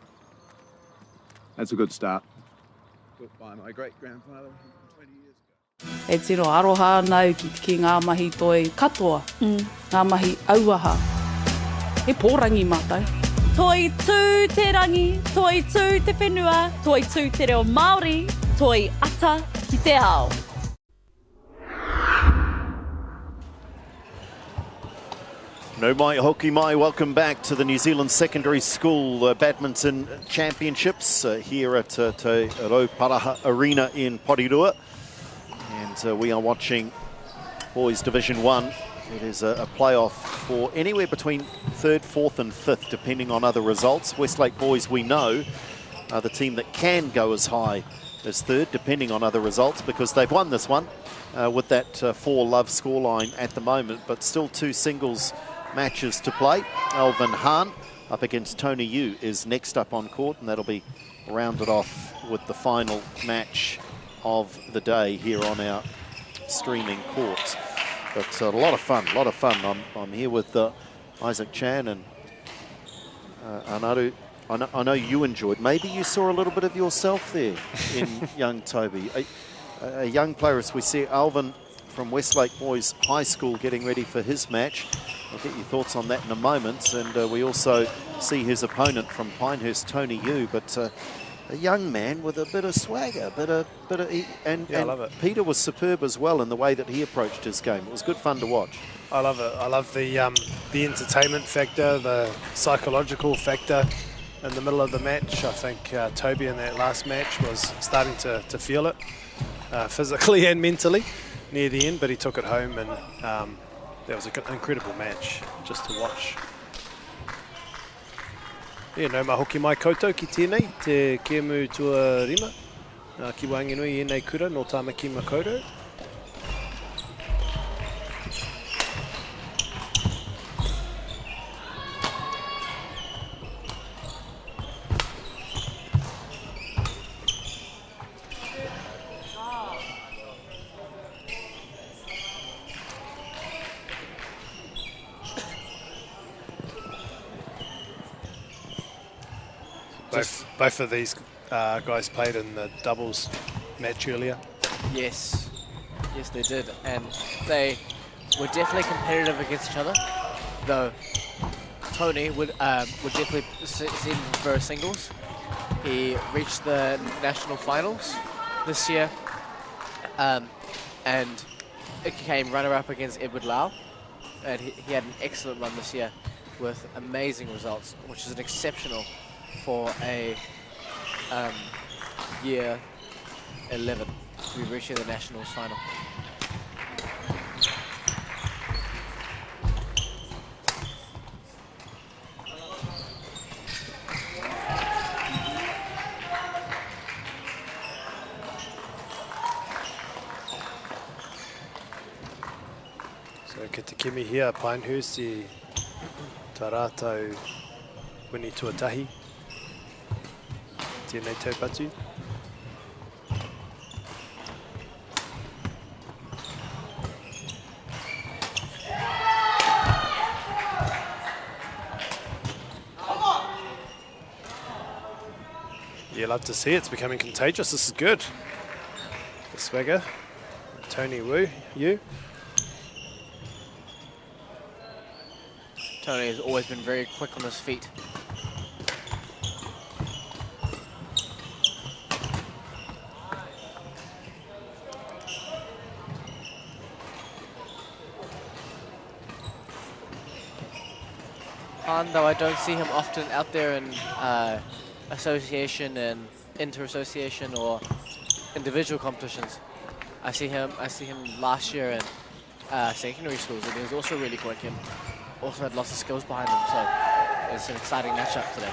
That's a good start. Built by my great-grandfather 20 years ago. E tiro aroha nau ki ngā mahi toi katoa, ngā mahi auaha. He pōrangi mātou. Toi tū te rangi, toi tū te whenua, toi tū te reo Māori, toi ata ki te ao. No mai hoki mai, welcome back to the New Zealand Secondary School Badminton Championships here at Te Rauparaha Arena in Porirua. And we are watching Boys Division 1. It is a playoff for anywhere between 3rd, 4th and 5th, depending on other results. Westlake Boys, we know, are the team that can go as high as 3rd, depending on other results, because they've won this one with that 4-love scoreline at the moment, but still 2 singles matches to play. Alvin Hahn up against Tony Yu is next up on court, and that'll be rounded off with the final match of the day here on our streaming courts. But a lot of fun, a lot of fun. I'm here with Isaac Chan and Anaru. I know you enjoyed. Maybe you saw a little bit of yourself there in young Toby. A young player, as we see Alvin from Westlake Boys High School getting ready for his match. I'll get your thoughts on that in a moment. And we also see his opponent from Pinehurst, Tony Yu. But a young man with a bit of swagger, and I love it. Peter was superb as well in the way that he approached his game. It was good fun to watch. I love it. I love the entertainment factor, the psychological factor in the middle of the match. I think Toby in that last match was starting to feel it physically and mentally near the end, but he took it home, and that was an incredible match just to watch. E no ma hoki mai koutou ki tēnei, te kemu tua rima. Ki wanginui e nei kura no tāmaki makourou. Both of these guys played in the doubles match earlier. Yes, they did, and they were definitely competitive against each other. Though Tony would definitely see him for singles. He reached the national finals this year, and it came runner-up against Edward Lau, and he had an excellent run this year with amazing results, which is an exceptional for a year 11 to be reaching the nationals final. So ke te kimi here, Pinehurst I tā rātou wini tuatahi. Tēnei taupatu. You love to see it. It's becoming contagious. This is good. The swagger. Tony Wu, you. Tony has always been very quick on his feet. Though I don't see him often out there in association and inter-association or individual competitions. I see him last year in secondary schools, and he was also really quick and also had lots of skills behind him. So it's an exciting matchup today.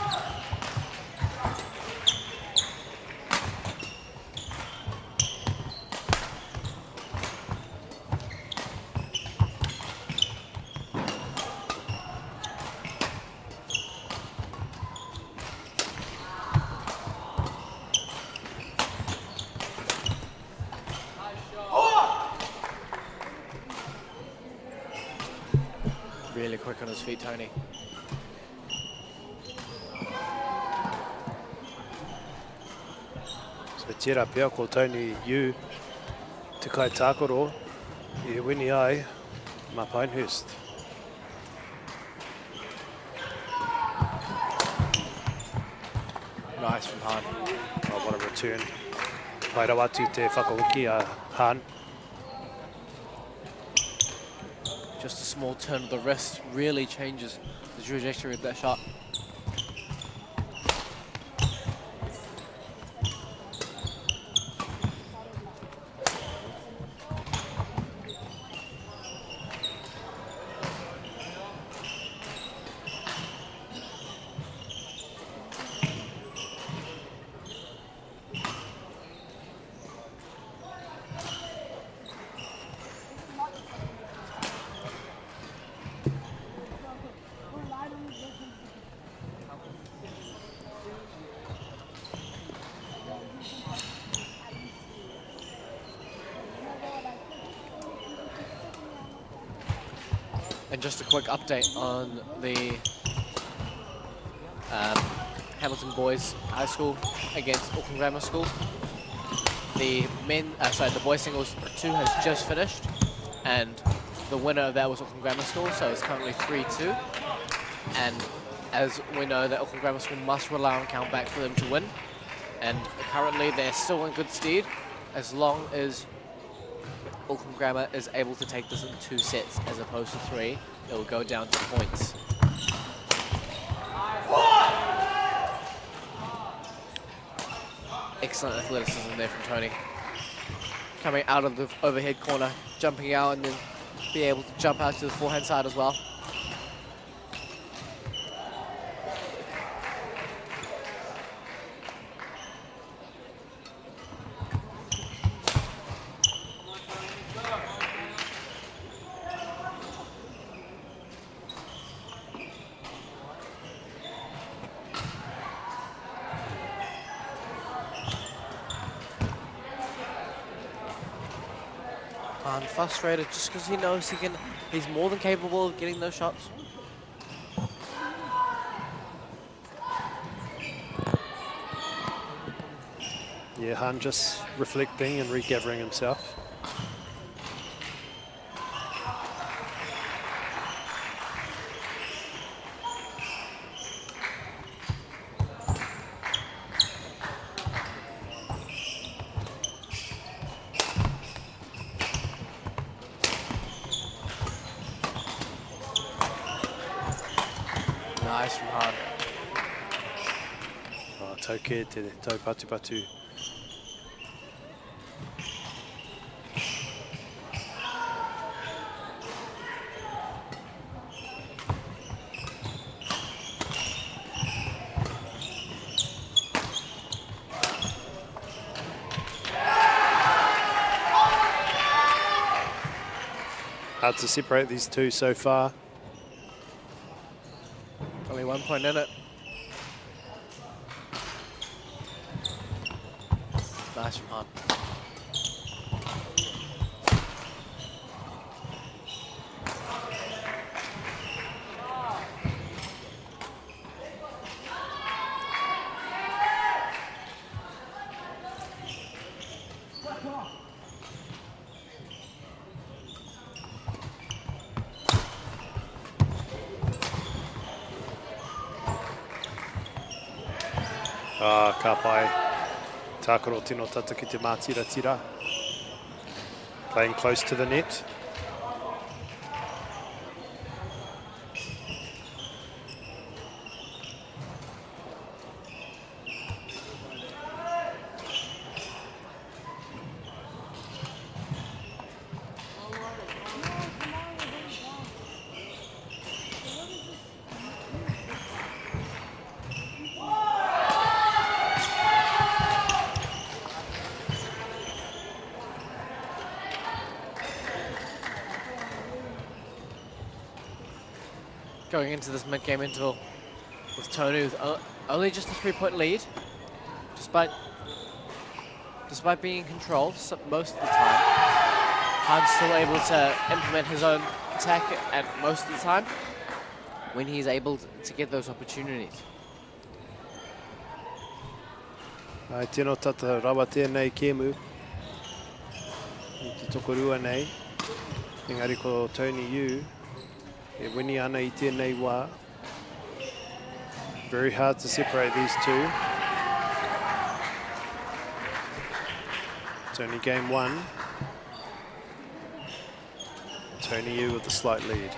Really quick on his feet, Tony. So tira pia ko Tony Yu te kai tākoro I wini ai ma Pinehurst. Nice from Han. Oh, what a return. Paira watu te whakawiki a Han. Just a small turn of the wrist really changes the trajectory of that shot. And just a quick update on the Hamilton Boys High School against Auckland Grammar School. The boys singles 2 has just finished, and the winner of that was Auckland Grammar School, so it's currently 3-2. And as we know, that Auckland Grammar School must rely on countback for them to win, and currently they're still in good stead as long as Auckland Grammar is able to take this in 2 sets as opposed to 3. It will go down to points. Excellent athleticism there from Tony. Coming out of the overhead corner, jumping out, and then be able to jump out to the forehand side as well. Frustrated just because he knows he's more than capable of getting those shots. Yeah, Han just reflecting and regathering himself. Nice from Han. Oh, tau ke te tau patu. Hard to separate these two so far. Only 1 point in it. Nice from Han. Ka pai. Tākaro tino tata ki te mātira. Playing close to the net. Going into this mid-game interval with Tony with only just a 3-point lead, despite being in control most of the time. Han's still able to implement his own attack at most of the time when he's able to get those opportunities. Ai tino tata rawa tēnei kēmu. I te tokorua nei. Engari ko Tony Yu. E wini ana I tēnei wā. Very hard to separate these two. It's only game 1. Tony Yu with a slight lead.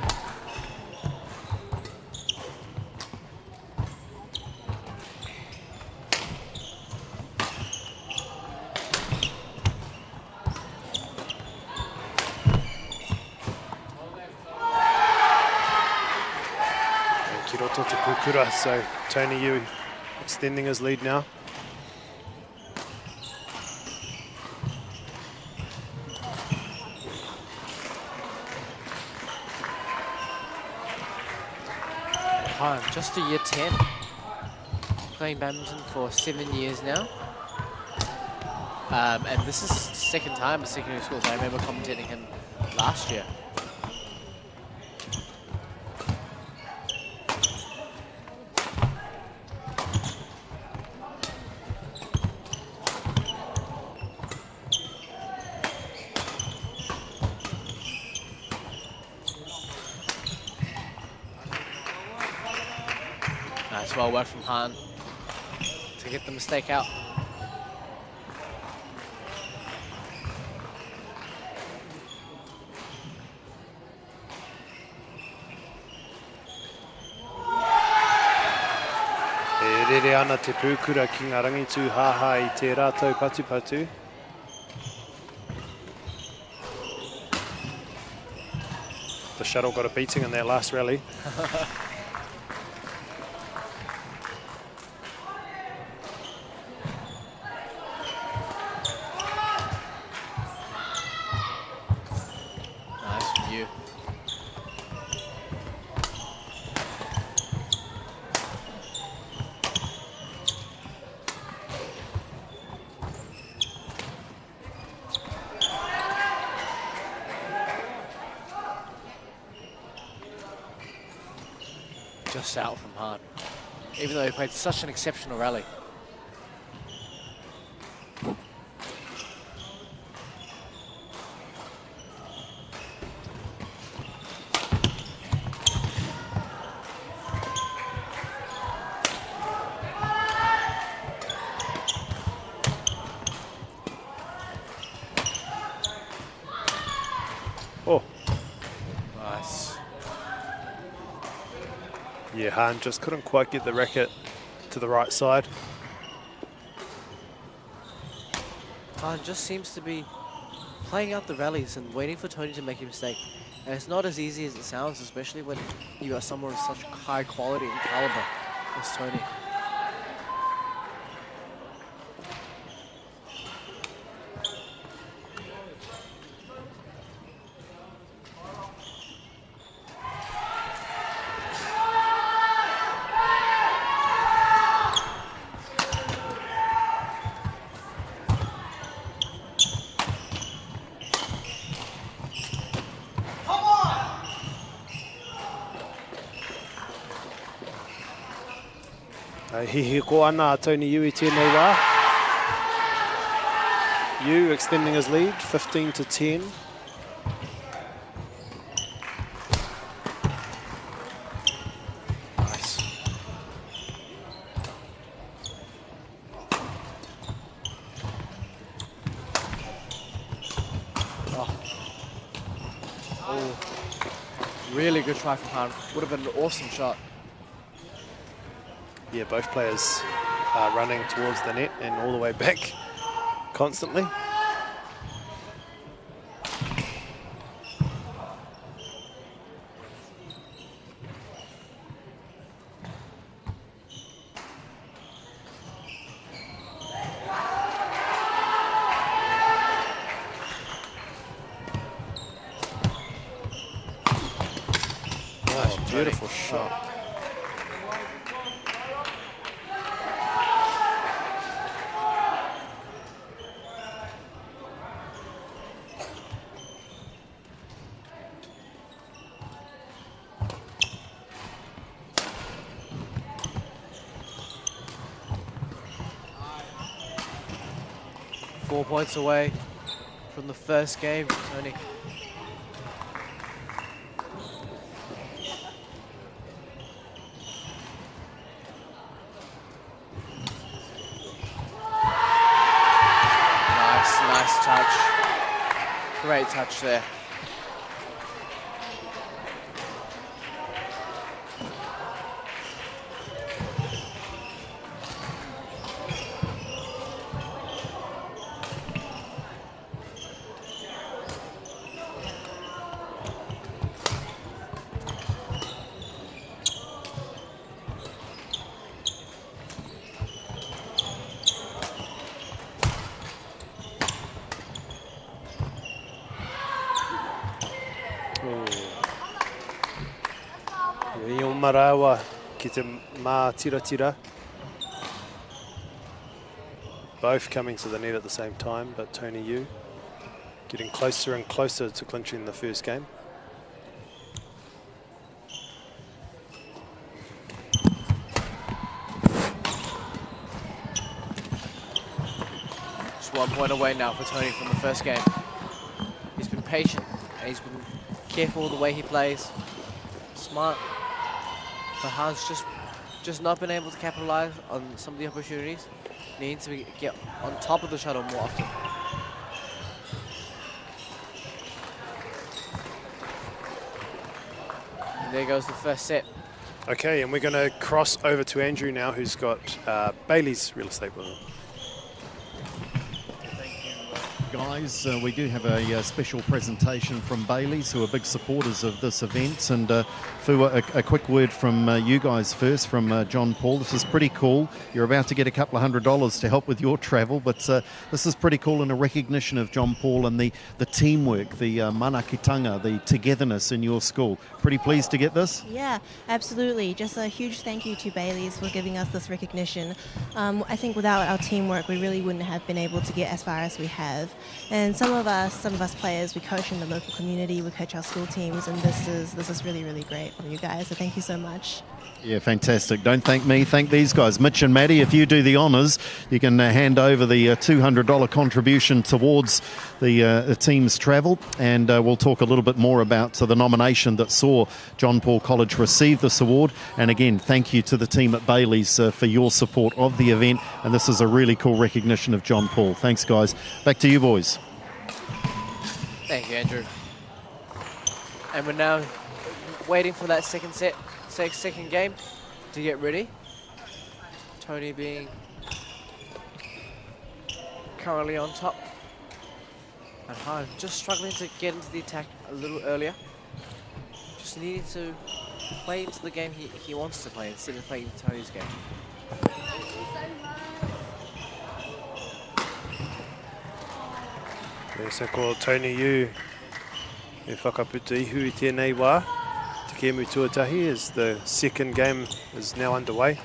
Kiroto to Pukura, so Tony Yu extending his lead now. Han, just a year 10, playing badminton for 7 years now. And this is the second time at secondary school, so I remember commentating him last year. Nice, well worked from Han to get the mistake out. E rere ana te pūkura ki ngā rangitū haha I te rātou patu. The shuttle got a beating in that last rally. Nice from you. Just out from Han, even though he played such an exceptional rally. Oh. Nice. Yeah, Han just couldn't quite get the racket to the right side. Han just seems to be playing out the rallies and waiting for Tony to make a mistake. And it's not as easy as it sounds, especially when you got someone with such high quality and caliber as Tony. Hihi ko ana Tony Yu I tēnei wā. Yu extending his lead, 15-10. Nice. Oh, really good try from Han. Would have been an awesome shot. Yeah, both players are running towards the net and all the way back constantly. Nice, beautiful shot. Points away from the first game, Tony. Nice touch. Great touch there. Marawa ki te mā tira. Both coming to the net at the same time, but Tony Yu getting closer and closer to clinching the first game. Just 1 point away now for Tony from the first game. He's been patient and he's been careful the way he plays. Smart. But Han's just not been able to capitalize on some of the opportunities. Needs to get on top of the shuttle more often. And there goes the first set. Okay, and we're going to cross over to Andrew now, who's got Bailey's real estate with him. Guys, we do have a special presentation from Bailey's, who are big supporters of this event. And Fua, a quick word from you guys first, from John Paul. This is pretty cool. You're about to get a couple of $100 to help with your travel, but this is pretty cool, and a recognition of John Paul and the teamwork, the manakitanga, the togetherness in your school. Pretty pleased to get this? Yeah, absolutely. Just a huge thank you to Bailey's for giving us this recognition. I think without our teamwork, we really wouldn't have been able to get as far as we have. And some of us players, we coach in the local community, we coach our school teams, and this is really, really great from you guys. So thank you so much. Yeah, fantastic. Don't thank me, thank these guys. Mitch and Maddie, if you do the honours, you can hand over the $200 contribution towards the team's travel, and we'll talk a little bit more about the nomination that saw John Paul College receive this award. And again, thank you to the team at Bailey's for your support of the event, and this is a really cool recognition of John Paul. Thanks, guys. Back to you, boys. Thank you, Andrew. And we're now waiting for that second game to get ready. Tony being currently on top. And Hine just struggling to get into the attack a little earlier. Just needing to play into the game he wants to play instead of playing Tony's game. So ko Tony Yu e whakaputa ihu I tēnei wā. Te kēmu tuatahi as the second game is now underway.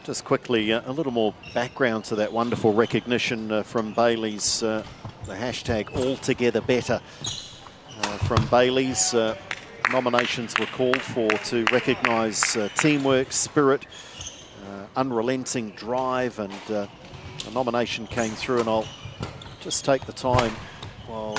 Just quickly, a little more background to that wonderful recognition from Bailey's, the hashtag Altogether Better from Bailey's. Nominations were called for to recognise teamwork, spirit, unrelenting drive, and a nomination came through, and I'll just take the time while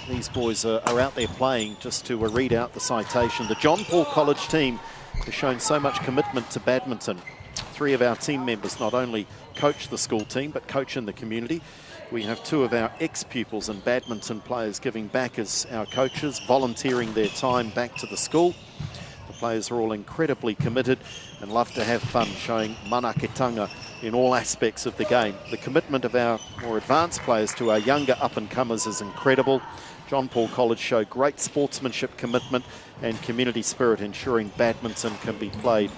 these boys are out there playing just to read out the citation. The John Paul College team has shown so much commitment to badminton. 3 of our team members not only coach the school team, but coach in the community. We have 2 of our ex-pupils and badminton players giving back as our coaches, volunteering their time back to the school. The players are all incredibly committed and love to have fun, showing manaketanga in all aspects of the game. The commitment of our more advanced players to our younger up-and-comers is incredible. John Paul College show great sportsmanship, commitment and community spirit, ensuring badminton can be played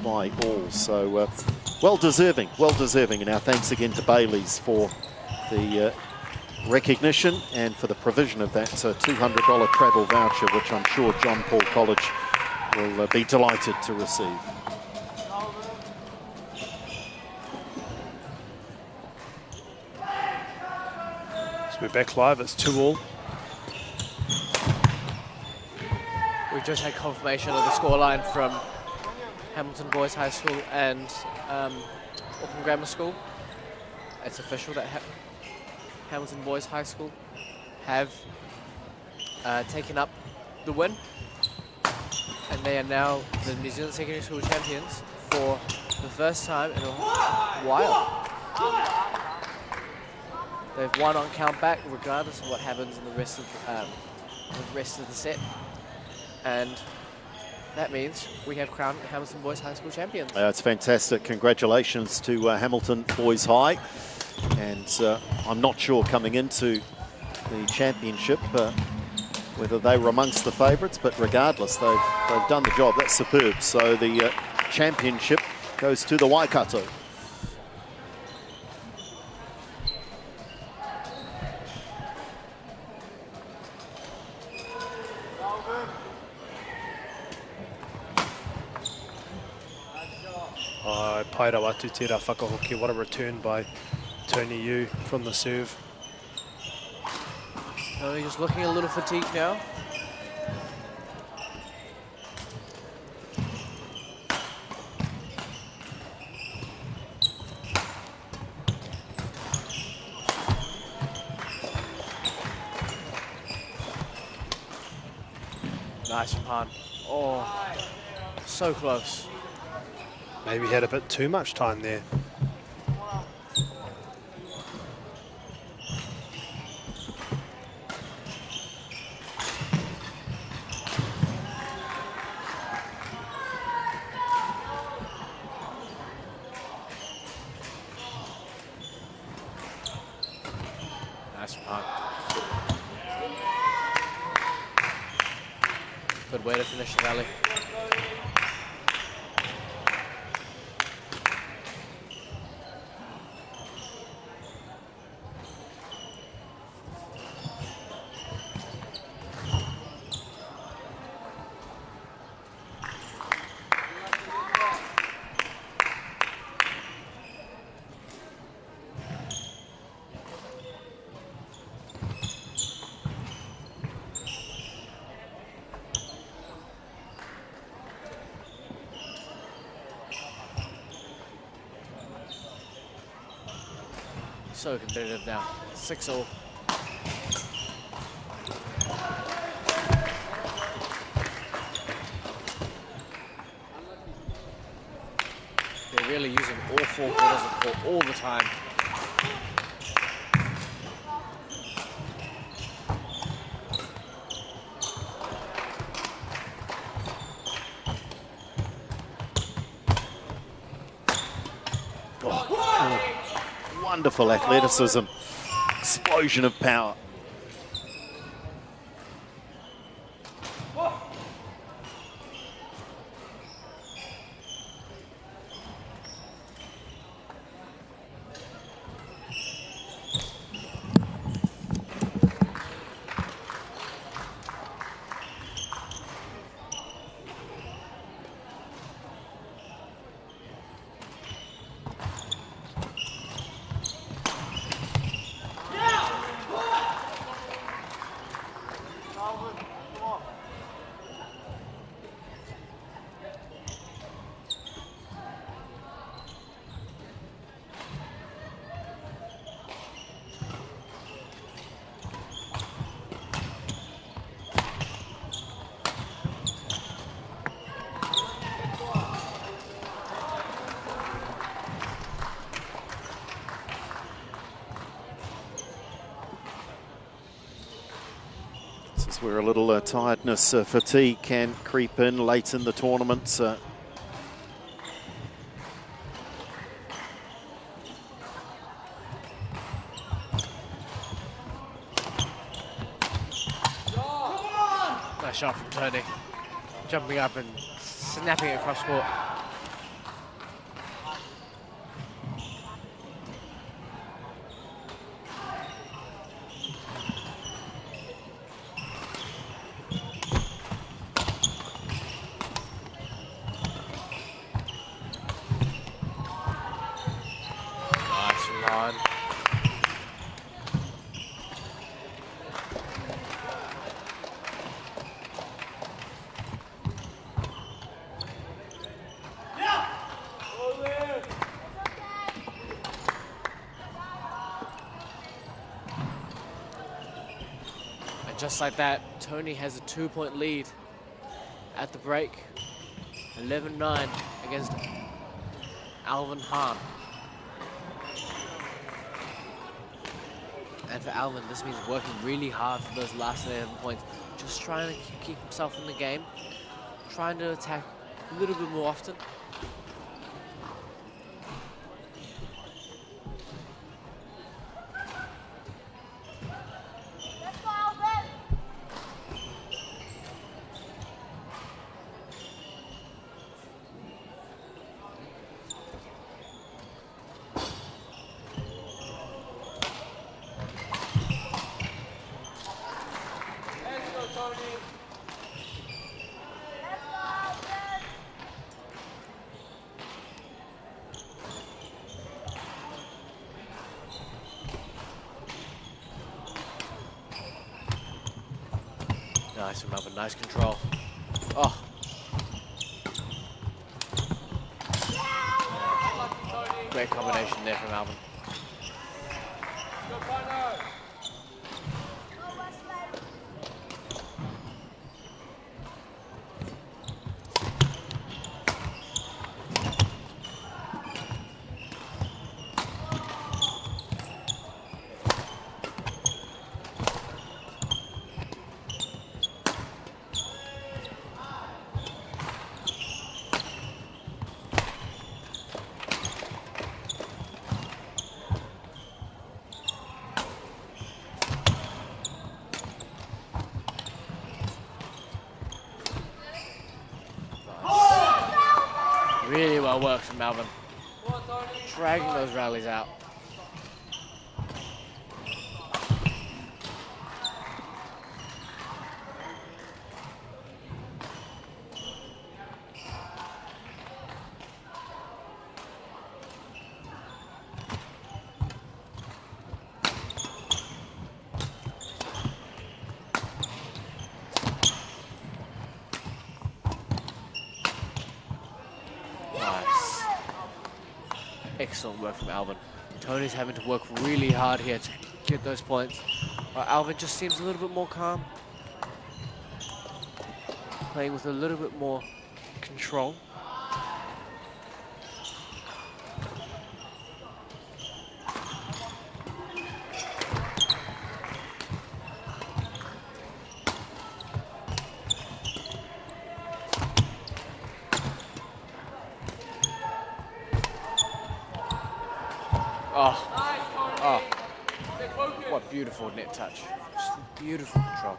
by all. So well deserving, and our thanks again to Bailey's for the recognition and for the provision of that $200 travel voucher, which I'm sure John Paul College will be delighted to receive. So we're back live, it's 2-2. We've just had confirmation of the scoreline from Hamilton Boys High School and Auckland Grammar School. It's official that Hamilton Boys High School have taken up the win, and they are now the New Zealand Secondary School champions for the first time in a while. They've won on count back, regardless of what happens in the rest of the set, and that means we have crowned Hamilton Boys High School champions. It's fantastic. Congratulations to Hamilton Boys High. And I'm not sure coming into the championship whether they were amongst the favourites, but regardless, they've done the job. That's superb. So the championship goes to the Waikato. Paira watu tira whakahoki. What a return by Tony Yu from the serve. Tony just looking a little fatigued now. Nice pan. Oh, so close. Maybe had a bit too much time there. Nice pan. Good way to finish the rally. So competitive now. 6-all. They're really using all four quarters of the court all the time. Wonderful athleticism, explosion of power. This is where a little tiredness, fatigue can creep in late in the tournament. Nice shot from Tony. Jumping up and snapping it across court. Just like that, Tony has a 2-point lead at the break. 11-9 against Alvin Hahn. And for Alvin, this means working really hard for those last 11 points. Just trying to keep himself in the game. Trying to attack a little bit more often. Nice from Alvin, nice control. Oh. Great combination there from Alvin. Really well worked from Alvin. Dragging those rallies out. Excellent work from Alvin. Tony's having to work really hard here to get those points. While Alvin just seems a little bit more calm. Playing with a little bit more control. Oh, what beautiful net touch. Just beautiful control.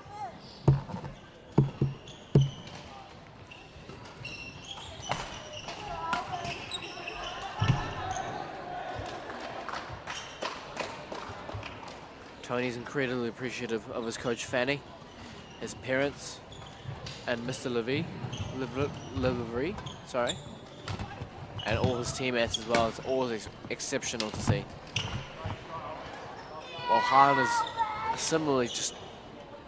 Tony's incredibly appreciative of his coach Fanny, his parents, and Mr. Levy, sorry, and all his teammates as well. It's always exceptional to see. While Han is similarly just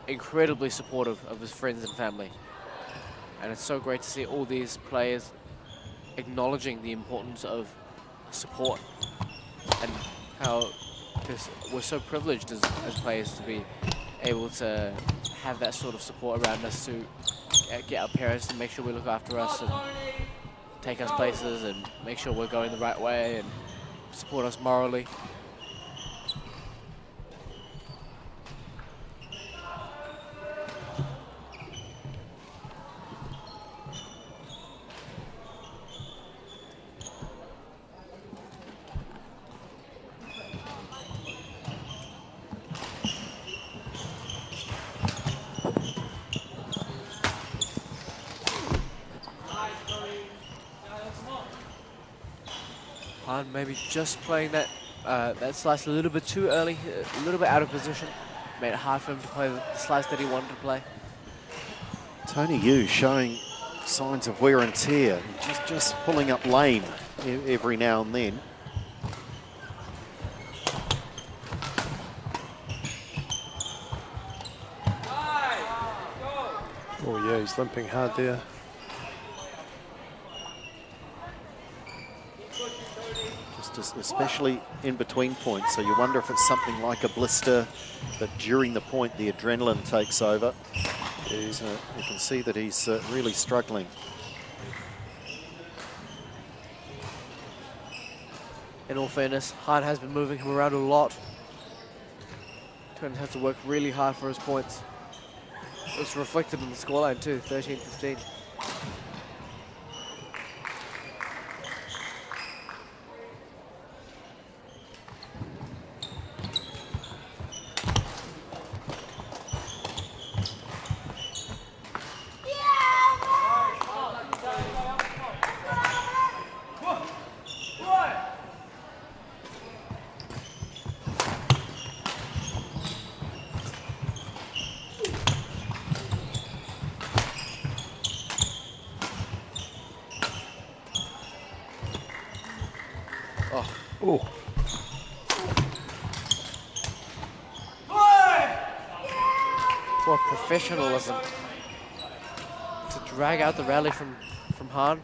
incredibly supportive of his friends and family. And it's so great to see all these players acknowledging the importance of support and how we're so privileged as players to be able to have that sort of support around us, to get our parents to make sure we look after us and take us places and make sure we're going the right way and support us morally. Han maybe just playing that that slice a little bit too early, a little bit out of position. Made it hard for him to play the slice that he wanted to play. Tony Yu showing signs of wear and tear, just pulling up lame every now and then. Oh yeah, he's limping hard there. Just especially in between points, so you wonder if it's something like a blister, but during the point the adrenaline takes over. You can see that he's really struggling. In all fairness, Han has been moving him around a lot. Tony has to work really hard for his points. It's reflected in the scoreline too, 13-15. Oh. What professionalism to drag out the rally from Han,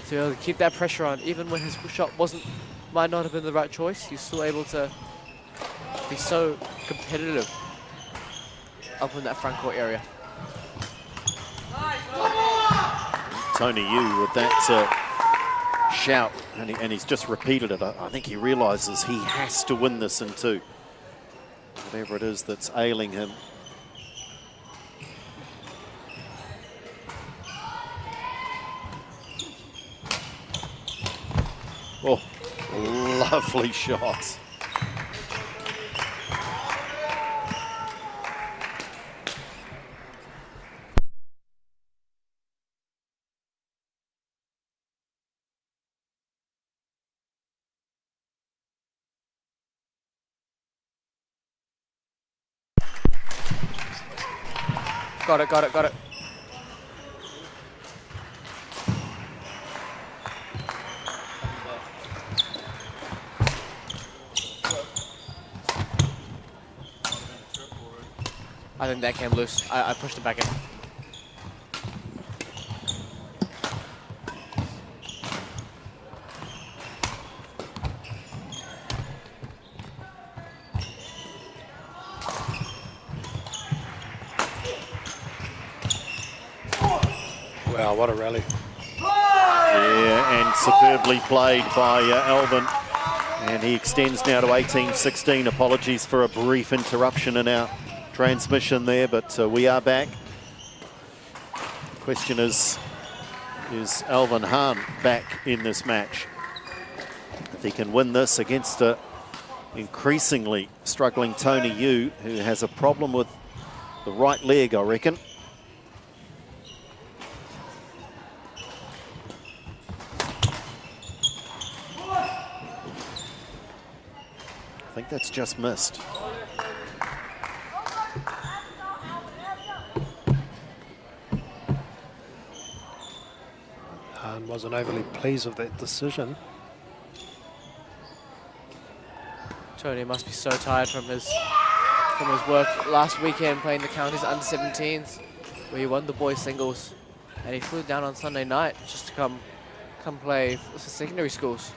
to keep that pressure on, even when his shot might not have been the right choice. He's still able to be so competitive up in that front court area. Tony Yu with that shout, and he's just repeated it. I think he realizes he has to win this in two. Whatever it is that's ailing him. Oh, lovely shots. Got it. I think that came loose. I pushed it back in. Wow, what a rally. Yeah, and superbly played by Alvin. And he extends now to 18-16. Apologies for a brief interruption in our transmission there, but we are back. The question is Alvin Han back in this match? he can win this against a increasingly struggling Tony Yu, who has a problem with the right leg, I reckon. I think that's just missed. And wasn't overly pleased with that decision. Tony must be so tired from his work last weekend playing the counties under-17s, where he won the boys singles, and he flew down on Sunday night just to come play for secondary schools.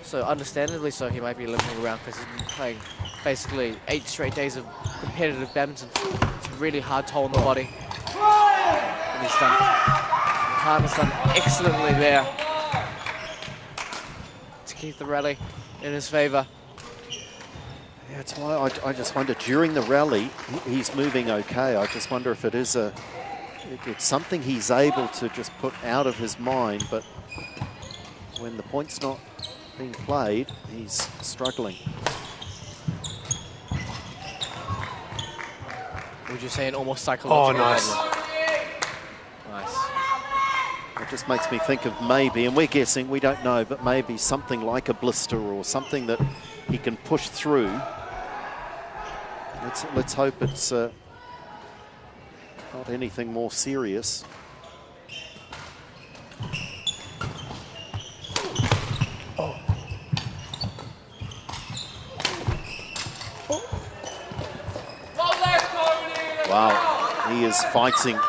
So understandably so, he might be limping around because he's been playing basically 8 straight days of competitive badminton. It's a really hard toll on the body. And he's done, Khan has done excellently there to keep the rally in his favour. Yeah, that's why I just wonder, during the rally, he's moving okay. I just wonder if it's something he's able to just put out of his mind, but when the point's not being played, he's struggling. Would you say an almost psychological nice. Nice. It just makes me think of maybe, and we're guessing, we don't know, but maybe something like a blister or something that he can push through. Let's hope it's not anything more serious. Wow, he is fighting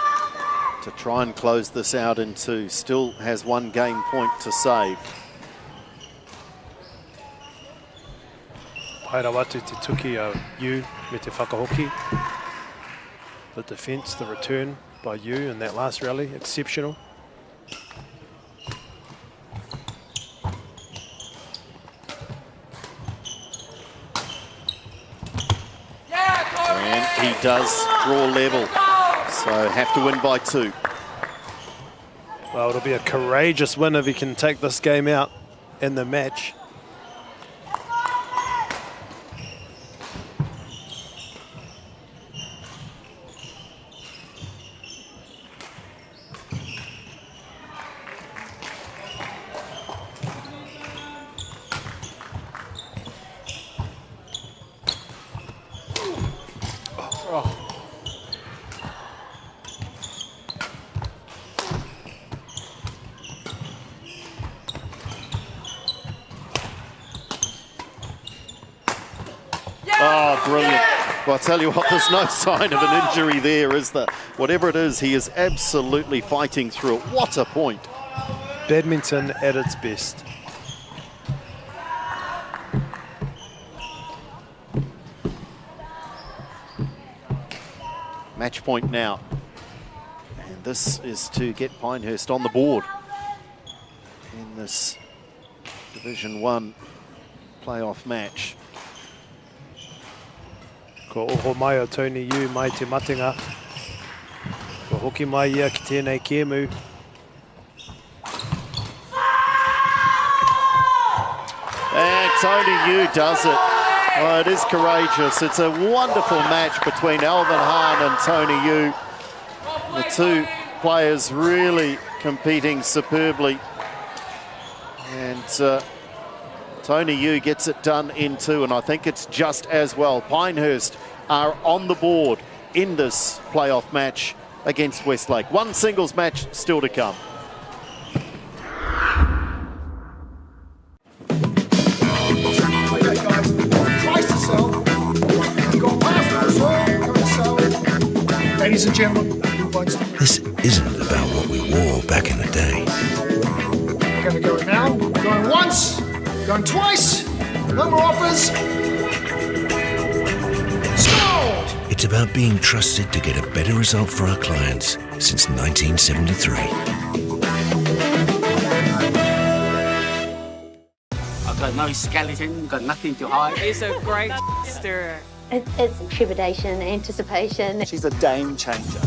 to try and close this out in 2. Still has 1 game point to save. Paira watu te tuki o Yu me te whakahoki. The defence, the return by Yu in that last rally, exceptional. And he does draw level, so have to win by 2. Well, it'll be a courageous win if he can take this game out in the match. Oh, brilliant. Well, I'll tell you what, there's no sign of an injury there, is there? Whatever it is, he is absolutely fighting through it. What a point. Badminton at its best. Match point now. And this is to get Pinehurst on the board in this Division 1 playoff match. Ko oho mai o Tony Yu mai te matinga. Ko hoki mai ia ki tēnei kēmu. And Tony Yu does it. Oh, it is courageous. It's a wonderful match between Alvin Hahn and Tony Yu. The 2 players really competing superbly. And Tony Yu gets it done in 2, and I think it's just as well. Pinehurst are on the board in this playoff match against Westlake. 1 singles match still to come. Ladies and gentlemen, this isn't about what we wore back in the day. we're going to go now. Going once, going twice, no more offers. Scored! It's about being trusted to get a better result for our clients since 1973. I've got no skeleton, got nothing to hide. He's a great stirrer. It's trepidation, anticipation. She's a game changer.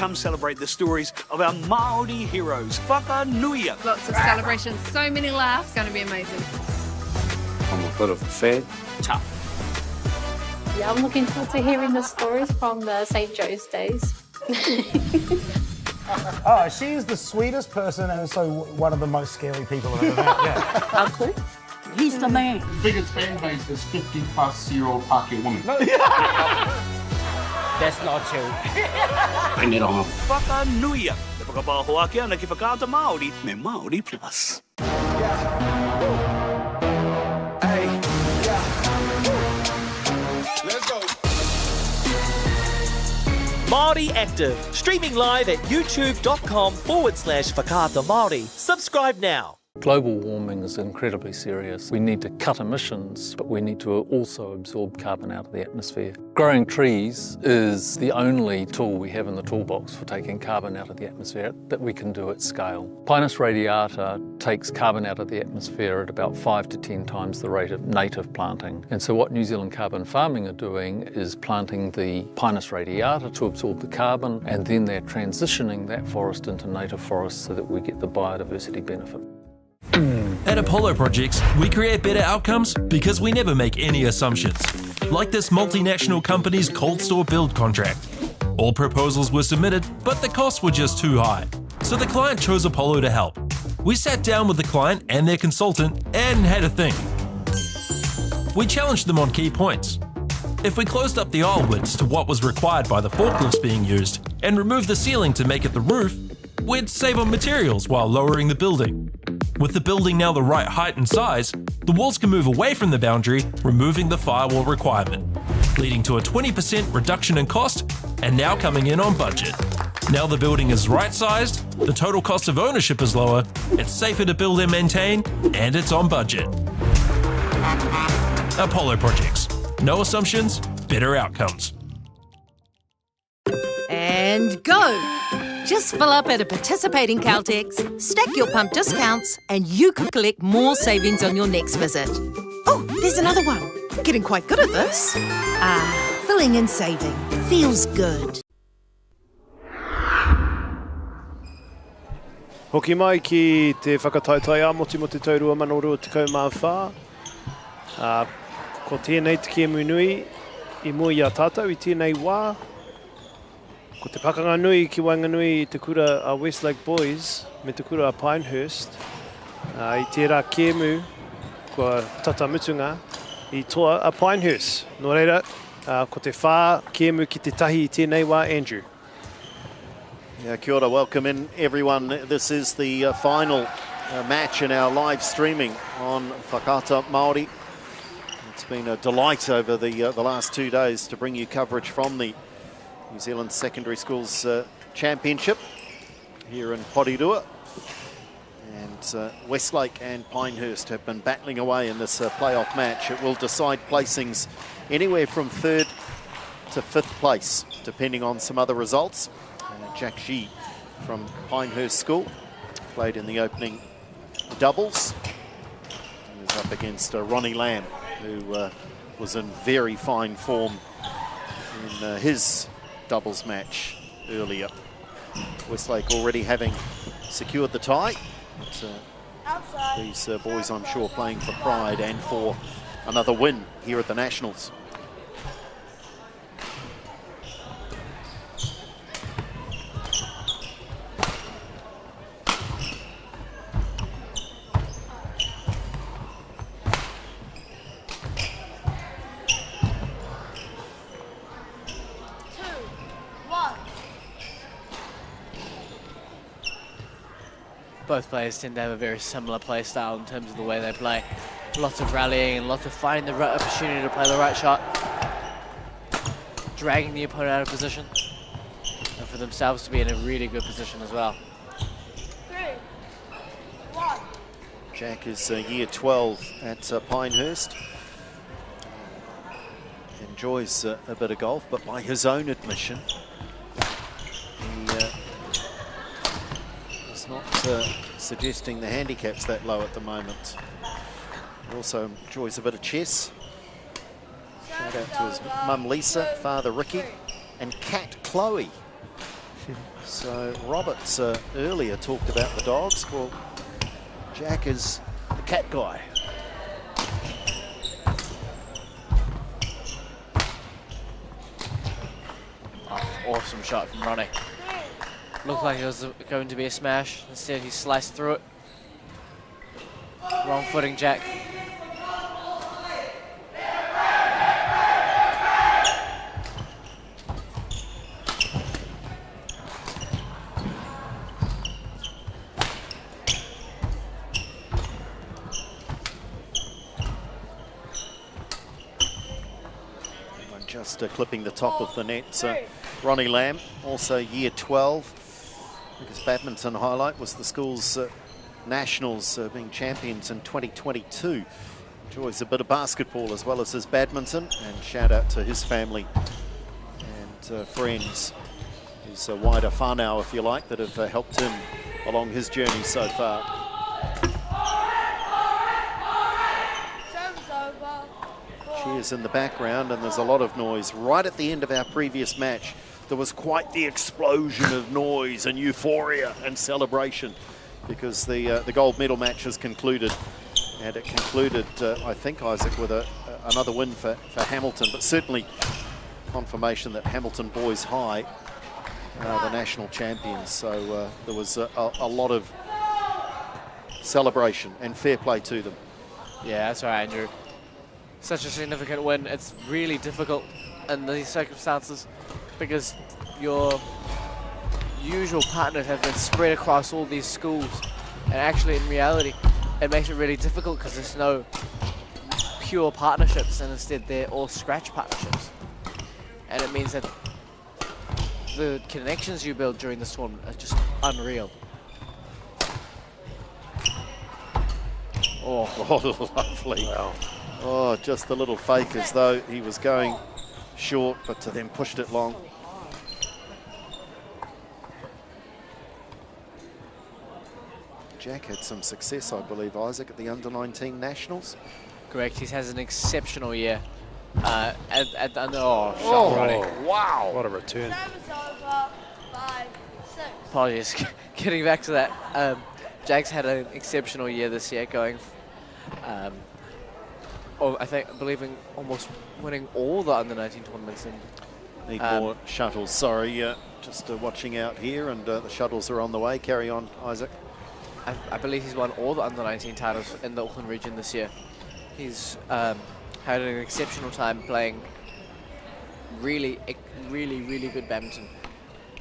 come celebrate the stories of our Māori heroes. Whakanuia. Lots of celebrations, so many laughs, going to be amazing. I'm a bit of a fan. Tough. Yeah, I'm looking forward to hearing the stories from the St. Joe's days. Oh, she is the sweetest person and also one of the most scary people I've ever met. Yeah. Uncle? He's the man. The biggest fan base is 50-plus-year-old Pākehā women. That's not true. Bring it on. Whakanuia. Te whakapāhoa kia ana ki whakaata Māori me Māori Plus. Let's go. Māori Active, streaming live at youtube.com/Whakaata Māori. Subscribe now. Global warming is incredibly serious. We need to cut emissions, but we need to also absorb carbon out of the atmosphere. Growing trees is the only tool we have in the toolbox for taking carbon out of the atmosphere that we can do at scale. Pinus radiata takes carbon out of the atmosphere at about 5 to 10 times the rate of native planting. And so what New Zealand Carbon Farming are doing is planting the Pinus radiata to absorb the carbon, and then they're transitioning that forest into native forests so that we get the biodiversity benefit. At Apollo Projects, we create better outcomes because we never make any assumptions. Like this multinational company's cold store build contract. All proposals were submitted, but the costs were just too high. So the client chose Apollo to help. We sat down with the client and their consultant and had a think. We challenged them on key points. If we closed up the aisle widths to what was required by the forklifts being used and removed the ceiling to make it the roof, we'd save on materials while lowering the building. With the building now the right height and size, the walls can move away from the boundary, removing the firewall requirement, leading to a 20% reduction in cost and now coming in on budget. Now the building is right-sized, the total cost of ownership is lower, it's safer to build and maintain, and it's on budget. Apollo Projects. No assumptions, better outcomes. And go! Just fill up at a participating Caltex, stack your pump discounts, and you could collect more savings on your next visit. Oh, there's another one. Getting quite good at this. Filling and saving. Feels good. Hoki mai ki te whakataetai a moti mo te taurua manorua te kaumawha. Ko tēnei te kiemu nui I mua I a tātou I tēnei wā. Ko te pakanga nui ki Wainganui I te kura a Westlake Boys me te kura a Pinehurst. I tērā kiemu kua tata mutunga I toa a Pinehurst. Nō reira, ko te whā kiemu ki te tahi I tēnei wā Andrew. Yeah, kia ora, welcome in everyone. This is the final match in our live streaming on Whakaata Māori. It's been a delight over the last 2 days to bring you coverage from the New Zealand Secondary Schools Championship here in Porirua. And Westlake and Pinehurst have been battling away in this playoff match. It will decide placings anywhere from 3rd to 5th place, depending on some other results. Jack Gee from Pinehurst School played in the opening doubles. He was up against Ronnie Lamb, who was in very fine form in his doubles match earlier. Westlake already having secured the tie. But, these boys, I'm sure, playing for pride and for another win here at the Nationals. Both players tend to have a very similar play style in terms of the way they play. Lots of rallying and lots of finding the right opportunity to play the right shot. Dragging the opponent out of position. And for themselves to be in a really good position as well. 3, 1. Jack is year 12 at Pinehurst. Enjoys a bit of golf, but by his own admission, he is not suggesting the handicap's that low at the moment. He also enjoys a bit of chess. Shout out to his mum Lisa, father Ricky, and cat Chloe. So Roberts earlier talked about the dogs. Well, Jack is the cat guy. Oh, awesome shot from Ronnie. Looked like it was going to be a smash. Instead, he sliced through it. Wrong footing, Jack. Just clipping the top of the net. Ronnie Lamb, also year 12. His badminton highlight was the school's nationals being champions in 2022. Enjoys a bit of basketball as well as his badminton, and shout out to his family and friends, his wider whānau, if you like, that have helped him along his journey so far. Cheers in the background, and there's a lot of noise. Right at the end of our previous match, there was quite the explosion of noise and euphoria and celebration because the gold medal match has concluded, and it concluded, I think, Isaac, with another win for Hamilton, but certainly confirmation that Hamilton Boys High are the national champions. So there was a lot of celebration and fair play to them. Yeah, that's right, Andrew. Such a significant win. It's really difficult in these circumstances because your usual partners have been spread across all these schools, and actually in reality it makes it really difficult because there's no pure partnerships, and instead they're all scratch partnerships, and it means that the connections you build during this tournament are just unreal. Oh, lovely. Wow. Oh, just the little fake as though he was going short, but to then pushed it long. Jack had some success, I believe, Isaac, at the under-19 nationals. Correct, he has an exceptional year. Shot running. Wow. What a return. Apologies, getting back to that. Jack's had an exceptional year this year, going I believe in almost winning all the under-19 tournaments. Need more shuttles, sorry. Just watching out here, and the shuttles are on the way. Carry on, Isaac. I believe he's won all the under-19 titles in the Auckland region this year. He's had an exceptional time playing really good badminton.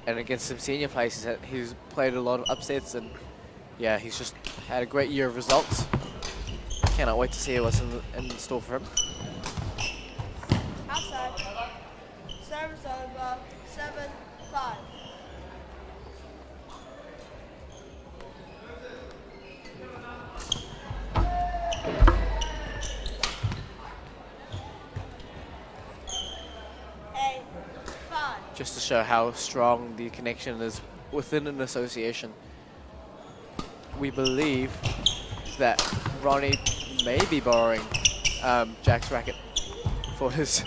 And against some senior players, he's played a lot of upsets, and yeah, he's just had a great year of results. Cannot wait to see what's in store for him. Outside. Service over. 7-5. Just to show how strong the connection is within an association. We believe that Ronnie may be borrowing Jack's racket for his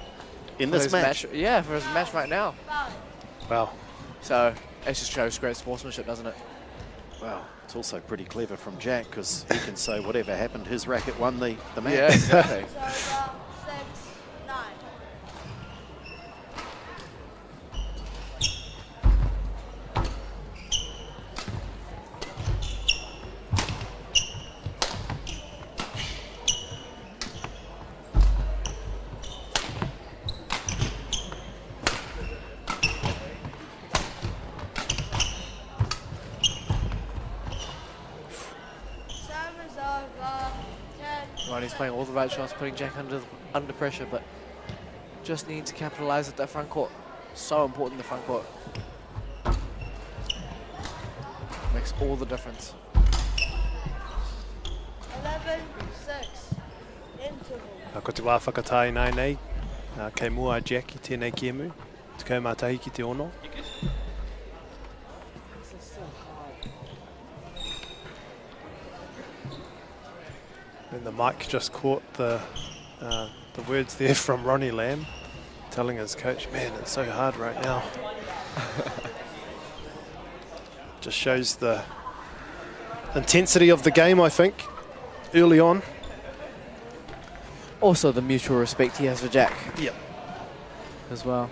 match. Yeah, for his match right now. Wow. So it just shows great sportsmanship, doesn't it? Well, it's also pretty clever from Jack because he can say whatever happened, his racket won the match. Yeah, exactly. Ronnie's playing all the right shots, putting Jack under pressure, but just need to capitalize at that front court. So important, the front court. Makes all the difference. 11-6. Interval. Ko te wā whakatāi nei, kei mua Jack I tēnei kēmu. Te kaumātahi ki te ono. And the mic just caught the words there from Ronnie Lamb, telling his coach, man, it's so hard right now. Just shows the intensity of the game, I think, early on. Also the mutual respect he has for Jack. Yep. As well.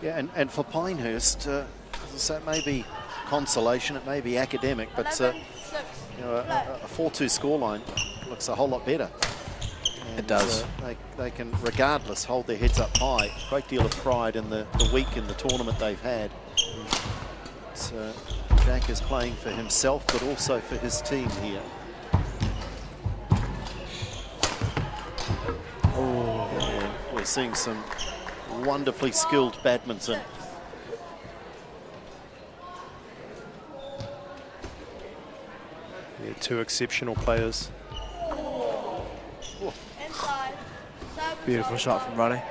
Yeah, and for Pinehurst, so it may be consolation, it may be academic, but you know, a 4-2 scoreline looks a whole lot better. And, it does. They can, regardless, hold their heads up high. Great deal of pride in the week in the tournament they've had. So Jack is playing for himself, but also for his team here. And we're seeing some wonderfully skilled badminton. Yeah, two exceptional players. Beautiful shot from Ronnie.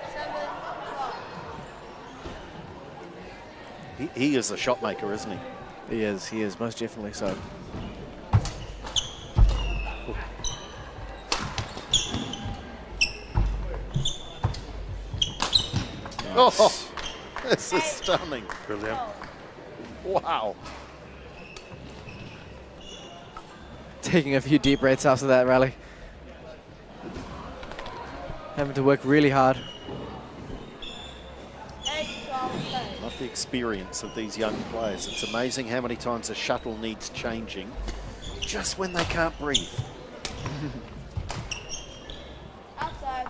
He is a shot maker, isn't he? He is, most definitely so. Oh, this is stunning. Brilliant. Wow. Taking a few deep breaths after that rally. Having to work really hard. Love the experience of these young players. It's amazing how many times a shuttle needs changing just when they can't breathe. Outside.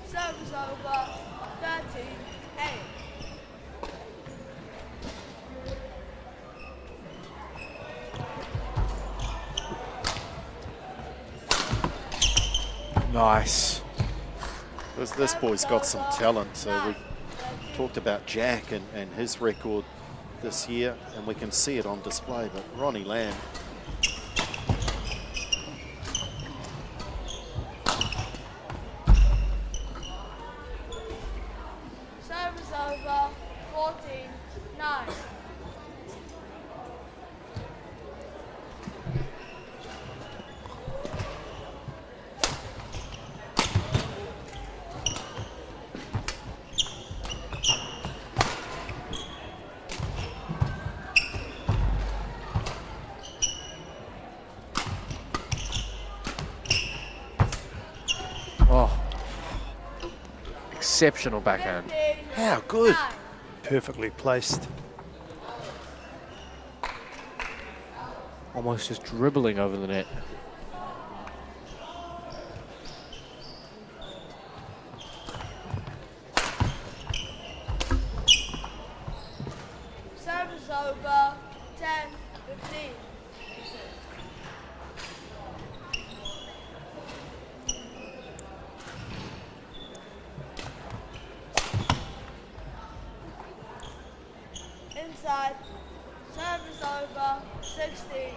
Service over. 13-8. Nice. This boy's got some talent. So we talked about Jack and his record this year, and we can see it on display. But Ronnie Lamb, Service over. 14-9. Exceptional backhand. how good. Perfectly placed. Almost just dribbling over the net. Service over. 10-15. Inside. Service over. 16-10.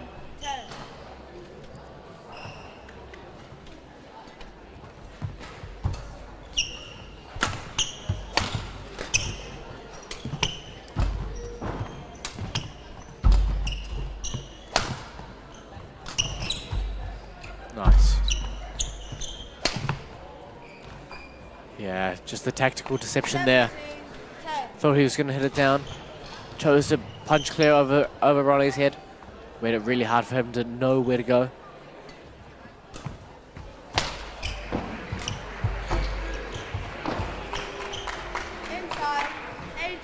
Nice. Yeah, just the tactical deception there. Thought he was going to hit it down. Chose to punch clear over Ronnie's head. Made it really hard for him to know where to go. Inside. 18-10.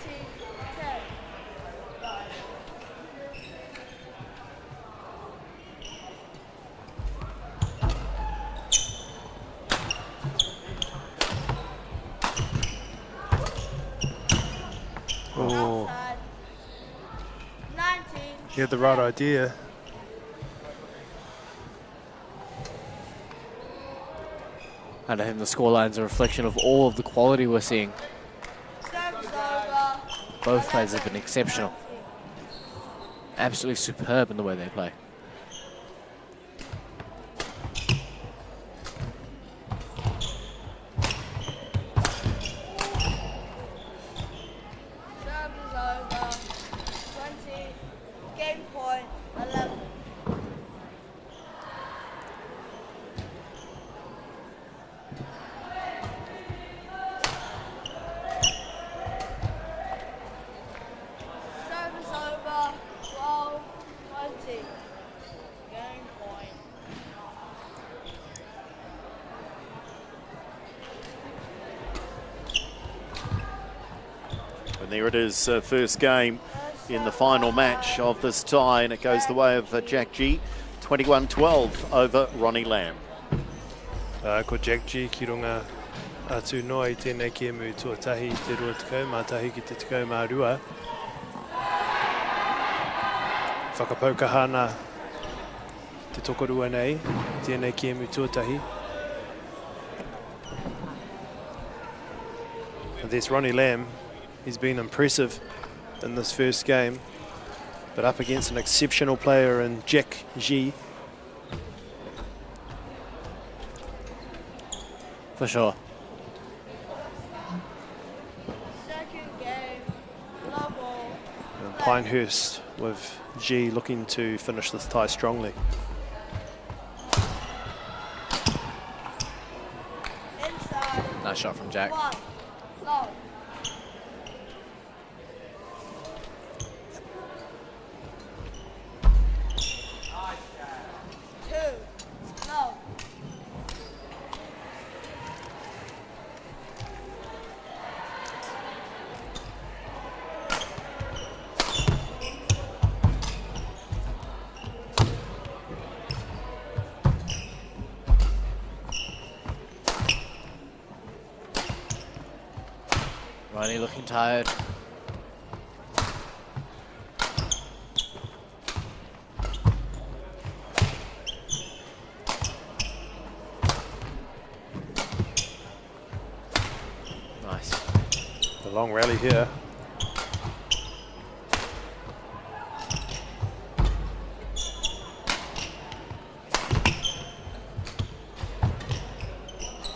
Oh, Outside. 19. he had the right idea. And I think the scoreline's a reflection of all of the quality we're seeing. Service over. Both players have been exceptional. Absolutely superb in the way they play. Service over. 20. Game point. 11. here it is, first game in the final match of this tie, and it goes the way of Jack G, 21-12 over Ronnie Lamb. Ko Jack G ki runga atu noa I tēnei kēmu tuatahi te rua tekau, mātahi ki te tekau mā rua. Whakapaukahana te tokorua nei, tēnei kēmu tuatahi. And there's Ronnie Lamb. He's been impressive in this first game, but up against an exceptional player in Jack G. For sure. Second game, level. And Pinehurst with G looking to finish this tie strongly. Inside. Nice shot from Jack. 1, low. No. Ronnie looking tired. Nice. The long rally here.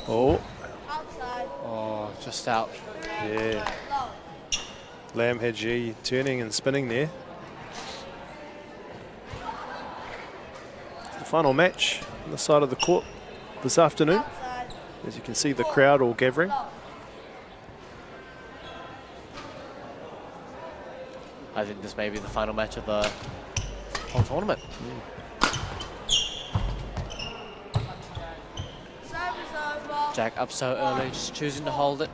Oh. Outside. Oh, just out. Yeah. Lamb had G turning and spinning there. The final match on the side of the court this afternoon. As you can see, the crowd all gathering. I think this may be the final match of the whole tournament. Jack up so early, just choosing to hold it.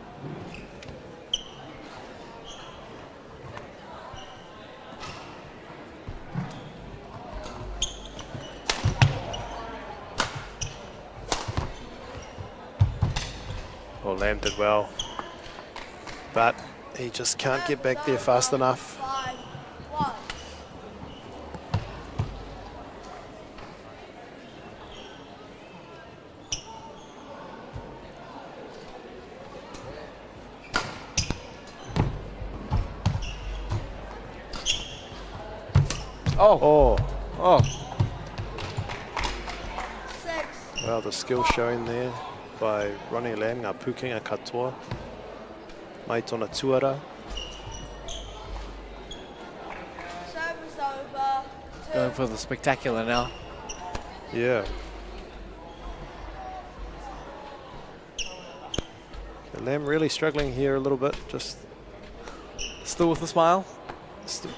Well, Lamb did well, but he just can't get back there fast enough. Oh. Well, the skill shown there by Ronnie Lamb, ngā pukenga katoa, mai tona tuara. Service over. Going for the spectacular now. Yeah. Okay, Lamb really struggling here a little bit, just still with a smile.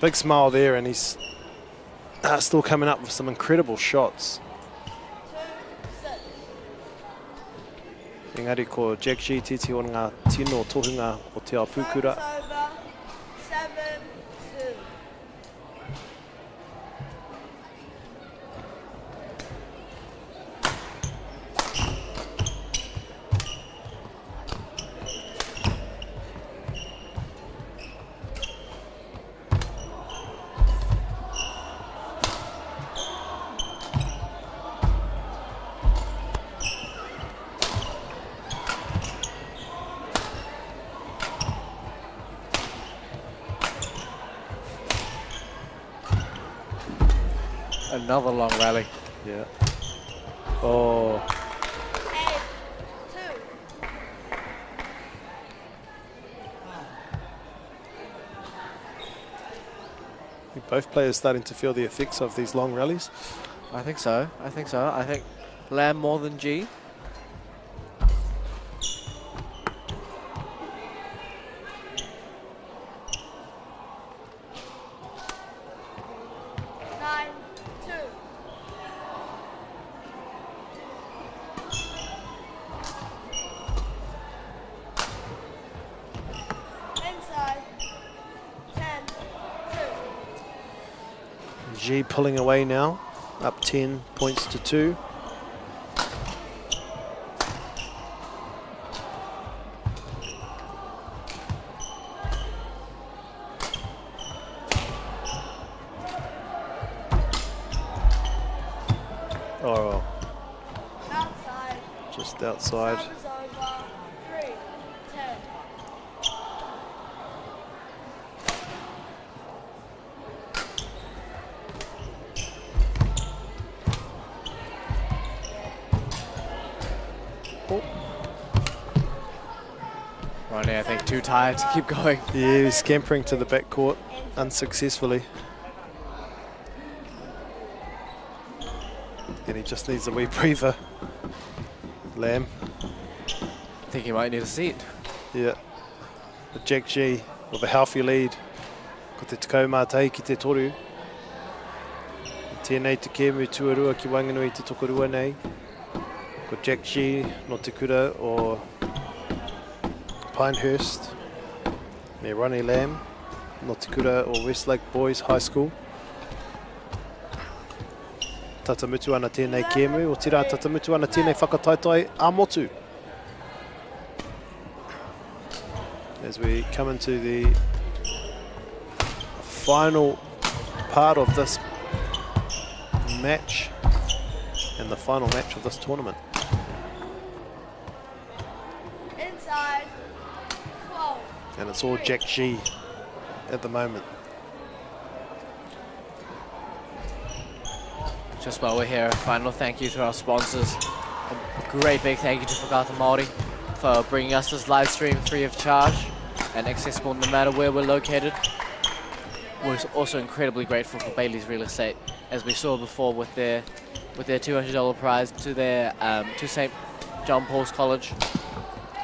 Big smile there, and he's still coming up with some incredible shots. Engari ko Jack G titi o ngā tino tohunga o te ao pūkura. 7-2. Another long rally. Yeah. Oh. 8-2. Both players starting to feel the effects of these long rallies. I think so. I think Lamb more than G. G pulling away now, up 10 points to 2. Oh, Outside. just outside. Serve is over. 3-10. Ronnie, I think, too tired to keep going. Yeah, he was scampering to the backcourt unsuccessfully. And he just needs a wee breather. Lamb. I think he might need a seat. Yeah. But Jack G with a healthy lead. Ko te tekau mātai ki te toru. Tēnei te kēmu tuarua ki Wanganui te tokorua nei. Ko Jack G no te kura o Pinehurst. Me Ronnie Lamb no te kura o Westlake Boys High School. Tatamutu ana tēnei kēmu, o tira tatamutu ana tēnei whakataitai a motu. As we come into the final part of this match and the final match of this tournament. Inside. 12. And it's all Jack G at the moment. Just while we're here, a final thank you to our sponsors. A great big thank you to Whakaata Māori for bringing us this live stream free of charge and accessible no matter where we're located. We're also incredibly grateful for Bailey's Real Estate, as we saw before with their $200 prize to their to St. John Paul's College,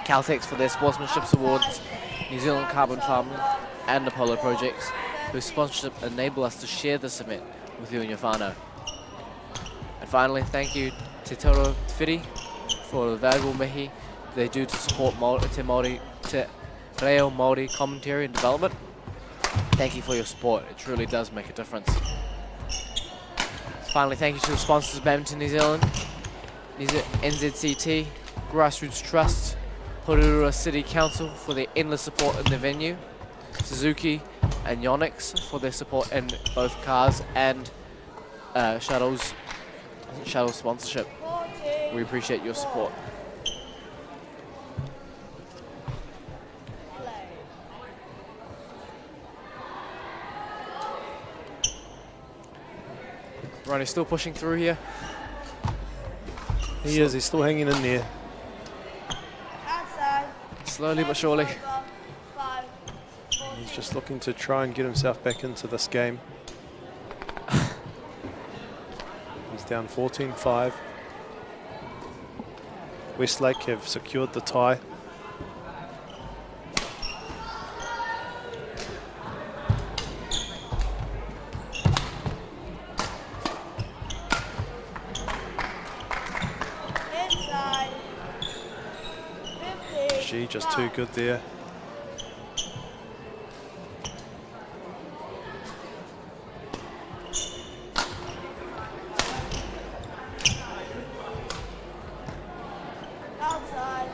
Caltex for their Sportsmanship Awards, New Zealand Carbon Farming and Apollo Projects, whose sponsorship enable us to share this event with you and your whānau. And finally, thank you to Toro Whiri for the valuable mihi they do to support te reo Māori commentary and development. Thank you for your support, it truly does make a difference. Finally, thank you to the sponsors of Badminton New Zealand, NZCT, Grassroots Trust, Porirua City Council for their endless support in the venue, Suzuki and Yonex for their support in both cars and shuttle sponsorship. We appreciate your support. Ronnie's still pushing through here. He is, he's still hanging in there. Outside. Slowly but surely. 5. He's just looking to try and get himself back into this game. He's down 14-5. Westlake have secured the tie. Inside. 50. She just too good there. Outside.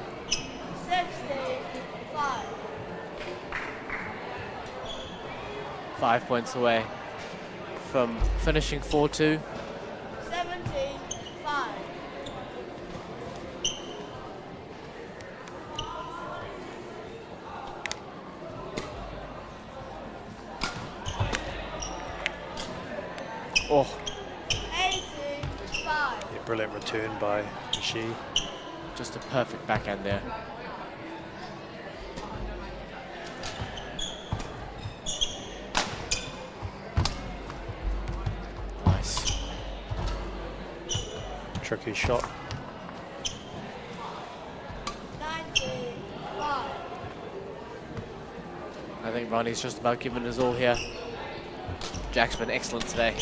65. 5 points away from finishing 4-2. 17-5. Oh, 18-5. Yeah, brilliant return by Shi. just a perfect backhand there. Nice. Tricky shot. 19-5. I think Ronnie's just about given his all here. Jack's been excellent today.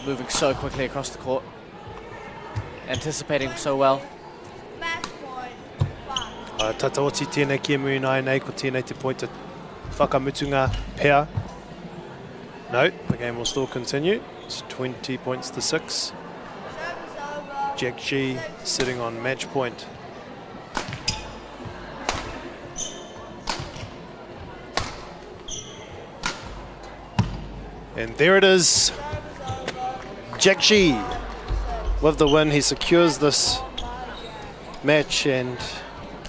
Moving so quickly across the court. Anticipating so well. Match point. 5. Tata oti tēnei kia mui nai nei ko tēnei te pointa whakamutunga pea. No, the game will still continue. It's 20 points to 6. Jack G sitting on match point. And there it is. Jack G with the win. He secures this match and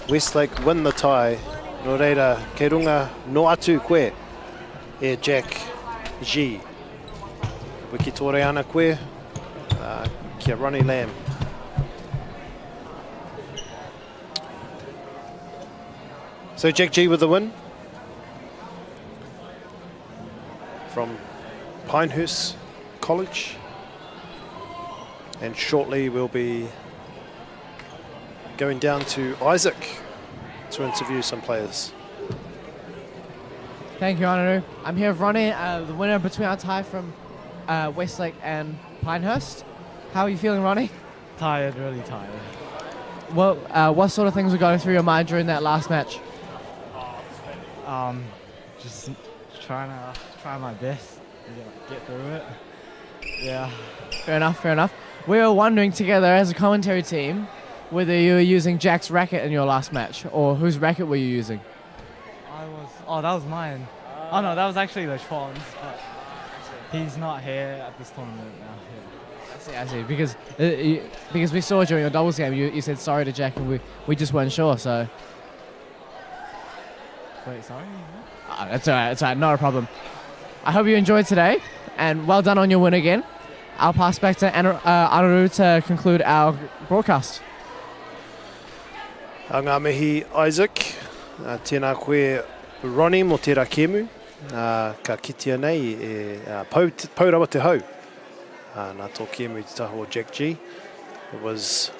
Westlake win the tie. No reira, kei runga no atu koe e Jack G. Wiki tore ana koe, kia Ronnie Lamb. So Jack G with the win from Pinehurst College, and shortly we'll be going down to Isaac to interview some players. Thank you, Anaru. I'm here with Ronnie, the winner between our tie from Westlake and Pinehurst. How are you feeling, Ronnie? Tired, really tired. What sort of things were going through your mind during that last match? Just try my best to get through it. Yeah. Fair enough. We were wondering together as a commentary team whether you were using Jack's racket in your last match, or whose racket were you using? That was mine. Oh no, that was actually the Schwann's, but he's not here at this tournament now. I see. Because we saw during your doubles game, you said sorry to Jack, and we just weren't sure. So. Wait, sorry? That's all right. Not a problem. I hope you enjoyed today, and well done on your win again. I'll pass back to Anaru to conclude our broadcast. Ngā mihi Isaac, tēnā koe Ronnie mo te rakemu, ka kitia nei e paurawa te hau. Nā tō kemu te taho o Jack G. It was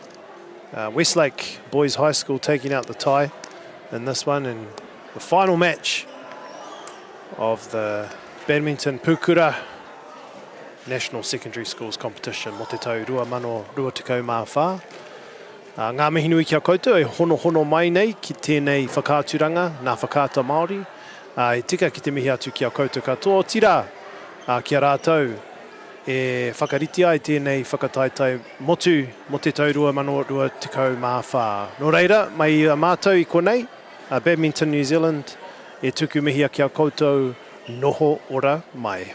Westlake Boys High School taking out the tie in this one, and the final match of the Badminton Pukura National Secondary Schools competition mo te tau 2024. Ngā mihi nui kia koutou e hono mai nei ki tēnei whakāturanga, nā whakāta Māori. E tika ki te mihi atu kia koutou katoa. Tira kia rātou e whakariti ai tēnei whakataitai motu mo te tau 2024. Nō reira, mai mātou i konei, Badminton New Zealand e tuku mihi a kia koutou noho ora mai.